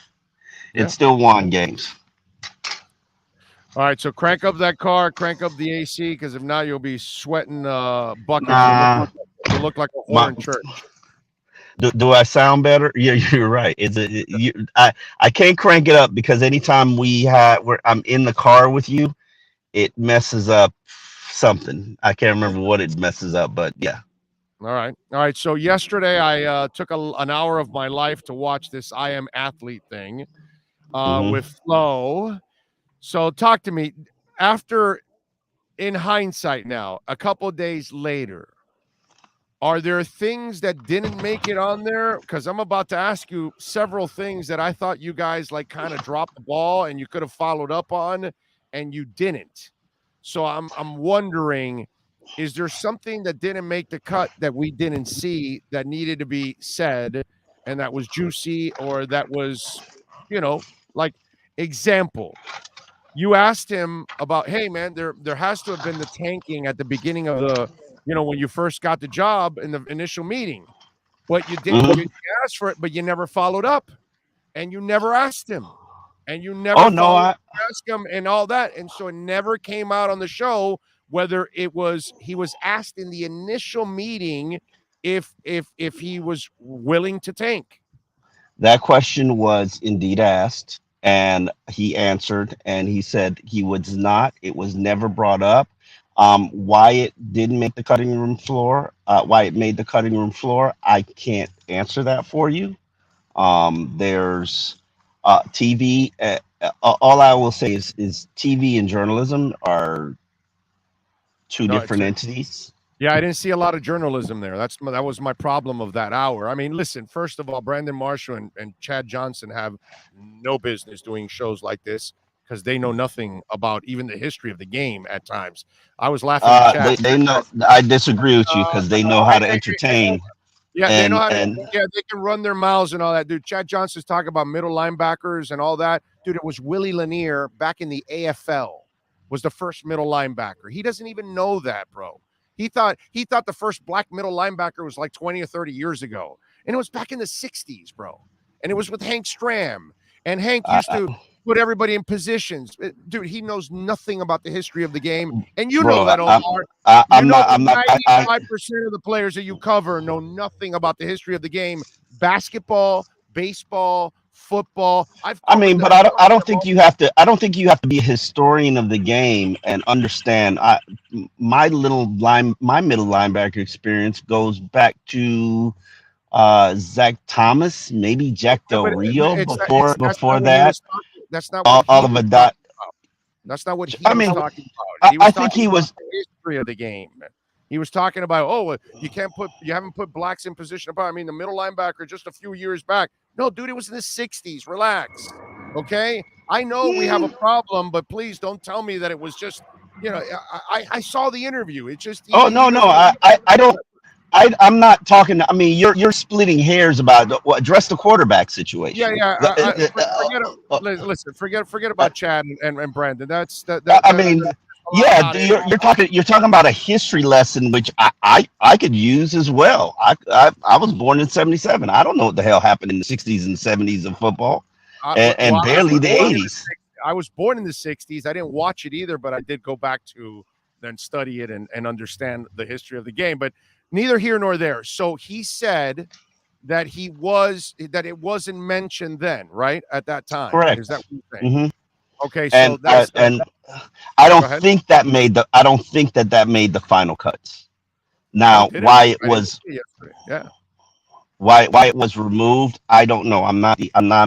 Yeah. It still won games. All right, so crank up that car, crank up the AC, because if not, you'll be sweating buckets. You look like a whore in church. Do I sound better? Yeah, you're right. I can't crank it up because anytime I'm in the car with you, it messes up something. I can't remember what it messes up, but yeah. All right. So yesterday I took an hour of my life to watch this I Am Athlete thing with Flo. So talk to me after, in hindsight now, a couple days later, are there things that didn't make it on there? Because I'm about to ask you several things that I thought you guys like kind of dropped the ball and you could have followed up on, and you didn't. So I'm wondering, is there something that didn't make the cut that we didn't see that needed to be said and that was juicy, or that was, like, example? You asked him about, hey, man, there has to have been the tanking at the beginning of the, when you first got the job in the initial meeting. But you didn't you ask for it, but you never followed up. And you never asked him. And you never asked him and all that. And so it never came out on the show whether he was asked in the initial meeting if he was willing to tank. That question was indeed asked. And he answered, and he said he was not. It was never brought up. Why it didn't make the cutting room floor, why it made the cutting room floor, I can't answer that for you. There's TV. All I will say is TV and journalism are two different entities. Yeah, I didn't see a lot of journalism there. That was my problem of that hour. I mean, listen, first of all, Brandon Marshall and Chad Johnson have no business doing shows like this because they know nothing about even the history of the game at times. I was laughing at Chad. They know. I disagree with you because they know how to entertain. Yeah, they know how to. Yeah, they can run their mouths and all that, dude. Chad Johnson's talking about middle linebackers and all that, dude. It was Willie Lanier back in the AFL was the first middle linebacker. He doesn't even know that, bro. He thought the first black middle linebacker was like 20 or 30 years ago. And it was back in the 60s, bro. And it was with Hank Stram. And Hank used to put everybody in positions. Dude, he knows nothing about the history of the game. And you know that, Omar. I'm not 95% of the players that you cover know nothing about the history of the game. Basketball, baseball, football. But I don't think you have to be a historian of the game and understand. My middle linebacker experience goes back to Zach Thomas, maybe Jack Del Rio before that. That's not what all of a dot. That's not what he was talking about. I think he was the history of the game. He was talking about, you haven't put blacks in position. I mean, the middle linebacker just a few years back. No, dude, it was in the 60s. Relax. Okay? I know we have a problem, but please don't tell me that it was just, I saw the interview. It just I don't. I'm not talking. I mean, you're splitting hairs about address the quarterback situation. Yeah. Listen, forget about Chad and Brandon. You're talking about a history lesson, which I could use as well. I was born in 77. I don't know what the hell happened in the 60s and 70s of football, and barely the 80s. I was born in the 60s. I didn't watch it either, but I did go back to then study it and understand the history of the game. But neither here nor there. So he said that it wasn't mentioned then, right? At that time. Correct. Is that what you're saying? Mm-hmm. Okay. So I don't think that made the final cuts. Now, why it was removed, I don't know. I'm not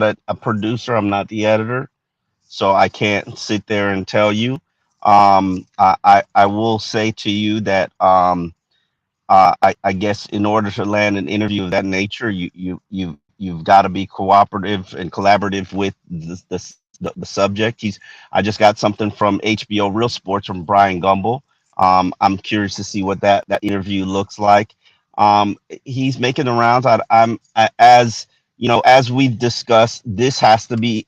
a producer. I'm not the editor, so I can't sit there and tell you. I will say to you that I guess in order to land an interview of that nature, you've got to be cooperative and collaborative with the subject. I just got something from HBO Real Sports from Brian Gumbel. I'm curious to see what that interview looks like. He's making the rounds. As we've discussed, this has to be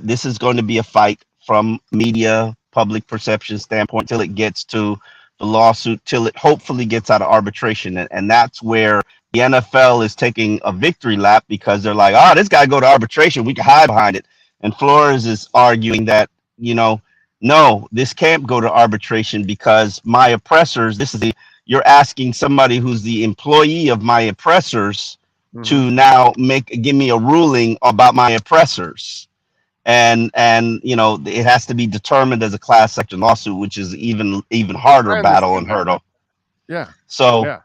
this is going to be a fight from media, public perception standpoint till it gets to the lawsuit, till it hopefully gets out of arbitration. And that's where the NFL is taking a victory lap, because they're like, oh, this guy go to arbitration, we can hide behind it. And Flores is arguing that, no, this can't go to arbitration because my oppressors, you're asking somebody who's the employee of my oppressors to now give me a ruling about my oppressors. And it has to be determined as a class action lawsuit, which is even harder battle and hurdle. Yeah. So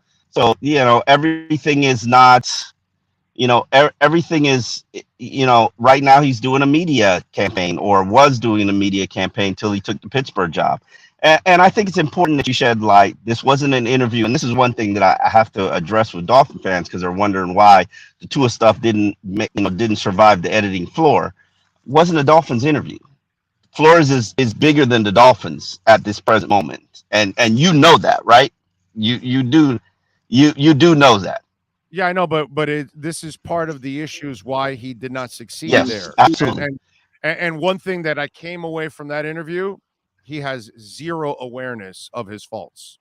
everything is not, everything is, right now he's doing a media campaign, or was doing a media campaign till he took the Pittsburgh job. And I think it's important that you shed light. This wasn't an interview, and this is one thing that I have to address with Dolphin fans, because they're wondering why the Tua stuff didn't survive the editing floor. It wasn't a Dolphins interview. Flores is bigger than the Dolphins at this present moment, and you know that, right? You do know that. Yeah, I know, but this is part of the issues why he did not succeed there. Absolutely. And one thing that I came away from that interview, he has zero awareness of his faults.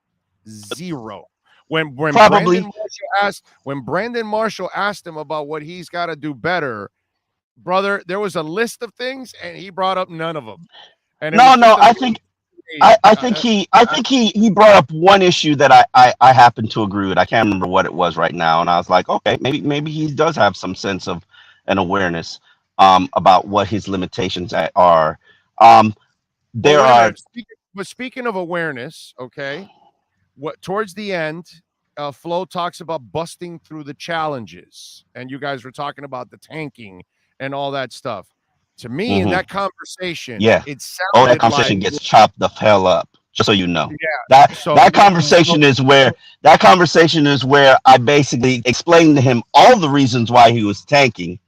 Zero. When Brandon Marshall asked him about what he's got to do better, brother, there was a list of things and he brought up none of them. And I think he brought up one issue that I happen to agree with. I can't remember what it was right now, and I was like, okay, maybe he does have some sense of an awareness about what his limitations are. Speaking of awareness, okay, towards the end, Flo talks about busting through the challenges, and you guys were talking about the tanking and all that stuff. To me, in that conversation, it sounded that conversation gets chopped the hell up. Just so you know, that conversation is where I basically explained to him all the reasons why he was tanking,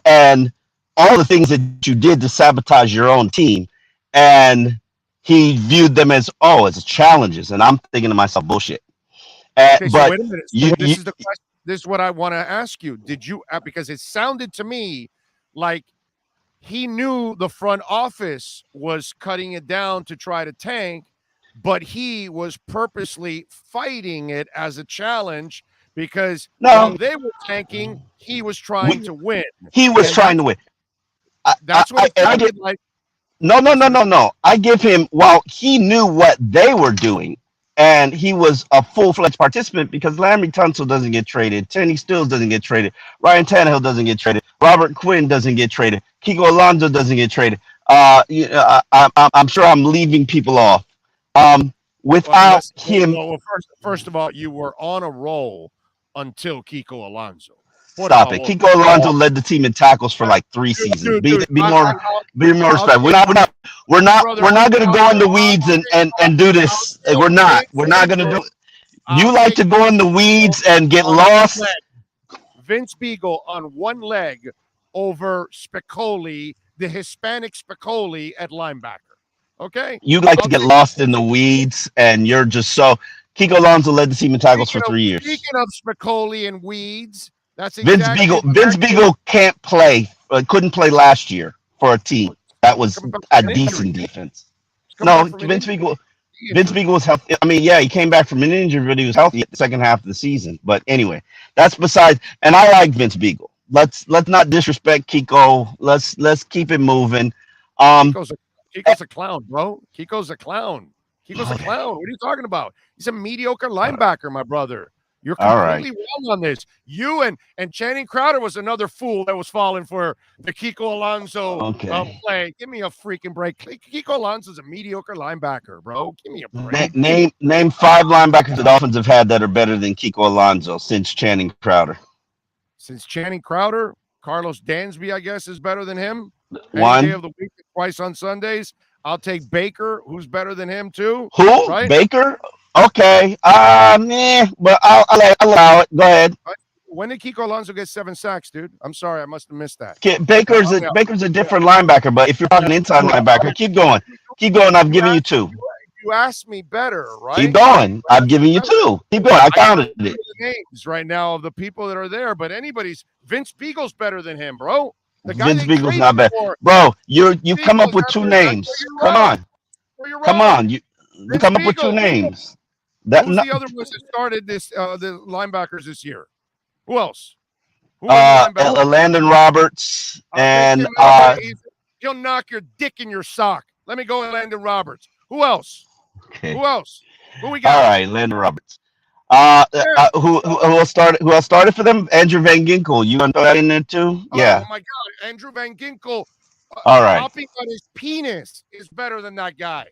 and all the things that you did to sabotage your own team. And he viewed them as challenges, and I'm thinking to myself, bullshit. Wait a minute. This is the question. This is what I want to ask you. Did you? Because it sounded to me like he knew the front office was cutting it down to try to tank, but he was purposely fighting it as a challenge because while they were tanking, he was trying to win. He was trying to win. That's what it sounded like. No. I give him, while he knew what they were doing, and he was a full-fledged participant, because Larry Tunsil doesn't get traded, Teddy Stills doesn't get traded, Ryan Tannehill doesn't get traded, Robert Quinn doesn't get traded, Kiko Alonso doesn't get traded. I'm sure I'm leaving people off. Without him. First of all, you were on a roll until Kiko Alonso. Stop it. Kiko Alonso led the team in tackles for like 3 seasons. Be more respectful. We're not going to go in the weeds and do this. We're not going to do it. You like to go in the weeds and get lost. Vince Beagle on one leg over Spicoli, the Hispanic Spicoli at linebacker. Okay? You like to get lost in the weeds, and you're just so. Kiko Alonso led the team in tackles for 3 years. Speaking of Spicoli and weeds, that's exactly Vince Beagle can't play. Couldn't play last year for a team that was a decent defense. No, Vince Beagle was healthy. I mean, yeah, he came back from an injury, but he was healthy at the second half of the season. But anyway, that's besides. And I like Vince Beagle. Let's not disrespect Kiko. Let's keep it moving. Kiko's a clown, bro. Kiko's a clown. What are you talking about? He's a mediocre linebacker, my brother. You're completely wrong on this. You and Channing Crowder was another fool that was falling for the Kiko Alonso play. Give me a freaking break. Kiko Alonso's a mediocre linebacker, bro. Give me a break. Name 5 linebackers the Dolphins have had that are better than Kiko Alonso since Channing Crowder. Since Channing Crowder, Carlos Dansby, I guess, is better than him. One day of the week, twice on Sundays. I'll take Baker, who's better than him too. Who? Right? Baker? Okay. But I'll allow it. Go ahead. When did Kiko Alonso get 7 sacks, dude? I'm sorry, I must have missed that. Baker's a different linebacker, but if you're talking inside linebacker, keep going. Keep going. I've given you 2. You asked me better, right? Keep going. I've given you 2. Keep going. I counted it. Names right now of the people that are there, but Vince Beagle's better than him, bro. Vince Beagle's not bad, bro. You come up with 2 names. Come on. Come on, you come up with two Beagle. names. Who's the other ones that started this? The linebackers this year. Who else? Who are the linebackers? Landon Roberts and he'll knock your dick in your sock. Let me go with Landon Roberts. Who else? Okay. Who else? Who we got? All right, Landon Roberts. Who else started for them? Andrew Van Ginkel. You want to throw that in there too? Yeah. Oh my God, Andrew Van Ginkel. All right. Hopping on his penis is better than that guy.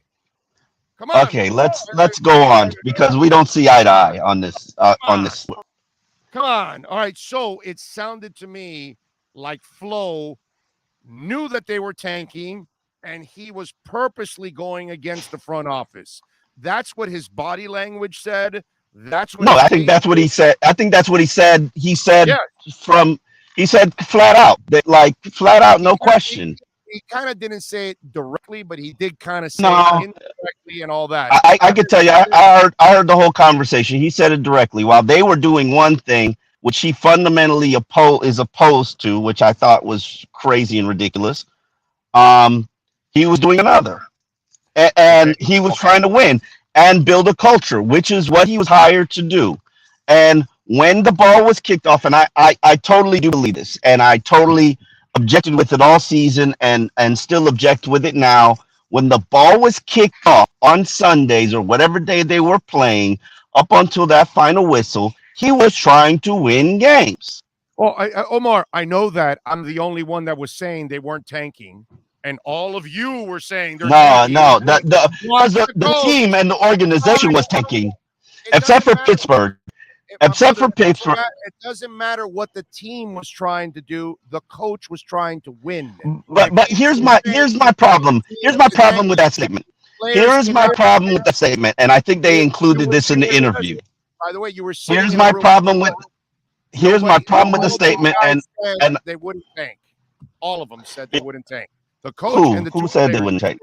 Come on. Okay, let's go on because we don't see eye to eye on this. On this. Come on. All right. So it sounded to me like Flo knew that they were tanking, and he was purposely going against the front office. That's what his body language said. I think that's what he said. I think that's what he said. He said he said flat out that, like, flat out, no question. He kind of didn't say it directly, but he did kind of say it indirectly and all that. I could tell you, I heard the whole conversation. He said it directly while they were doing one thing, which he fundamentally is opposed to, which I thought was crazy and ridiculous. He was doing another, and he was trying to win and build a culture, which is what he was hired to do. And when the ball was kicked off, and I totally do believe this, and I totally objected with it all season and still object with it now. When the ball was kicked off on Sundays or whatever day they were playing, up until that final whistle, he was trying to win games. Well, Omar, I know that I'm the only one that was saying they weren't tanking, and all of you were saying they're tanking. No, the team and the organization was tanking, except for Pittsburgh. Except for Pittsburgh. It doesn't matter what the team was trying to do. The coach was trying to win. But here's my problem. Here's my problem with that statement. Here's my problem with that statement, and I think they included this in the interview. By the way, you were. Here's my problem with the statement, and they wouldn't tank. All of them said they wouldn't tank. The coach and the who said they wouldn't tank?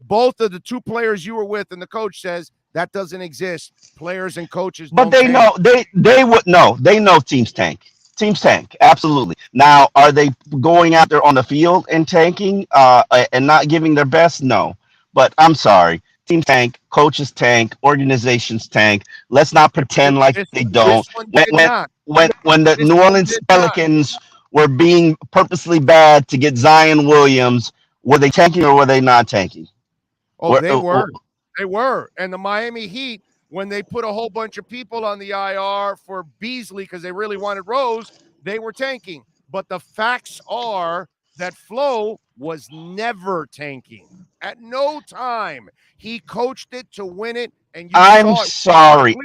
Both of the two players you were with, and the coach says that doesn't exist. Players and coaches. But they know they would know. They know teams tank. Teams tank. Absolutely. Now, are they going out there on the field and tanking and not giving their best? No. But I'm sorry. Teams tank, coaches tank, organizations tank. Let's not pretend like they don't. When the New Orleans Pelicans were being purposely bad to get Zion Williams, were they tanking or were they not tanking? Oh, they were. They were. And the Miami Heat, when they put a whole bunch of people on the IR for Beasley because they really wanted Rose, they were tanking. But the facts are that Flo was never tanking. At no time. He coached it to win it. And I'm sorry.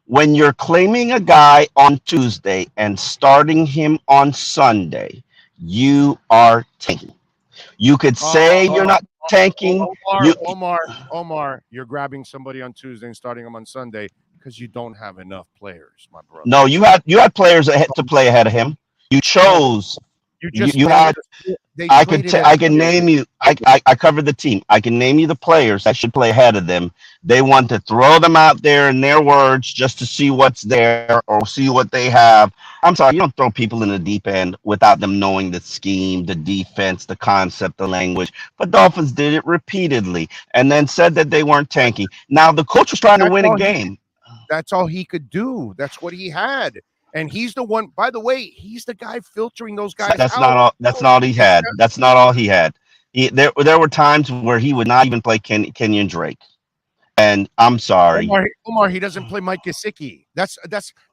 When you're claiming a guy on Tuesday and starting him on Sunday, you are tanking. You could say you're not tanking. Omar, you're grabbing somebody on Tuesday and starting them on Sunday because you don't have enough players, my brother. No, you had players to play ahead of him. You chose. You had. I can name you. I covered the team. I can name you the players that should play ahead of them. They want to throw them out there in their words just to see what's there or see what they have. I'm sorry, you don't throw people in the deep end without them knowing the scheme, the defense, the concept, the language. But Dolphins did it repeatedly and then said that they weren't tanking. Now the coach was trying to win a game. That's all he could do. That's what he had. And he's the one, by the way, he's the guy filtering those guys That's out. not all. That's not all he had. That's not all he had. There were times where he would not even play Kenyon Drake. And I'm sorry, Omar, he doesn't play Mike Gesicki. That's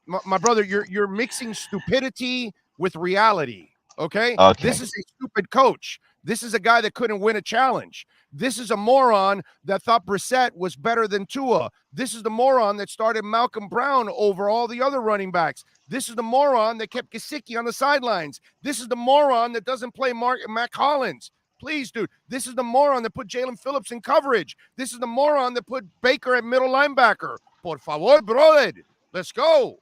my brother. You're mixing stupidity with reality. Okay? This is a stupid coach. This is a guy that couldn't win a challenge. This is a moron that thought Brissett was better than Tua. This is the moron that started Malcolm Brown over all the other running backs. This is the moron that kept Gesicki on the sidelines. This is the moron that doesn't play Matt Collins. Please, dude. This is the moron that put Jalen Phillips in coverage. This is the moron that put Baker at middle linebacker. Por favor, brother. Let's go.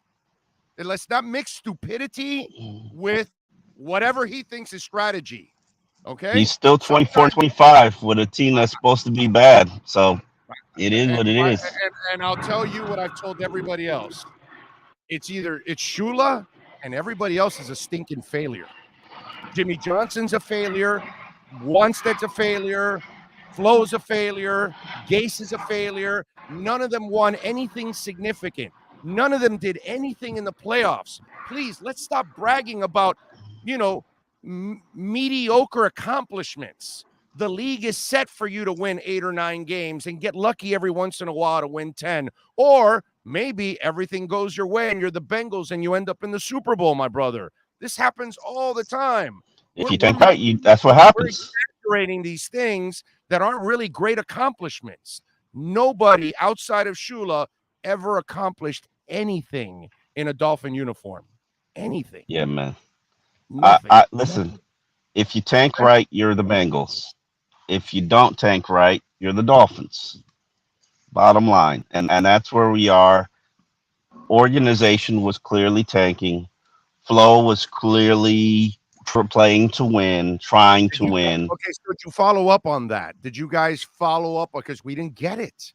And let's not mix stupidity with whatever he thinks is strategy. Okay? He's still 24-25 with a team that's supposed to be bad. So it is what it is. And I'll tell you what I've told everybody else. It's Shula and everybody else is a stinking failure. Jimmy Johnson's a failure. Onstead's a failure. Flo's a failure. Gase is a failure. None of them won anything significant. None of them did anything in the playoffs. Please, let's stop bragging about, mediocre accomplishments. The league is set for you to win 8 or 9 games and get lucky every once in a while to win 10. Or maybe everything goes your way and you're the Bengals and you end up in the Super Bowl, my brother. This happens all the time. If you tank right, that's what happens. We're exaggerating these things that aren't really great accomplishments. Nobody outside of Shula ever accomplished anything in a Dolphin uniform. Anything. Yeah, man. Nothing. Listen, if you tank right, you're the Bengals. If you don't tank right, you're the Dolphins. Bottom line. And that's where we are. Organization was clearly tanking. Flo was clearly playing to win, trying to win. Okay, so did you follow up on that? Did you guys follow up? Because we didn't get it.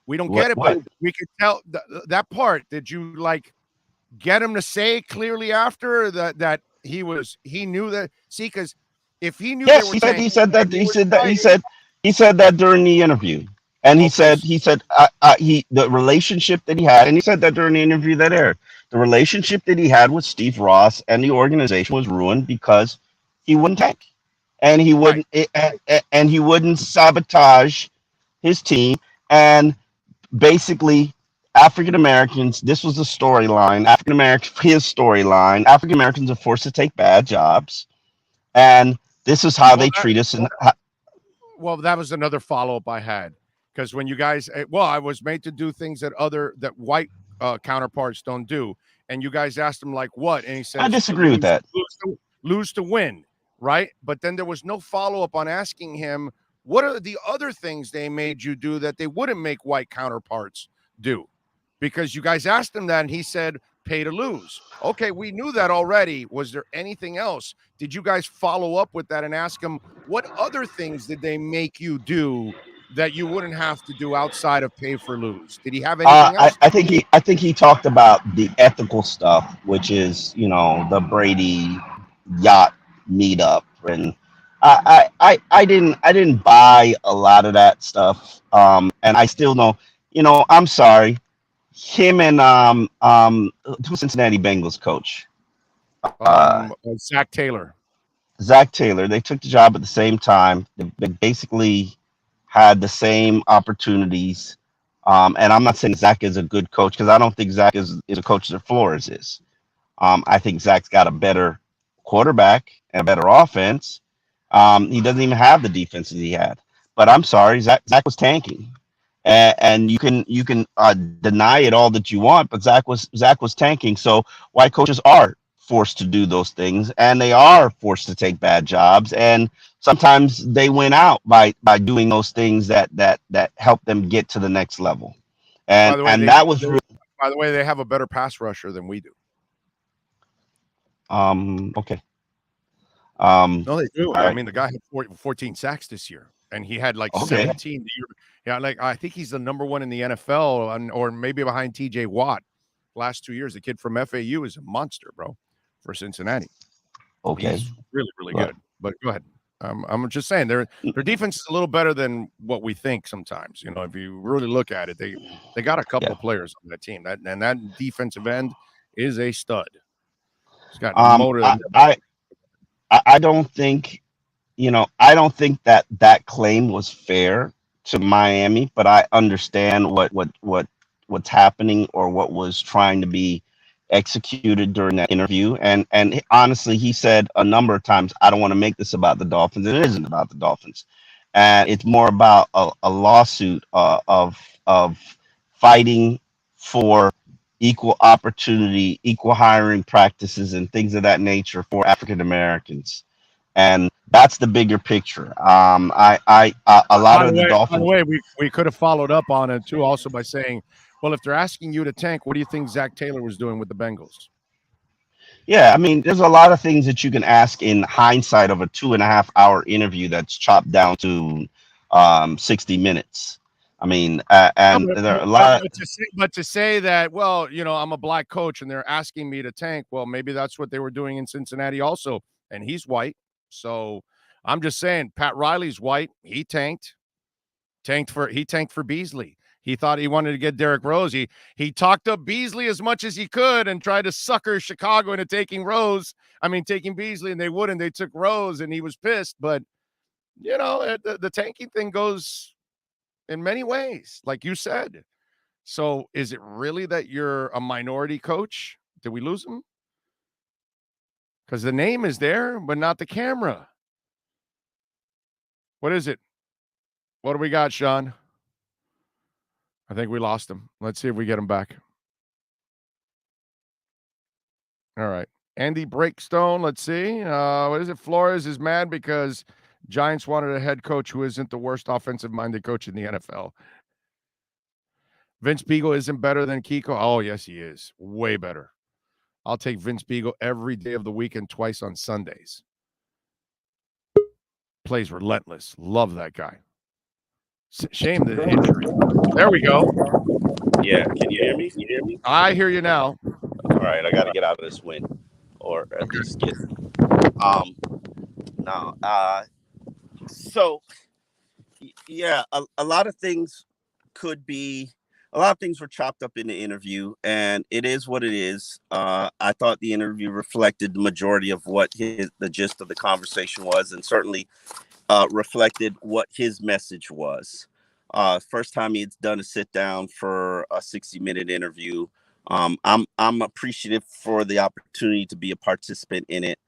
We don't get it, but we could tell that part. Did you get him to say clearly after that he knew that? See, because if he knew, yes, he said that during the interview, and he said the relationship that he had, and he said that during the interview that aired, the relationship that he had with Steve Ross and the organization was ruined because he wouldn't tank, and he wouldn't and he wouldn't sabotage his team, and basically African Americans. This was the storyline. His storyline. African Americans are forced to take bad jobs, and this is how they treat us. Well, that was another follow-up I had, because when you guys, I was made to do things that white counterparts don't do, and you guys asked him what, and he said, I disagree with that. Lose to win, right? But then there was no follow-up on asking him, what are the other things they made you do that they wouldn't make white counterparts do? Because you guys asked him that, and he said, pay to lose. Okay, we knew that already. Was there anything else? Did you guys follow up with that and ask him, what other things did they make you do that you wouldn't have to do outside of pay for lose? Did he have anything else? I think he talked about the ethical stuff, which is, the Brady yacht meetup, and I didn't buy a lot of that stuff. And I still know, I'm sorry. Him and Cincinnati Bengals coach, Zach Taylor. They took the job at the same time. They basically had the same opportunities. And I'm not saying Zach is a good coach, because I don't think Zach is a coach that Flores is. I think Zach's got a better quarterback and a better offense. He doesn't even have the defense that he had. But I'm sorry, Zach was tanking. And you can deny it all that you want, but Zach was tanking. So white coaches are forced to do those things, and they are forced to take bad jobs, and sometimes they win out by doing those things that help them get to the next level. And by the way, they have a better pass rusher than we do. Okay. No, they do. I mean, the guy had 14 sacks this year, and he had 17 the year. Yeah, I think he's the number one in the NFL, or maybe behind TJ Watt. Last 2 years, the kid from FAU is a monster, bro, for Cincinnati. Okay, he's really, really good. But go ahead. I'm just saying their defense is a little better than what we think sometimes. If you really look at it, they got a couple of players on that team. That defensive end is a stud. He's got motor. I don't think, I don't think that claim was fair to Miami, but I understand what's happening, or what was trying to be executed during that interview. And honestly, he said a number of times, I don't want to make this about the Dolphins. And it isn't about the Dolphins. And it's more about a lawsuit of fighting for equal opportunity, equal hiring practices, and things of that nature for African Americans. And that's the bigger picture. A lot of the Dolphins. By the way, we could have followed up on it too, also by saying, well, if they're asking you to tank, what do you think Zach Taylor was doing with the Bengals? Yeah, I mean, there's a lot of things that you can ask in hindsight of a 2.5-hour interview that's chopped down to 60 minutes. I mean, and there are a lot. But to say that, well, I'm a black coach and they're asking me to tank, well, maybe that's what they were doing in Cincinnati also, and he's white. So I'm just saying, Pat Riley's white. He tanked. He tanked for Beasley. He thought he wanted to get Derrick Rose. He talked up Beasley as much as he could and tried to sucker Chicago into taking Beasley, and they wouldn't. They took Rose, and he was pissed. But, the tanking thing goes in many ways, like you said. So is it really that you're a minority coach? Did we lose him? Because the name is there, but not the camera. What is it? What do we got, Sean? I think we lost him. Let's see if we get him back. All right. Andy Breakstone, let's see. What is it? Flores is mad because Giants wanted a head coach who isn't the worst offensive-minded coach in the NFL. Vince Beagle isn't better than Kiko. Oh, yes, he is. Way better. I'll take Vince Beagle every day of the week and twice on Sundays. Plays relentless. Love that guy. Shame the injury. There we go. Yeah, can you hear me? Can you hear me? I hear you now. All right, I got to get out of this win, or at least get. No. So, yeah, a lot of things could be. A lot of things were chopped up in the interview, and it is what it is. I thought the interview reflected the majority of what the gist of the conversation was, and certainly reflected what his message was. First time he'd done a sit down for a 60-minute interview. I'm appreciative for the opportunity to be a participant in it.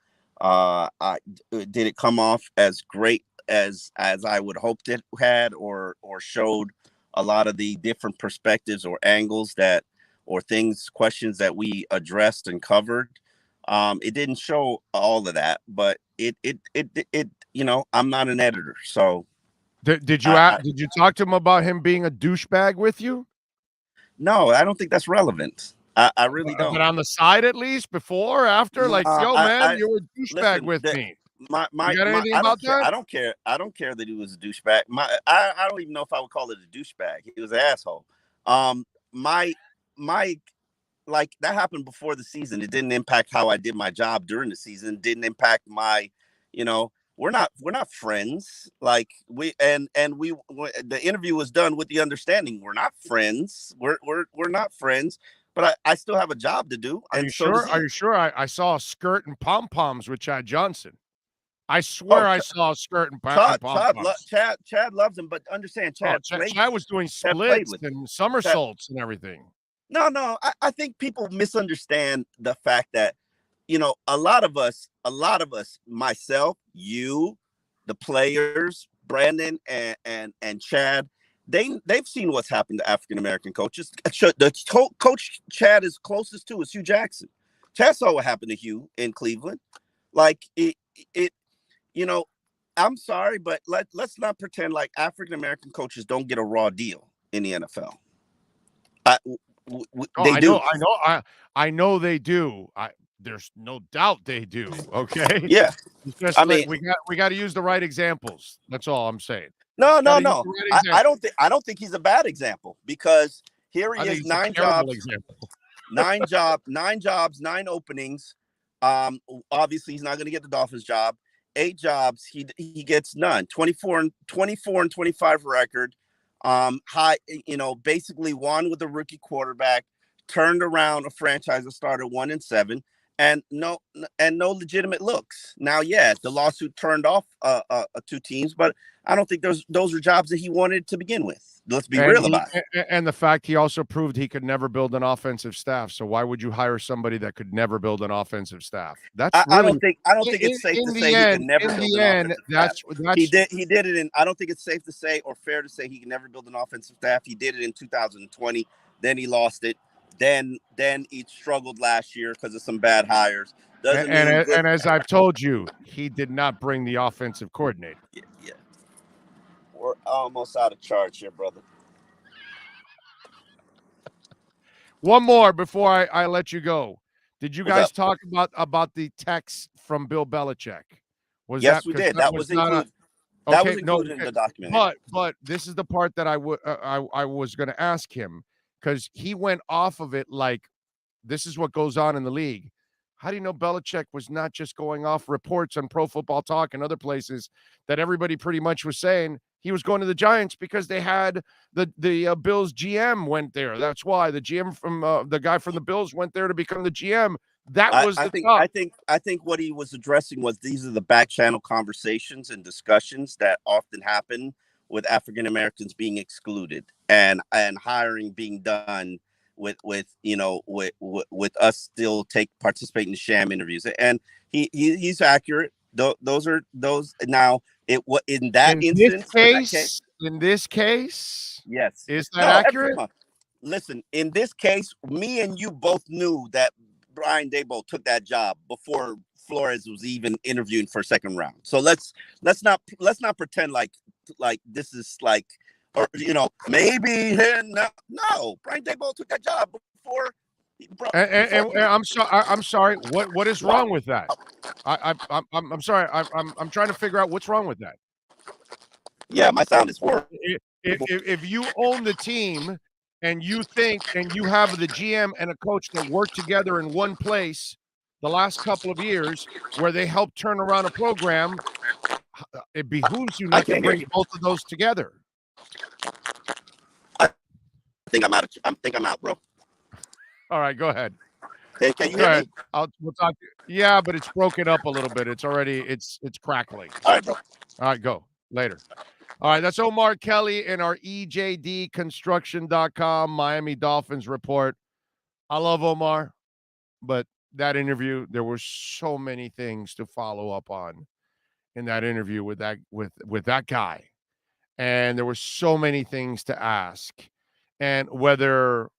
Did it come off as great as I would hope it had, or showed a lot of the different perspectives or angles questions that we addressed and covered? It didn't show all of that, but it I'm not an editor, so. Did you talk to him about him being a douchebag with you? No, I don't think that's relevant. I really don't. But on the side, at least, before, after, you were a douchebag with me. You got anything about that? I don't care. I don't care that he was a douchebag. I don't even know if I would call it a douchebag. He was an asshole. My like that happened before the season. It didn't impact how I did my job during the season. It didn't impact my, we're not friends. Like the interview was done with the understanding we're not friends. We're not friends. But I still have a job to do. Are you sure? Are you sure? I saw a skirt and pom poms with Chad Johnson. I swear I saw a skirt and pom poms. Chad loves him, but understand, Chad was doing splits and somersaults and everything. No. I think people misunderstand the fact that, a lot of us, myself, you, the players, Brandon and Chad, they've seen what's happened to African American coaches. The coach Chad is closest to is Hugh Jackson. Chad saw what happened to Hugh in Cleveland. Like I'm sorry, but let's not pretend like African American coaches don't get a raw deal in the NFL. They do. I know they do. There's no doubt they do. Okay. Yeah. We got to use the right examples. That's all I'm saying. No. I don't think he's a bad example, because here he is, 9 jobs, 9 jobs, 9 openings. Obviously he's not going to get the Dolphins job. 8 jobs, he gets none. 24 and 25 record. Basically won with a rookie quarterback, turned around a franchise that started 1-7. And no legitimate looks. Now, yeah, the lawsuit turned off 2 teams, but I don't think those are jobs that he wanted to begin with. Let's be real about it. And the fact he also proved he could never build an offensive staff. So why would you hire somebody that could never build an offensive staff? I don't think it's safe to say he could never build an offensive staff. He did it in. I don't think it's safe to say or fair to say he can never build an offensive staff. He did it in 2020. Then he lost it. Then he struggled last year because of some bad hires. And as I've told you, he did not bring the offensive coordinator. Yeah. We're almost out of charge here, brother. One more before I let you go. Did you guys talk about the text from Bill Belichick? Yes, we did. That was included. That was included in the document. But this is the part that I was going to ask him, because he went off of it like this is what goes on in the league. How do you know Belichick was not just going off reports on Pro Football Talk and other places that everybody pretty much was saying he was going to the Giants because they had the Bills GM went there. That's why the GM from the guy from the Bills went there to become the GM. That was I think what he was addressing was these are the back channel conversations and discussions that often happen with African Americans being excluded and hiring being done with us still participating in sham interviews. And he's accurate. Those now in that instance. In this case, yes. Is that accurate? Listen, in this case, me and you both knew that Brian Daboll took that job before Flores was even interviewing for second round. So let's not pretend like this is like, or maybe no. Brian Daboll took that job before. And I'm sorry. What is wrong with that? I'm sorry. I'm trying to figure out what's wrong with that. Yeah, my sound is horrible. If you own the team and you think and you have the GM and a coach that work together in one place the last couple of years where they helped turn around a program, it behooves you not to bring both of those together. I think I'm out, bro. All right, go ahead. Hey, can you hear me? We'll talk. Yeah, but it's broken up a little bit. It's already it's crackling. All right, bro. All right, go later. All right, that's Omar Kelly in our EJDconstruction.com Miami Dolphins report. I love Omar, but that interview, there were so many things to follow up on in that interview with that guy. And there were so many things to ask. And whether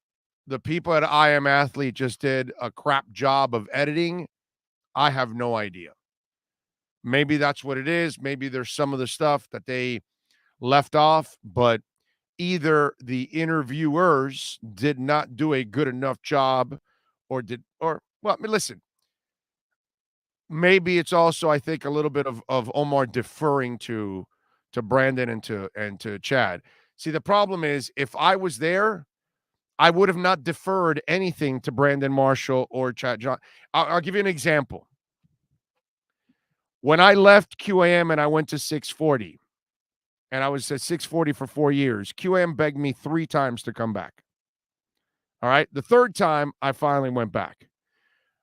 the people at I Am Athlete just did a crap job of editing, I have no idea. Maybe that's what it is. Maybe there's some of the stuff that they left off, but either the interviewers did not do a good enough job listen, maybe it's also, I think, a little bit of Omar deferring to Brandon and to Chad. See, the problem is if I was there, I would have not deferred anything to Brandon Marshall or Chad John. I'll give you an example. When I left QAM and I went to 640, and I was at 640 for 4 years, QAM begged me 3 times to come back. All right? The third time, I finally went back.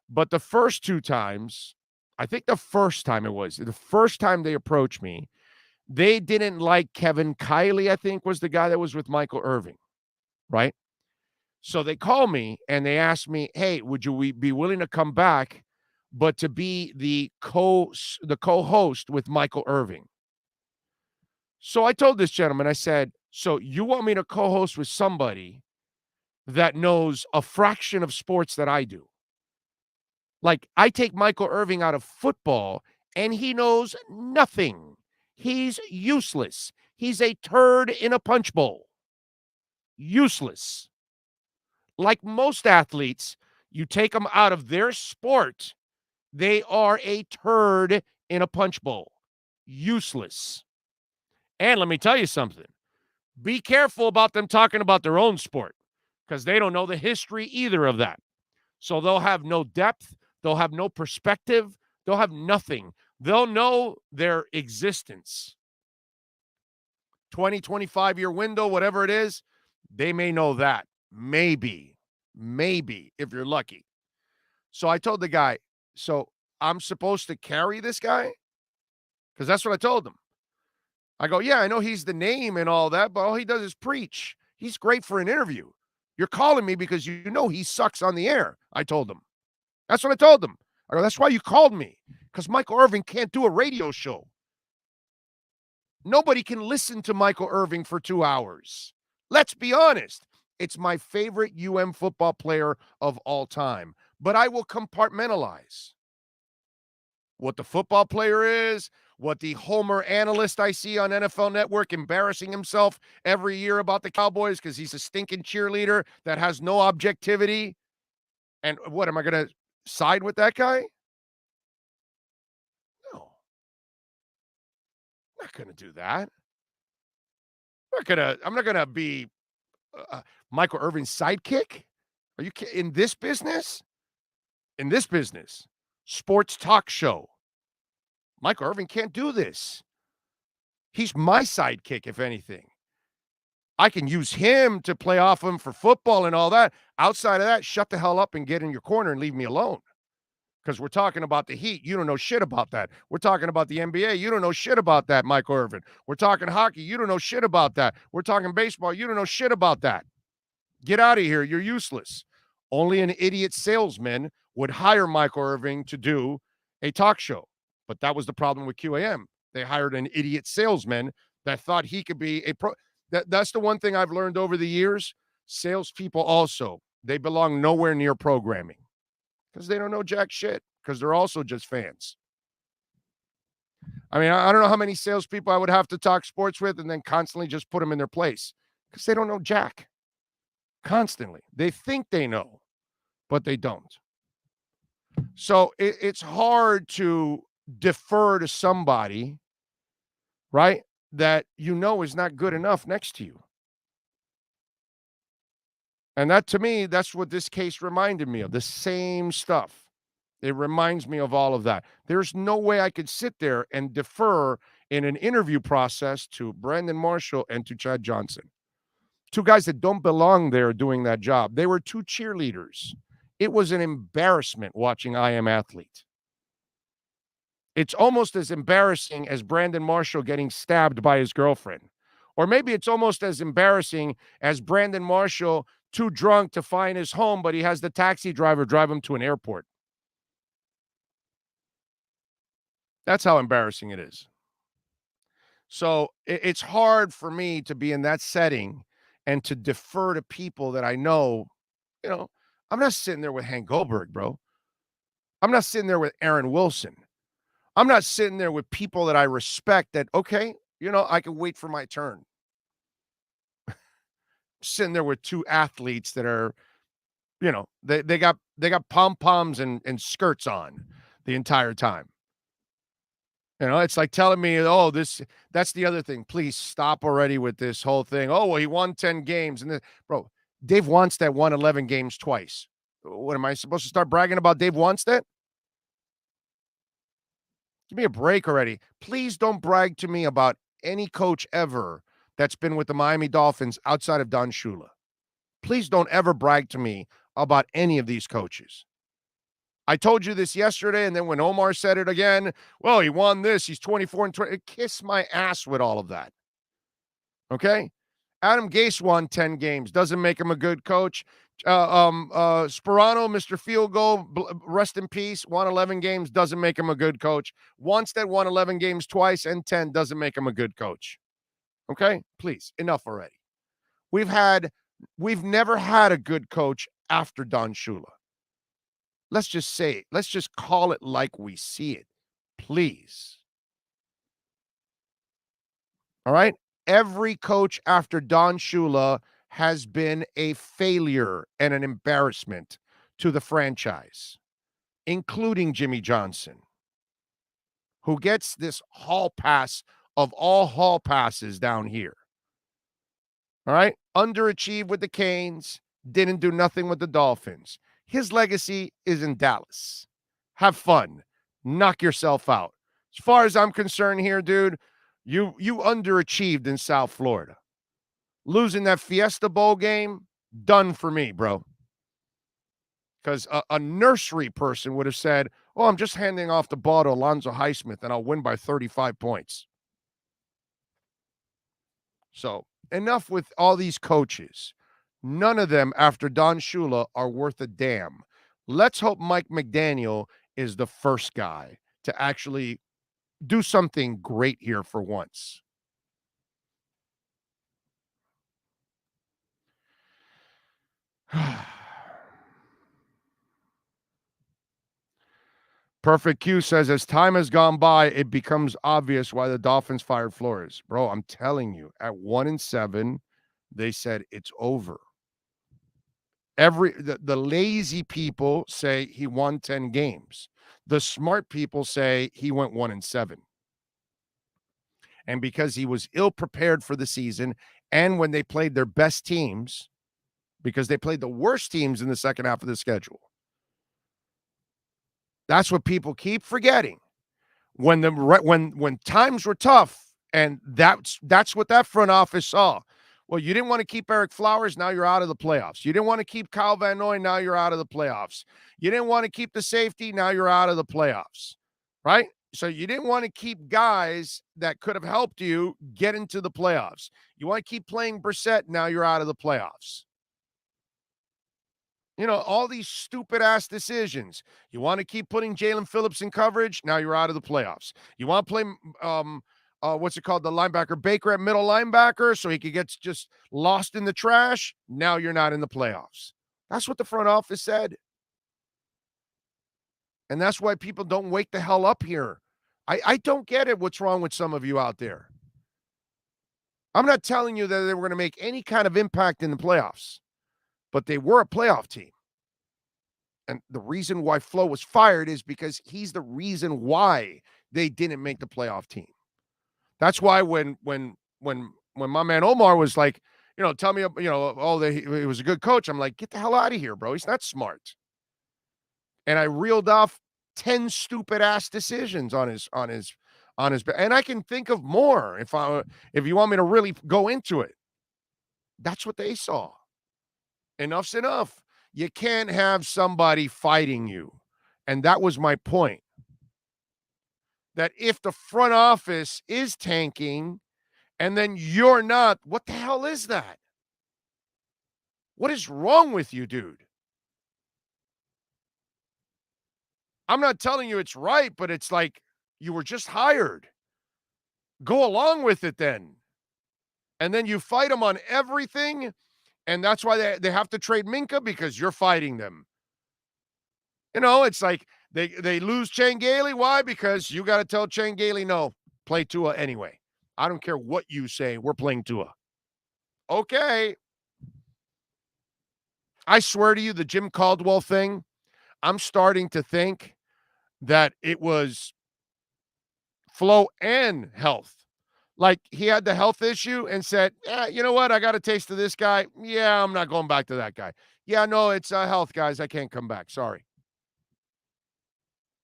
But the first 2 times, I think the first time they approached me, they didn't like Kevin Kiley, I think, was the guy that was with Michael Irving, right? So they called me and they asked me, hey, would you be willing to come back, but to be the co-host with Michael Irving? So I told this gentleman, I said, so you want me to co-host with somebody that knows a fraction of sports that I do? Like, I take Michael Irving out of football and he knows nothing. He's useless. He's a turd in a punch bowl. Useless. Like most athletes, you take them out of their sport, they are a turd in a punch bowl. Useless. And let me tell you something. Be careful about them talking about their own sport because they don't know the history either of that. So they'll have no depth. They'll have no perspective. They'll have nothing. They'll know their existence. 20, 25-year window, whatever it is, they may know that. Maybe, if you're lucky. So I told the guy, so I'm supposed to carry this guy? Because that's what I told him. I go, yeah, I know he's the name and all that, but all he does is preach. He's great for an interview. You're calling me because you know he sucks on the air, I told him. That's what I told him. I go, that's why you called me, because Michael Irving can't do a radio show. Nobody can listen to Michael Irving for 2 hours. Let's be honest. It's my favorite football player of all time. But I will compartmentalize what the football player is, what the Homer analyst I see on NFL Network embarrassing himself every year about the Cowboys because he's a stinking cheerleader that has no objectivity. And what, am I going to side with that guy? No. I'm not going to do that. I'm not going to be Michael Irving's sidekick. Are you kidding? In this business, sports talk show, Michael Irving can't do this. He's my sidekick, if anything. I can use him to play off him for football and all that. Outside of that, shut the hell up and get in your corner and leave me alone. Because we're talking about the Heat. You don't know shit about that. We're talking about the NBA. You don't know shit about that, Michael Irvin. We're talking hockey. You don't know shit about that. We're talking baseball. You don't know shit about that. Get out of here. You're useless. Only an idiot salesman would hire Michael Irving to do a talk show. But that was the problem with QAM. They hired an idiot salesman that thought he could be a pro. That's the one thing I've learned over the years. Salespeople also, they belong nowhere near programming because they don't know jack shit because they're also just fans. I mean, I don't know how many salespeople I would have to talk sports with and then constantly just put them in their place because they don't know jack. Constantly. They think they know, but they don't. So it's hard to defer to somebody, right, that you know is not good enough next to you. And that, to me, that's what this case reminded me of, the same stuff. It reminds me of all of that. There's no way I could sit there and defer in an interview process to Brandon Marshall and to Chad Johnson. Two guys that don't belong there doing that job. They were two cheerleaders. It was an embarrassment watching I Am Athlete. It's almost as embarrassing as Brandon Marshall getting stabbed by his girlfriend. Or maybe it's almost as embarrassing as Brandon Marshall too drunk to find his home, but he has the taxi driver drive him to an airport. That's how embarrassing it is. So it's hard for me to be in that setting and to defer to people that I know, I'm not sitting there with Hank Goldberg, bro. I'm not sitting there with Aaron Wilson. I'm not sitting there with people that I respect that, okay, I can wait for my turn. Sitting there with two athletes that are, they got pom-poms and skirts on the entire time. It's like telling me, that's the other thing. Please stop already with this whole thing. Oh, well, he won 10 games. And bro, Dave Wannstedt won 11 games twice. What, am I supposed to start bragging about Dave Wannstedt? Give me a break already. Please don't brag to me about any coach ever that's been with the Miami Dolphins outside of Don Shula. Please don't ever brag to me about any of these coaches. I told you this yesterday, and then when Omar said it again, well, he won this. He's 24-20. Kiss my ass with all of that. Okay? Adam Gase won 10 games. Doesn't make him a good coach. Sperano, Mr. Field Goal, rest in peace, won 11 games. Doesn't make him a good coach. Wannstedt won 11 games twice and 10. Doesn't make him a good coach. Okay? Please, enough already. We've never had a good coach after Don Shula. Let's just say it. Let's just call it like we see it. Please. All right? Every coach after Don Shula has been a failure and an embarrassment to the franchise, including Jimmy Johnson, who gets this hall pass of all hall passes down here. All right? Underachieved with the Canes, didn't do nothing with the Dolphins. His legacy is in Dallas. Have fun. Knock yourself out. As far as I'm concerned here, dude, you underachieved in South Florida. Losing that Fiesta Bowl game, done for me, bro. Because a nursery person would have said, oh, I'm just handing off the ball to Alonzo Highsmith and I'll win by 35 points. So enough with all these coaches. None of them after Don Shula are worth a damn. Let's hope Mike McDaniel is the first guy to actually do something great here for once. Perfect Q says, as time has gone by, it becomes obvious why the Dolphins fired Flores. Bro, I'm telling you, at 1-7, they said it's over. The lazy people say he won 10 games. The smart people say he went 1-7. And because he was ill prepared for the season, and when they played their best teams, because they played the worst teams in the second half of the schedule. That's what people keep forgetting. When times were tough And that's what that front office saw. Well, you didn't want to keep Eric Flowers, now you're out of the playoffs. You didn't want to keep Kyle Van Noy, now you're out of the playoffs. You didn't want to keep the safety, now you're out of the playoffs, right? So you didn't want to keep guys that could have helped you get into the playoffs. You want to keep playing Brissett, now you're out of the playoffs. You know, all these stupid-ass decisions. You want to keep putting Jalen Phillips in coverage, now you're out of the playoffs. You want to play what's it called, the linebacker Baker at middle linebacker so he could get just lost in the trash. Now you're not in the playoffs. That's what the front office said. And that's why people don't wake the hell up here. I don't get it. What's wrong with some of you out there? I'm not telling you that they were going to make any kind of impact in the playoffs, but they were a playoff team. And the reason why Flo was fired is because he's the reason why they didn't make the playoff team. That's why when my man Omar was like, you know, tell me, you know, oh, he was a good coach. I'm like, get the hell out of here, bro. He's not smart. And I reeled off 10 stupid ass decisions on his, and I can think of more if you want me to really go into it. That's what they saw. Enough's enough. You can't have somebody fighting you. And that was my point. That if the front office is tanking and then you're not, what the hell is that? What is wrong with you, dude? I'm not telling you it's right, but it's like you were just hired. Go along with it then. And then you fight them on everything, and that's why they have to trade Minka because you're fighting them. You know, it's like they lose Chan Gailey. Why? Because you got to tell Chan Gailey, no, play Tua anyway. I don't care what you say. We're playing Tua. Okay. I swear to you, the Jim Caldwell thing, I'm starting to think that it was flow and health. Like he had the health issue and said, you know what? I got a taste of this guy. Yeah, I'm not going back to that guy. Yeah, no, it's health, guys. I can't come back. Sorry.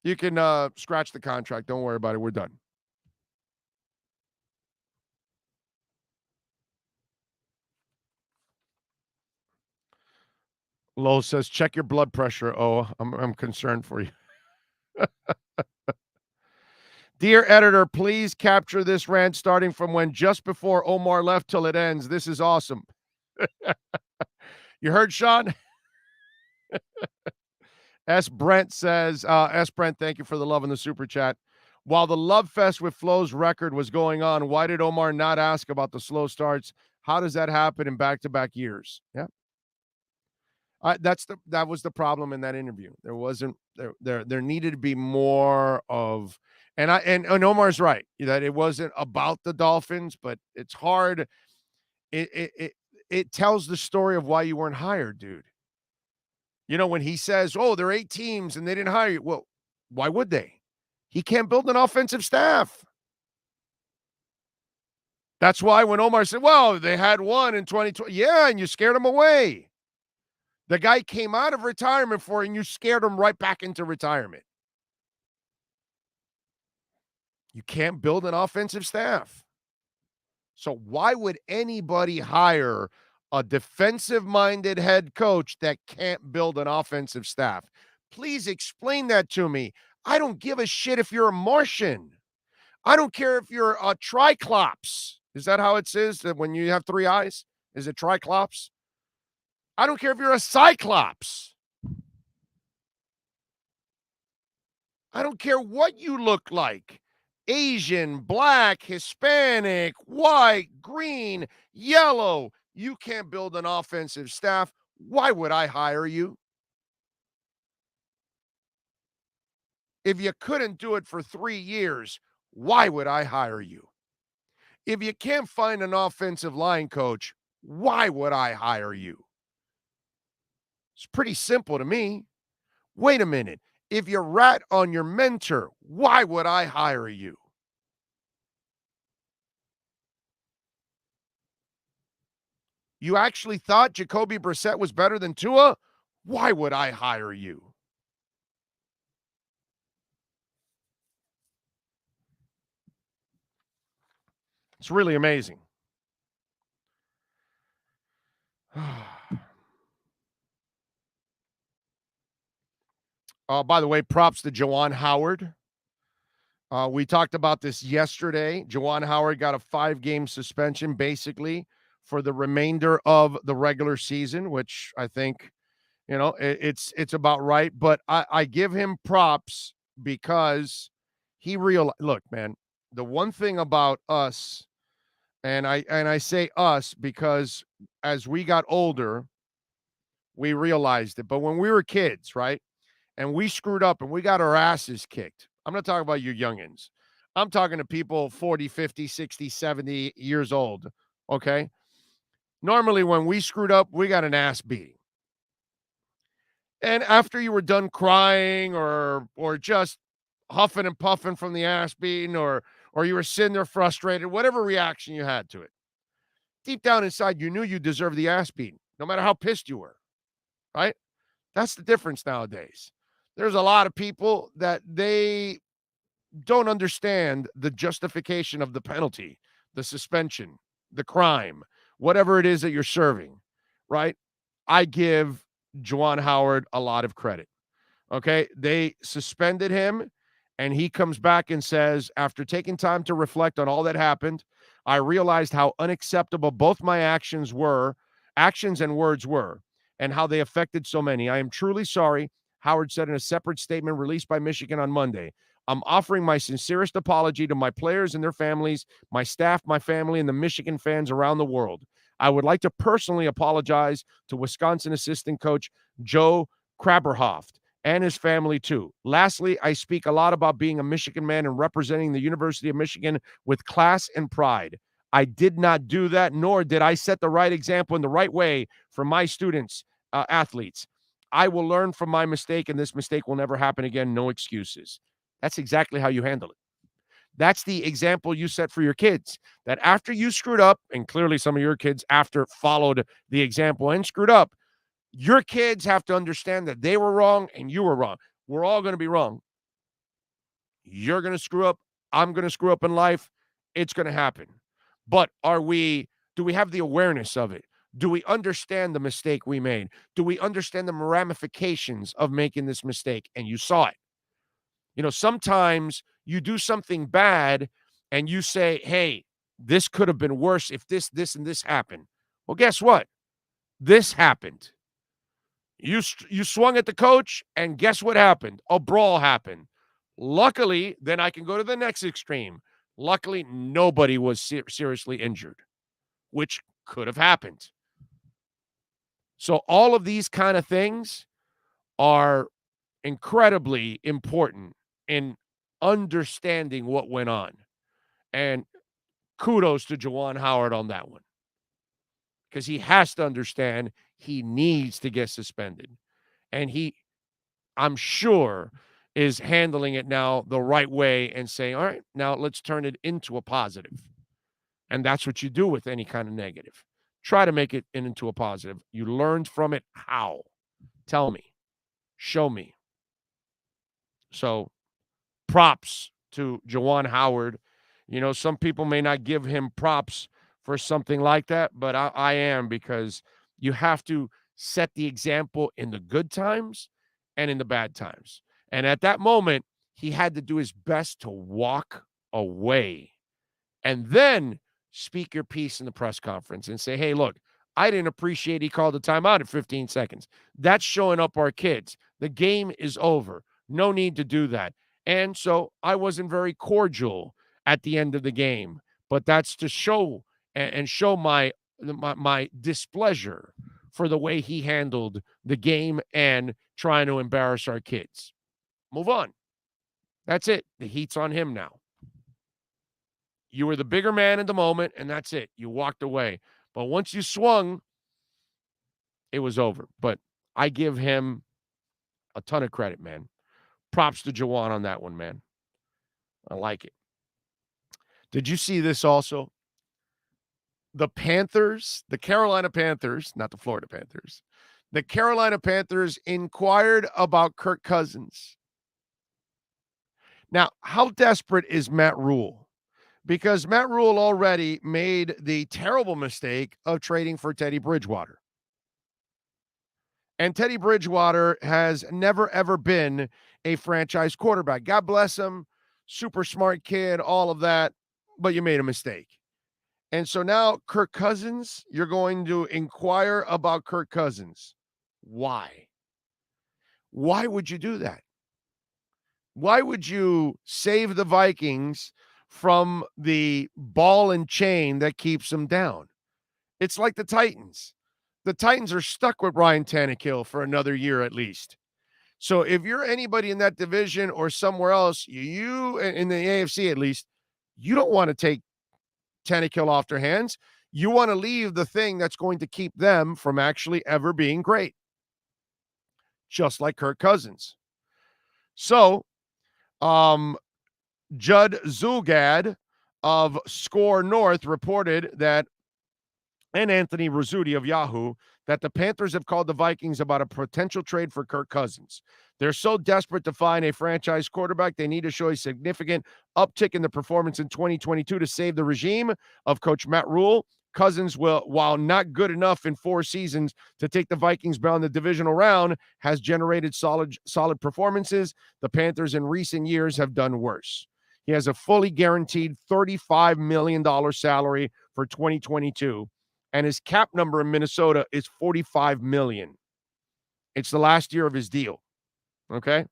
You can scratch the contract. Don't worry about it. We're done. Lo says, check your blood pressure. Oh, I'm concerned for you. Dear editor, please capture this rant starting from when just before Omar left till it ends. This is awesome. You heard, Sean? S. Brent says, S. Brent, thank you for the love in the super chat. While the love fest with Flo's record was going on, why did Omar not ask about the slow starts? How does that happen in back-to-back years? Yeah. That was the problem in that interview. There wasn't there needed to be more of, and Omar's right that it wasn't about the Dolphins, but it's hard. It tells the story of why you weren't hired, dude. You know, when he says, "Oh, there are 8 teams and they didn't hire you," well, why would they? He can't build an offensive staff. That's why when Omar said, "Well, they had one in 2020," yeah, and you scared them away. The guy came out of retirement for it, and you scared him right back into retirement. You can't build an offensive staff. So why would anybody hire a defensive-minded head coach that can't build an offensive staff? Please explain that to me. I don't give a shit if you're a Martian. I don't care if you're a Triclops. Is that how it says that when you have 3 eyes? Is it Triclops? I don't care if you're a Cyclops. I don't care what you look like. Asian, black, Hispanic, white, green, yellow. You can't build an offensive staff. Why would I hire you? If you couldn't do it for 3 years, why would I hire you? If you can't find an offensive line coach, why would I hire you? It's pretty simple to me. Wait a minute. If you rat on your mentor, why would I hire you? You actually thought Jacoby Brissett was better than Tua? Why would I hire you? It's really amazing. By the way, props to Juwan Howard. We talked about this yesterday. Juwan Howard got a 5-game suspension basically for the remainder of the regular season, which I think, it's about right. But I give him props because he realized, look, man, the one thing about us, and I say us because as we got older, we realized it. But when we were kids, right, and we screwed up and we got our asses kicked. I'm not talking about you youngins. I'm talking to people 40, 50, 60, 70 years old, okay? Normally when we screwed up, we got an ass beating. And after you were done crying or just huffing and puffing from the ass beating or you were sitting there frustrated, whatever reaction you had to it, deep down inside, you knew you deserved the ass beating, no matter how pissed you were, right? That's the difference nowadays. There's a lot of people that they don't understand the justification of the penalty, the suspension, the crime, whatever it is that you're serving, right? I give Juwan Howard a lot of credit. Okay. They suspended him and he comes back and says, after taking time to reflect on all that happened, I realized how unacceptable both my actions and words were, and how they affected so many. I am truly sorry, Howard said in a separate statement released by Michigan on Monday. I'm offering my sincerest apology to my players and their families, my staff, my family, and the Michigan fans around the world. I would like to personally apologize to Wisconsin assistant coach Joe Kraberhoft and his family too. Lastly, I speak a lot about being a Michigan man and representing the University of Michigan with class and pride. I did not do that, nor did I set the right example in the right way for my students, athletes. I will learn from my mistake, and this mistake will never happen again. No excuses. That's exactly how you handle it. That's the example you set for your kids, that after you screwed up, and clearly some of your kids after followed the example and screwed up, your kids have to understand that they were wrong and you were wrong. We're all going to be wrong. You're going to screw up. I'm going to screw up in life. It's going to happen. But do we have the awareness of it? Do we understand the mistake we made? Do we understand the ramifications of making this mistake? And you saw it. Sometimes you do something bad and you say, hey, this could have been worse if this, and this happened. Well, guess what? This happened. You swung at the coach, and guess what happened? A brawl happened. Luckily, then I can go to the next extreme. Luckily, nobody was seriously injured, which could have happened. So all of these kind of things are incredibly important in understanding what went on. And kudos to Juwan Howard on that one, because he has to understand he needs to get suspended. And he, I'm sure, is handling it now the right way and saying, all right, now let's turn it into a positive. And that's what you do with any kind of negative. Try to make it into a positive. You learned from it. How? Tell me. Show me. So props to Juwan Howard. Some people may not give him props for something like that, but I am, because you have to set the example in the good times and in the bad times. And at that moment, he had to do his best to walk away and then speak your piece in the press conference and say, hey, look, I didn't appreciate he called a timeout at 15 seconds. That's showing up our kids. The game is over. No need to do that. And so I wasn't very cordial at the end of the game, but that's to show and show my displeasure for the way he handled the game and trying to embarrass our kids. Move on. That's it. The heat's on him now. You were the bigger man in the moment, and that's it. You walked away. But once you swung, it was over. But I give him a ton of credit, man. Props to Juwan on that one, man. I like it. Did you see this also? The Panthers, the Carolina Panthers, not the Florida Panthers, the Carolina Panthers inquired about Kirk Cousins. Now, how desperate is Matt Rule? because Matt Rule already made the terrible mistake of trading for Teddy Bridgewater. And Teddy Bridgewater has never, ever been a franchise quarterback. God bless him. Super smart kid, all of that. But you made a mistake. And so now Kirk Cousins, you're going to inquire about Kirk Cousins. Why? Why would you do that? Why would you save the Vikings from the ball and chain that keeps them down? It's like the Titans. The Titans are stuck with Ryan Tannehill for another year at least. So if you're anybody in that division or somewhere else, you in the AFC at least, you don't want to take Tannehill off their hands. You want to leave the thing that's going to keep them from actually ever being great. Just like Kirk Cousins. So, Judd Zulgad of Score North reported that, and Anthony Rizzuti of Yahoo, that the Panthers have called the Vikings about a potential trade for Kirk Cousins. They're so desperate to find a franchise quarterback, they need to show a significant uptick in the performance in 2022 to save the regime of Coach Matt Rule. Cousins will, while not good enough in 4 seasons to take the Vikings beyond the divisional round, has generated solid performances. The Panthers in recent years have done worse. He has a fully guaranteed $35 million salary for 2022, and his cap number in Minnesota is $45 million. It's the last year of his deal. Okay?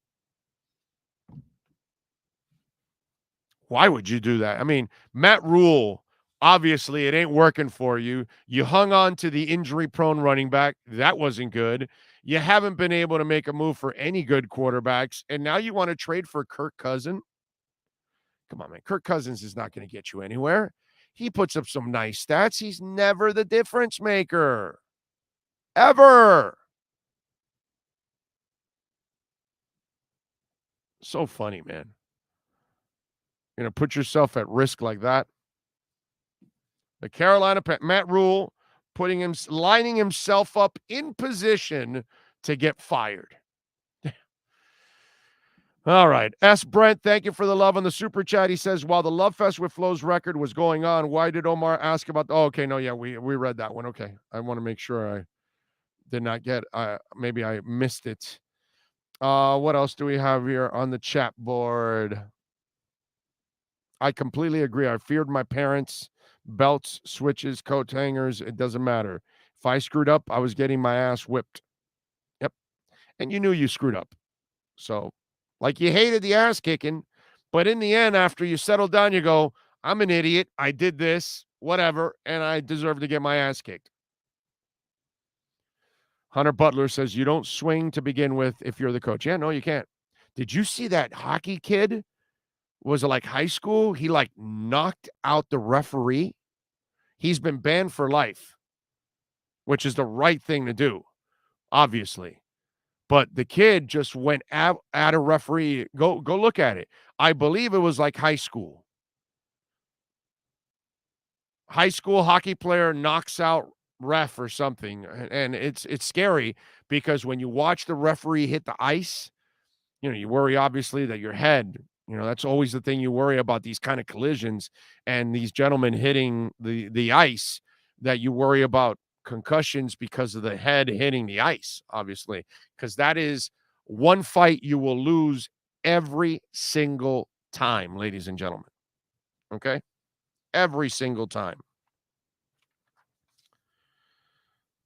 Why would you do that? I mean, Matt Rule, obviously, it ain't working for you. You hung on to the injury-prone running back. That wasn't good. You haven't been able to make a move for any good quarterbacks, and now you want to trade for Kirk Cousins? Come on, man. Kirk Cousins is not going to get you anywhere. He puts up some nice stats. He's never the difference maker. Ever. So funny, man. You're going to put yourself at risk like that. The Carolina Matt Rule lining himself up in position to get fired. All right. S. Brent, thank you for the love on the super chat. He says, while the Love Fest with Flo's record was going on, why did Omar ask about oh, okay, no, yeah, we read that one. Okay. I want to make sure I did not get maybe I missed it. What else do we have here on the chat board? I completely agree. I feared my parents. Belts, switches, coat hangers, it doesn't matter. If I screwed up, I was getting my ass whipped. Yep. And you knew you screwed up. So, like, you hated the ass kicking, but in the end, after you settle down, you go, I'm an idiot. I did this, whatever, and I deserve to get my ass kicked. Hunter Butler says, you don't swing to begin with if you're the coach. Yeah, no, you can't. Did you see that hockey kid? Was it like high school? He like knocked out the referee. He's been banned for life, which is the right thing to do, obviously. But the kid just went at a referee. Go look at it. I believe it was like high school. High school hockey player knocks out ref or something. And it's scary because when you watch the referee hit the ice, you worry obviously that your head, that's always the thing you worry about, these kind of collisions and these gentlemen hitting the ice, that you worry about concussions because of the head hitting the ice, obviously, because that is one fight you will lose every single time, ladies and gentlemen. Okay? Every single time.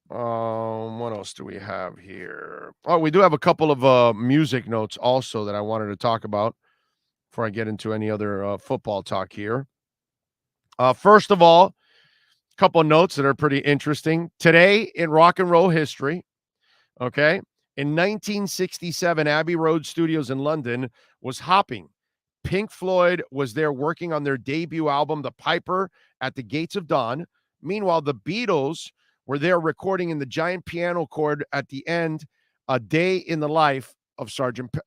What else do we have here? Oh, we do have a couple of music notes also that I wanted to talk about before I get into any other football talk here. First of all, a couple of notes that are pretty interesting. Today in rock and roll history, okay, in 1967, Abbey Road Studios in London was hopping. Pink Floyd was there working on their debut album, The Piper at the Gates of Dawn. Meanwhile, the Beatles were there recording in the giant piano chord at the end, A Day in the Life of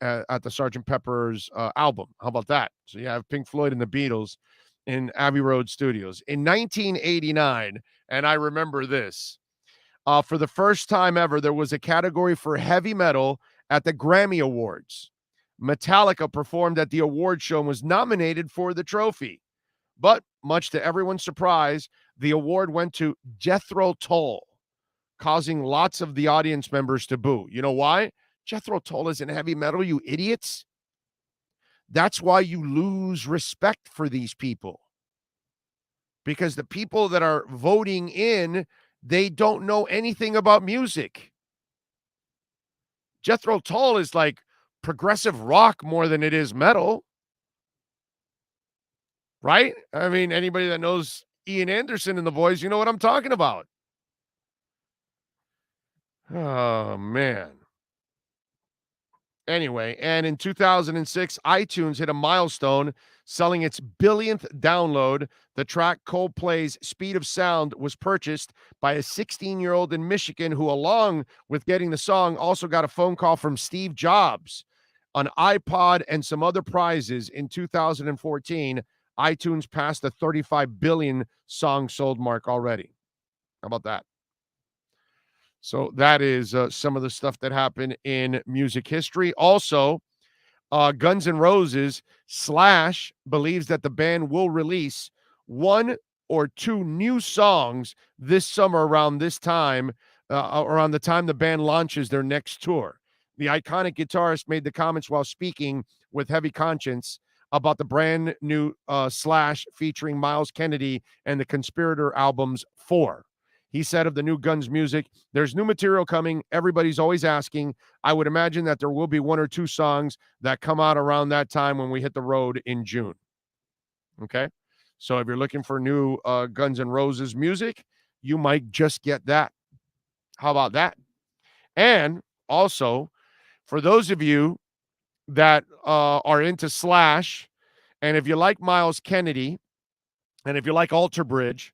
at the Sgt. Pepper's album. How about that? So you have Pink Floyd and the Beatles in Abbey Road Studios. In 1989, and I remember this, for the first time ever, there was a category for heavy metal at the Grammy Awards. Metallica performed at the award show and was nominated for the trophy. But much to everyone's surprise, the award went to Jethro Tull, causing lots of the audience members to boo. You know why? Jethro Tull isn't heavy metal, you idiots. That's why you lose respect for these people. Because the people that are voting in, they don't know anything about music. Jethro Tull is like progressive rock more than it is metal. Right? I mean, anybody that knows Ian Anderson and the Boys, you know what I'm talking about. Oh, man. Anyway, and in 2006, iTunes hit a milestone, selling its billionth download. The track Coldplay's Speed of Sound was purchased by a 16-year-old in Michigan who, along with getting the song, also got a phone call from Steve Jobs, an iPod, and some other prizes. In 2014, iTunes passed the 35 billion song sold mark already. How about that? So that is some of the stuff that happened in music history. Also, Guns N' Roses Slash believes that the band will release 1 or 2 new songs this summer around this time, around the time the band launches their next tour. The iconic guitarist made the comments while speaking with Heavy Conscience about the brand new Slash featuring Miles Kennedy and the Conspirator albums 4. He said of the new Guns music, there's new material coming. Everybody's always asking. I would imagine that there will be 1 or 2 songs that come out around that time when we hit the road in June. Okay? So if you're looking for new Guns N' Roses music, you might just get that. How about that? And also, for those of you that are into Slash, and if you like Miles Kennedy, and if you like Alter Bridge,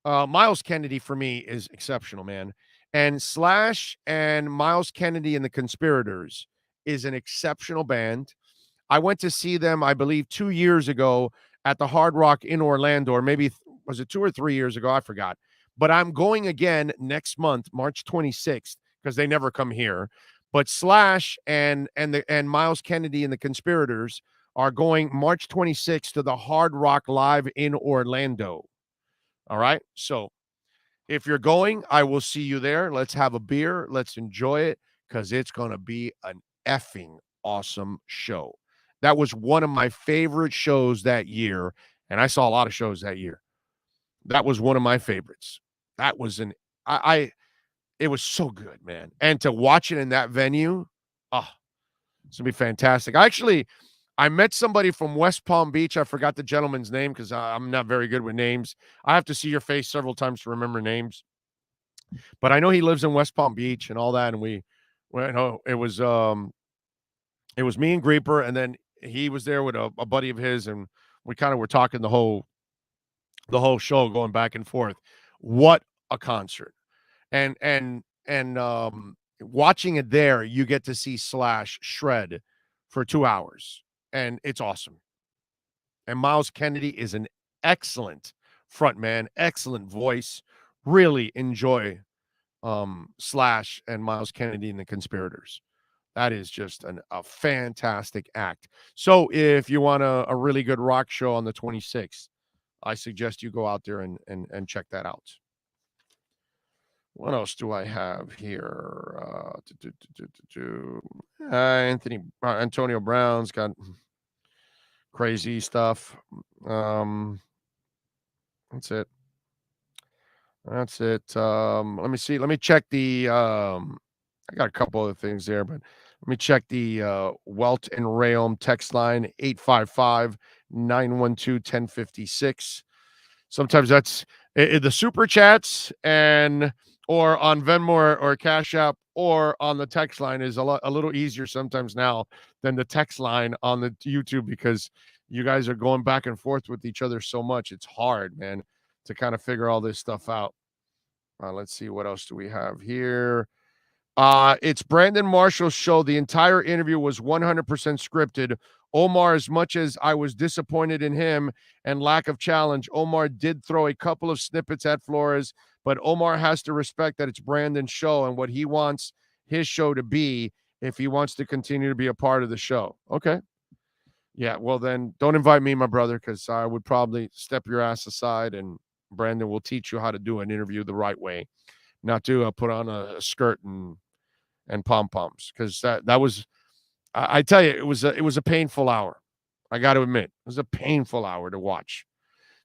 Miles Kennedy for me is exceptional, man. And Slash and Miles Kennedy and the Conspirators is an exceptional band. I went to see them, I believe, 2 years ago at the Hard Rock in Orlando, or maybe was it 2 or 3 years ago? I forgot. But I'm going again next month, March 26th, because they never come here. But Slash and Miles Kennedy and the Conspirators are going March 26th to the Hard Rock Live in Orlando. All right. So if you're going, I will see you there. Let's have a beer. Let's enjoy it because it's going to be an effing awesome show. That was one of my favorite shows that year. And I saw a lot of shows that year. That was one of my favorites. That was it was so good, man. And to watch it in that venue, it's going to be fantastic. I met somebody from West Palm Beach. I forgot the gentleman's name because I'm not very good with names. I have to see your face several times to remember names. But I know he lives in West Palm Beach and all that. And it was me and Grieper, and then he was there with a buddy of his, and we kind of were talking the whole show, going back and forth. What a concert! And watching it there, you get to see Slash shred for 2 hours. And it's awesome. And Miles Kennedy is an excellent frontman, excellent voice. Really enjoy Slash and Miles Kennedy and the Conspirators. That is just a fantastic act. So if you want a really good rock show on the 26th, I suggest you go out there and check that out. What else do I have here? Antonio Brown's got crazy stuff. That's it. Let me see. Let me check the I got a couple other things there, but let me check the Welt and Realm text line, 855-912-1056. Sometimes that's the super chats or on Venmo or Cash App or on the text line is a little easier sometimes now than the text line on the YouTube, because you guys are going back and forth with each other so much. It's hard, man, to kind of figure all this stuff out. Let's see, what else do we have here? It's Brandon Marshall's show. The entire interview was 100% scripted. Omar, as much as I was disappointed in him and lack of challenge, Omar did throw a couple of snippets at Flores, but Omar has to respect that it's Brandon's show and what he wants his show to be if he wants to continue to be a part of the show. Okay. Yeah, well then don't invite me, my brother, because I would probably step your ass aside, and Brandon will teach you how to do an interview the right way, not to put on a skirt and pom poms, because that was, I tell you, it was a painful hour. I got to admit, it was a painful hour to watch.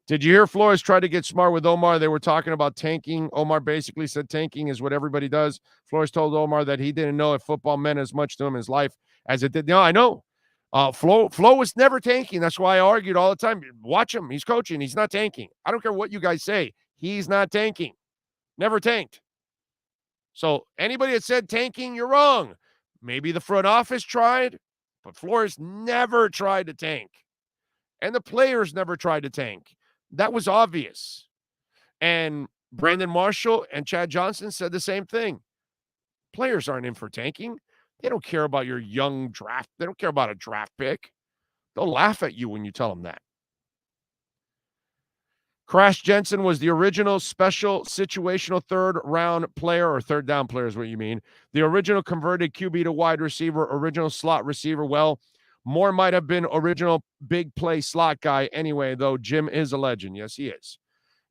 Did you hear Flores try to get smart with Omar? They were talking about tanking. Omar basically said tanking is what everybody does. Flores told Omar that he didn't know if football meant as much to him in his life as it did. No, I know. Flo was never tanking. That's why I argued all the time. Watch him. He's coaching. He's not tanking. I don't care what you guys say. He's not tanking. Never tanked. So anybody that said tanking, you're wrong. Maybe the front office tried, but Flores never tried to tank. And the players never tried to tank. That was obvious. And Brandon Marshall and Chad Johnson said the same thing. Players aren't in for tanking. They don't care about your young draft. They don't care about a draft pick. They'll laugh at you when you tell them that. Crash Jensen was the original special situational third round player, or third down player is what you mean. The original converted QB to wide receiver, original slot receiver. Well, Moore might have been original big play slot guy anyway, though Jim is a legend. Yes, he is.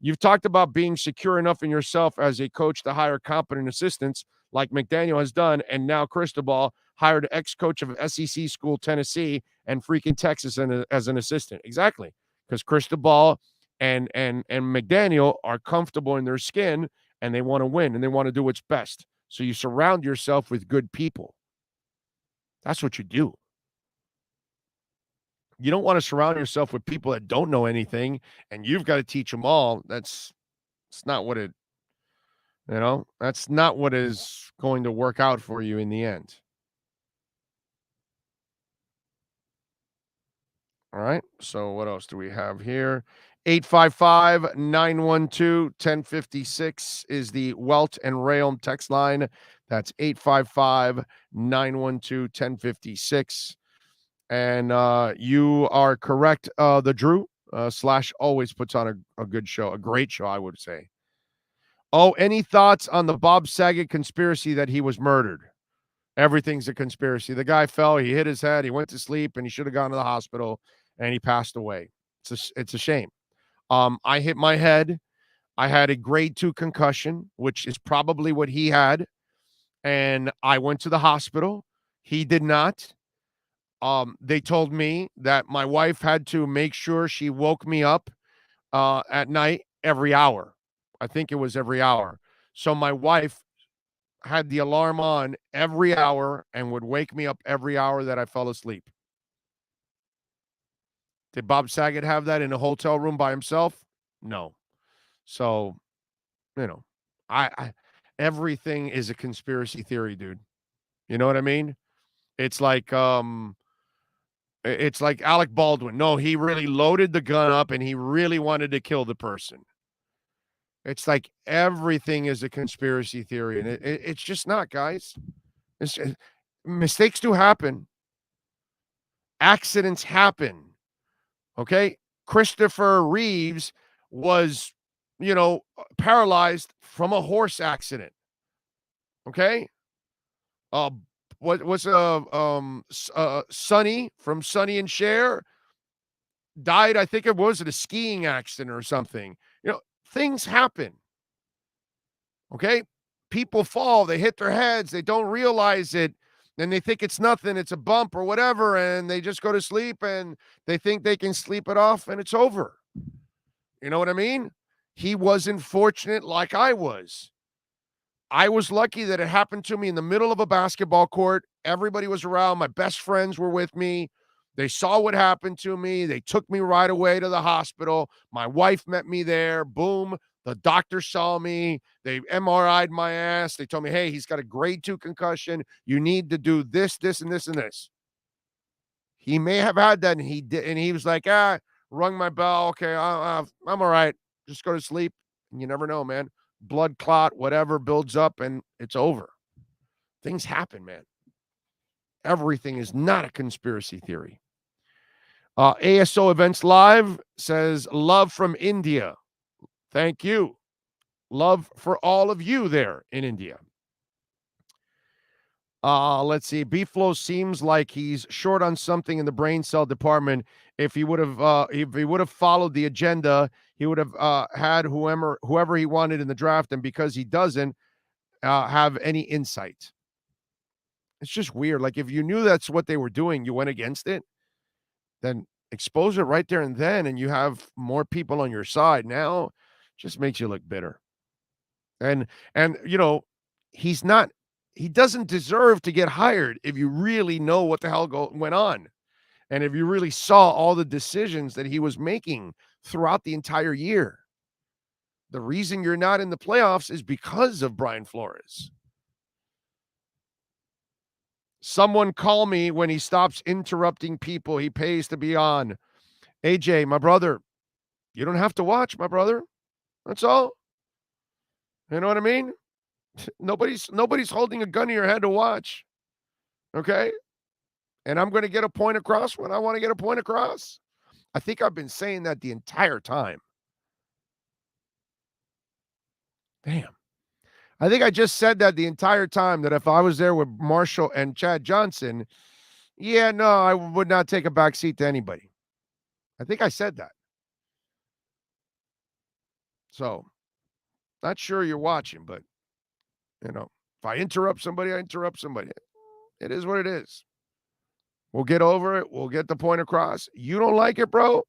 You've talked about being secure enough in yourself as a coach to hire competent assistants like McDaniel has done, and now Cristobal hired ex-coach of SEC school Tennessee and freaking Texas as an assistant. Exactly, because Cristobal and McDaniel are comfortable in their skin, and they want to win, and they want to do what's best. So you surround yourself with good people. That's what you do. You don't want to surround yourself with people that don't know anything, and you've got to teach them all. It's not what that's not what is going to work out for you in the end. All right. So what else do we have here? 855-912-1056 is the Welt and Rayom text line. That's 855-912-1056. And you are correct. The Drew Slash always puts on a good show, a great show, I would say. Oh, any thoughts on the Bob Saget conspiracy that he was murdered? Everything's a conspiracy. The guy fell, he hit his head, he went to sleep, and he should have gone to the hospital, and he passed away. It's a shame. I hit my head. I had a grade 2 concussion, which is probably what he had, and I went to the hospital. He did not. They told me that my wife had to make sure she woke me up at night every hour. I think it was every hour. So my wife had the alarm on every hour and would wake me up every hour that I fell asleep. Did Bob Saget have that in a hotel room by himself? No. So, I everything is a conspiracy theory, dude. You know what I mean? It's like Alec Baldwin. No, he really loaded the gun up and he really wanted to kill the person. It's like everything is a conspiracy theory, and it's just not, guys. Mistakes do happen. Accidents happen. Okay? Christopher Reeves was, paralyzed from a horse accident. Okay? What was Sonny from Sonny and Cher died, I think it was at a skiing accident or something. Things happen. Okay? People fall, they hit their heads, they don't realize it, and they think it's nothing, it's a bump or whatever, and they just go to sleep and they think they can sleep it off and it's over. You know what I mean? He wasn't fortunate like I was. I was lucky that it happened to me in the middle of a basketball court. Everybody was around. My best friends were with me. They saw what happened to me. They took me right away to the hospital. My wife met me there. Boom. The doctor saw me. They MRI'd my ass. They told me, hey, he's got a grade 2 concussion. You need to do this, this, and this, and this. He may have had that, and he did. And he was like, rung my bell. Okay, I'm all right. Just go to sleep. And you never know, man. Blood clot, whatever, builds up, and it's over. Things happen, man. Everything is not a conspiracy theory. ASO Events Live says, love from India. Thank you. Love for all of you there in India. Let's see. B-Flow seems like he's short on something in the brain cell department. If he would have followed the agenda, he would have had whoever he wanted in the draft. And because he doesn't have any insight, it's just weird. Like if you knew that's what they were doing, you went against it, then expose it right there and then, and you have more people on your side. Now, just makes you look bitter. And he doesn't deserve to get hired if you really know what the hell went on. And if you really saw all the decisions that he was making throughout the entire year. The reason you're not in the playoffs is because of Brian Flores. Someone call me when he stops interrupting people he pays to be on. AJ, my brother, you don't have to watch, my brother. That's all. You know what I mean? Nobody's holding a gun to your head to watch. Okay? And I'm going to get a point across when I want to get a point across. I think I've been saying that the entire time. Damn. I think I just said that the entire time, that if I was there with Marshall and Chad Johnson, yeah, no, I would not take a back seat to anybody. I think I said that. So, not sure you're watching, but, if I interrupt somebody, I interrupt somebody. It is what it is. We'll get over it. We'll get the point across. You don't like it, bro?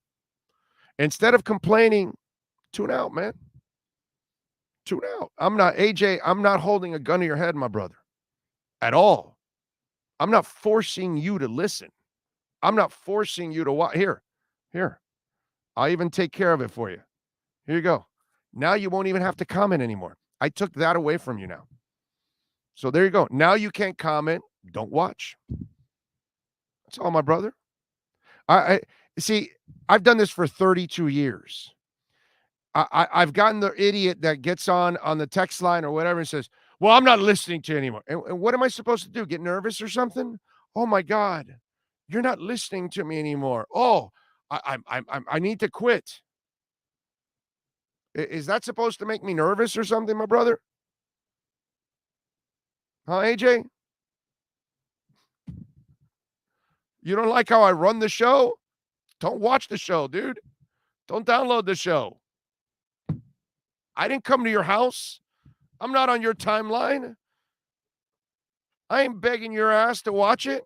Instead of complaining, tune out, man. Tune out. I'm not holding a gun to your head, my brother, at all. I'm not forcing you to listen. I'm not forcing you to watch. Here. I'll even take care of it for you. Here you go. Now you won't even have to comment anymore. I took that away from you now. So there you go. Now you can't comment. Don't watch. That's all, my brother. I see, I've done this for 32 years. I've gotten the idiot that gets on the text line or whatever and says, well, I'm not listening to you anymore. And what am I supposed to do? Get nervous or something? Oh my God, you're not listening to me anymore. Oh, I need to quit. Is that supposed to make me nervous or something, my brother? Huh, AJ? You don't like how I run the show? Don't watch the show, dude. Don't download the show. I didn't come to your house. I'm not on your timeline. I ain't begging your ass to watch it.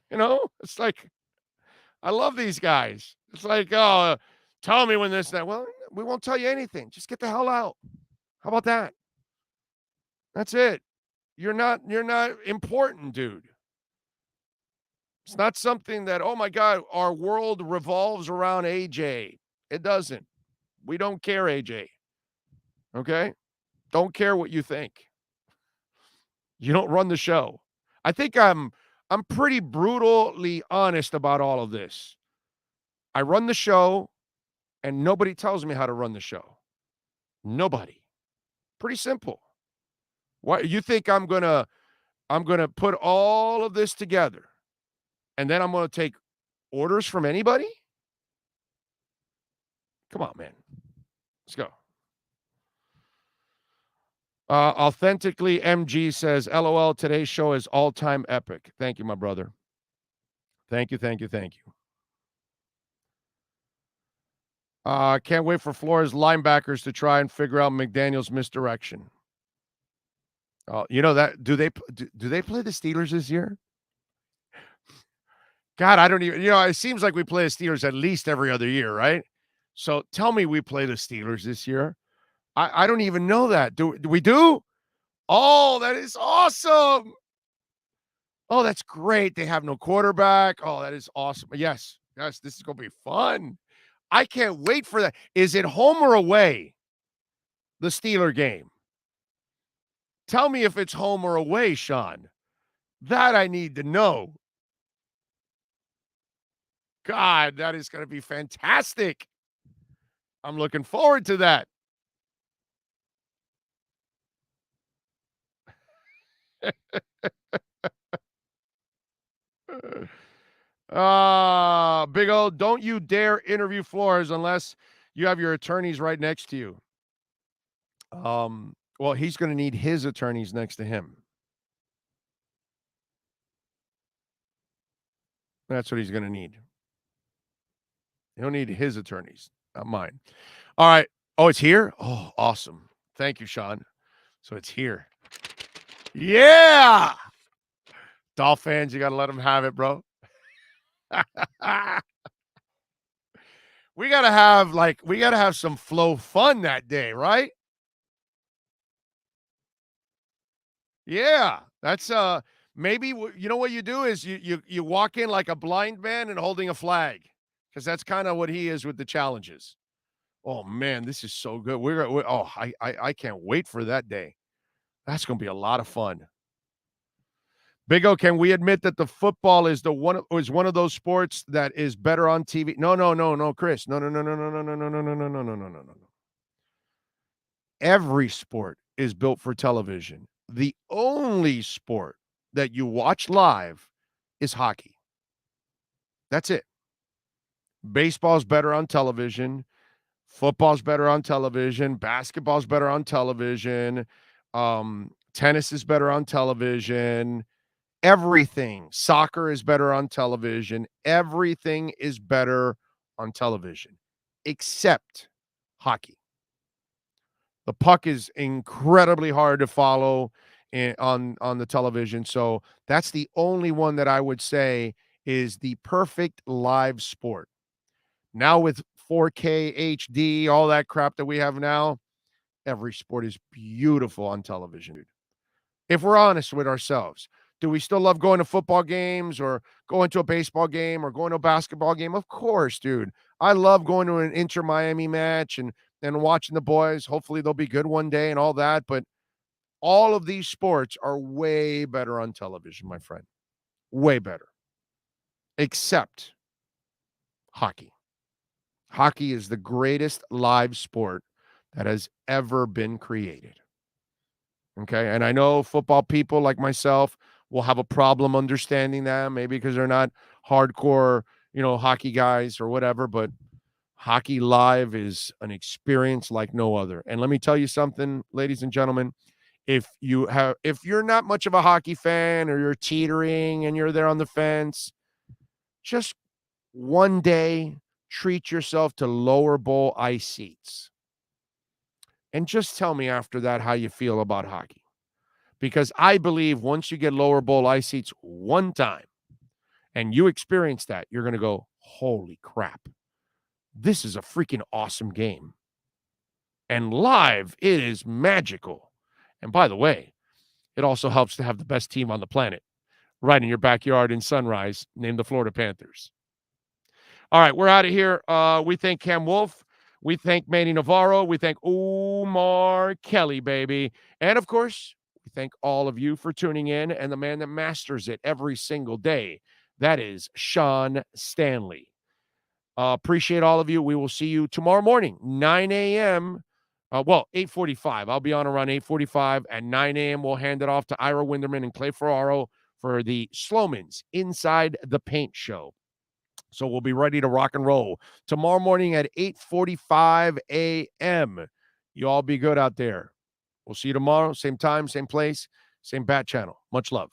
It's like, I love these guys. It's like, oh, tell me when this, that. Well, we won't tell you anything. Just get the hell out. How about that? That's it. You're not important, dude. It's not something that, oh my God, our world revolves around AJ. It doesn't. We don't care, AJ. Okay? Don't care what you think. You don't run the show. I think I'm pretty brutally honest about all of this. I run the show, and nobody tells me how to run the show. Nobody. Pretty simple. Why you think I'm gonna put all of this together, and then I'm gonna take orders from anybody? Come on, man. Let's go. Authentically MG says, LOL, today's show is all-time epic. Thank you, my brother. Thank you. Can't wait for Flores linebackers to try and figure out McDaniel's misdirection. That do they play the Steelers this year? God, I don't even, it seems like we play the Steelers at least every other year, right? So tell me we play the Steelers this year. I don't even know that. Do we do? Oh, that is awesome. Oh, that's great. They have no quarterback. Oh, that is awesome. Yes, this is going to be fun. I can't wait for that. Is it home or away? The Steeler game. Tell me if it's home or away, Sean. That I need to know. God, that is going to be fantastic. I'm looking forward to that. Big O, don't you dare interview Flores unless you have your attorneys right next to you. Well, he's going to need his attorneys next to him. That's what he's going to need. He'll need his attorneys, not mine. All right. Oh, it's here? Oh, awesome. Thank you, Sean. So it's here. Yeah. Dolph fans, you got to let them have it, bro. We got to have some flow fun that day, right? Yeah. That's maybe you know what you do is you walk in like a blind man and holding a flag, because that's kind of what he is with the challenges. Oh man, this is so good. I can't wait for that day. That's going to be a lot of fun. Big O, can we admit that the football is one of those sports that is better on TV? No, Chris. No. Every sport is built for television. The only sport that you watch live is hockey. That's it. Baseball's better on television. Football's better on television. Basketball's better on television. Tennis is better on television. Everything. Soccer is better on television. Everything is better on television, except hockey. The puck is incredibly hard to follow on the television. So that's the only one that I would say is the perfect live sport. Now with 4K HD, all that crap that we have now, every sport is beautiful on television. If we're honest with ourselves, do we still love going to football games or going to a baseball game or going to a basketball game? Of course, dude. I love going to an Inter-Miami match and watching the boys. Hopefully they'll be good one day and all that. But all of these sports are way better on television, my friend. Way better. Except hockey. Hockey is the greatest live sport that has ever been created. Okay? And I know football people like myself will have a problem understanding that, maybe because they're not hardcore, hockey guys or whatever, but hockey live is an experience like no other. And let me tell you something, ladies and gentlemen, if you're not much of a hockey fan or you're teetering and you're there on the fence, just one day treat yourself to lower bowl ice seats. And just tell me after that how you feel about hockey. Because I believe once you get lower bowl ice seats one time and you experience that, you're going to go, holy crap, this is a freaking awesome game. And live, it is magical. And by the way, it also helps to have the best team on the planet right in your backyard in Sunrise, named the Florida Panthers. All right, we're out of here. We thank Cam Wolfe. We thank Manny Navarro. We thank Omar Kelly, baby. And, of course, we thank all of you for tuning in, and the man that masters it every single day, that is Sean Stanley. Appreciate all of you. We will see you tomorrow morning, 9 a.m. 8:45. I'll be on around 8:45. At 9 a.m., we'll hand it off to Ira Winderman and Clay Ferraro for the Slomans Inside the Paint show. So we'll be ready to rock and roll tomorrow morning at 8:45 a.m. You all be good out there. We'll see you tomorrow. Same time, same place, same bat channel. Much love.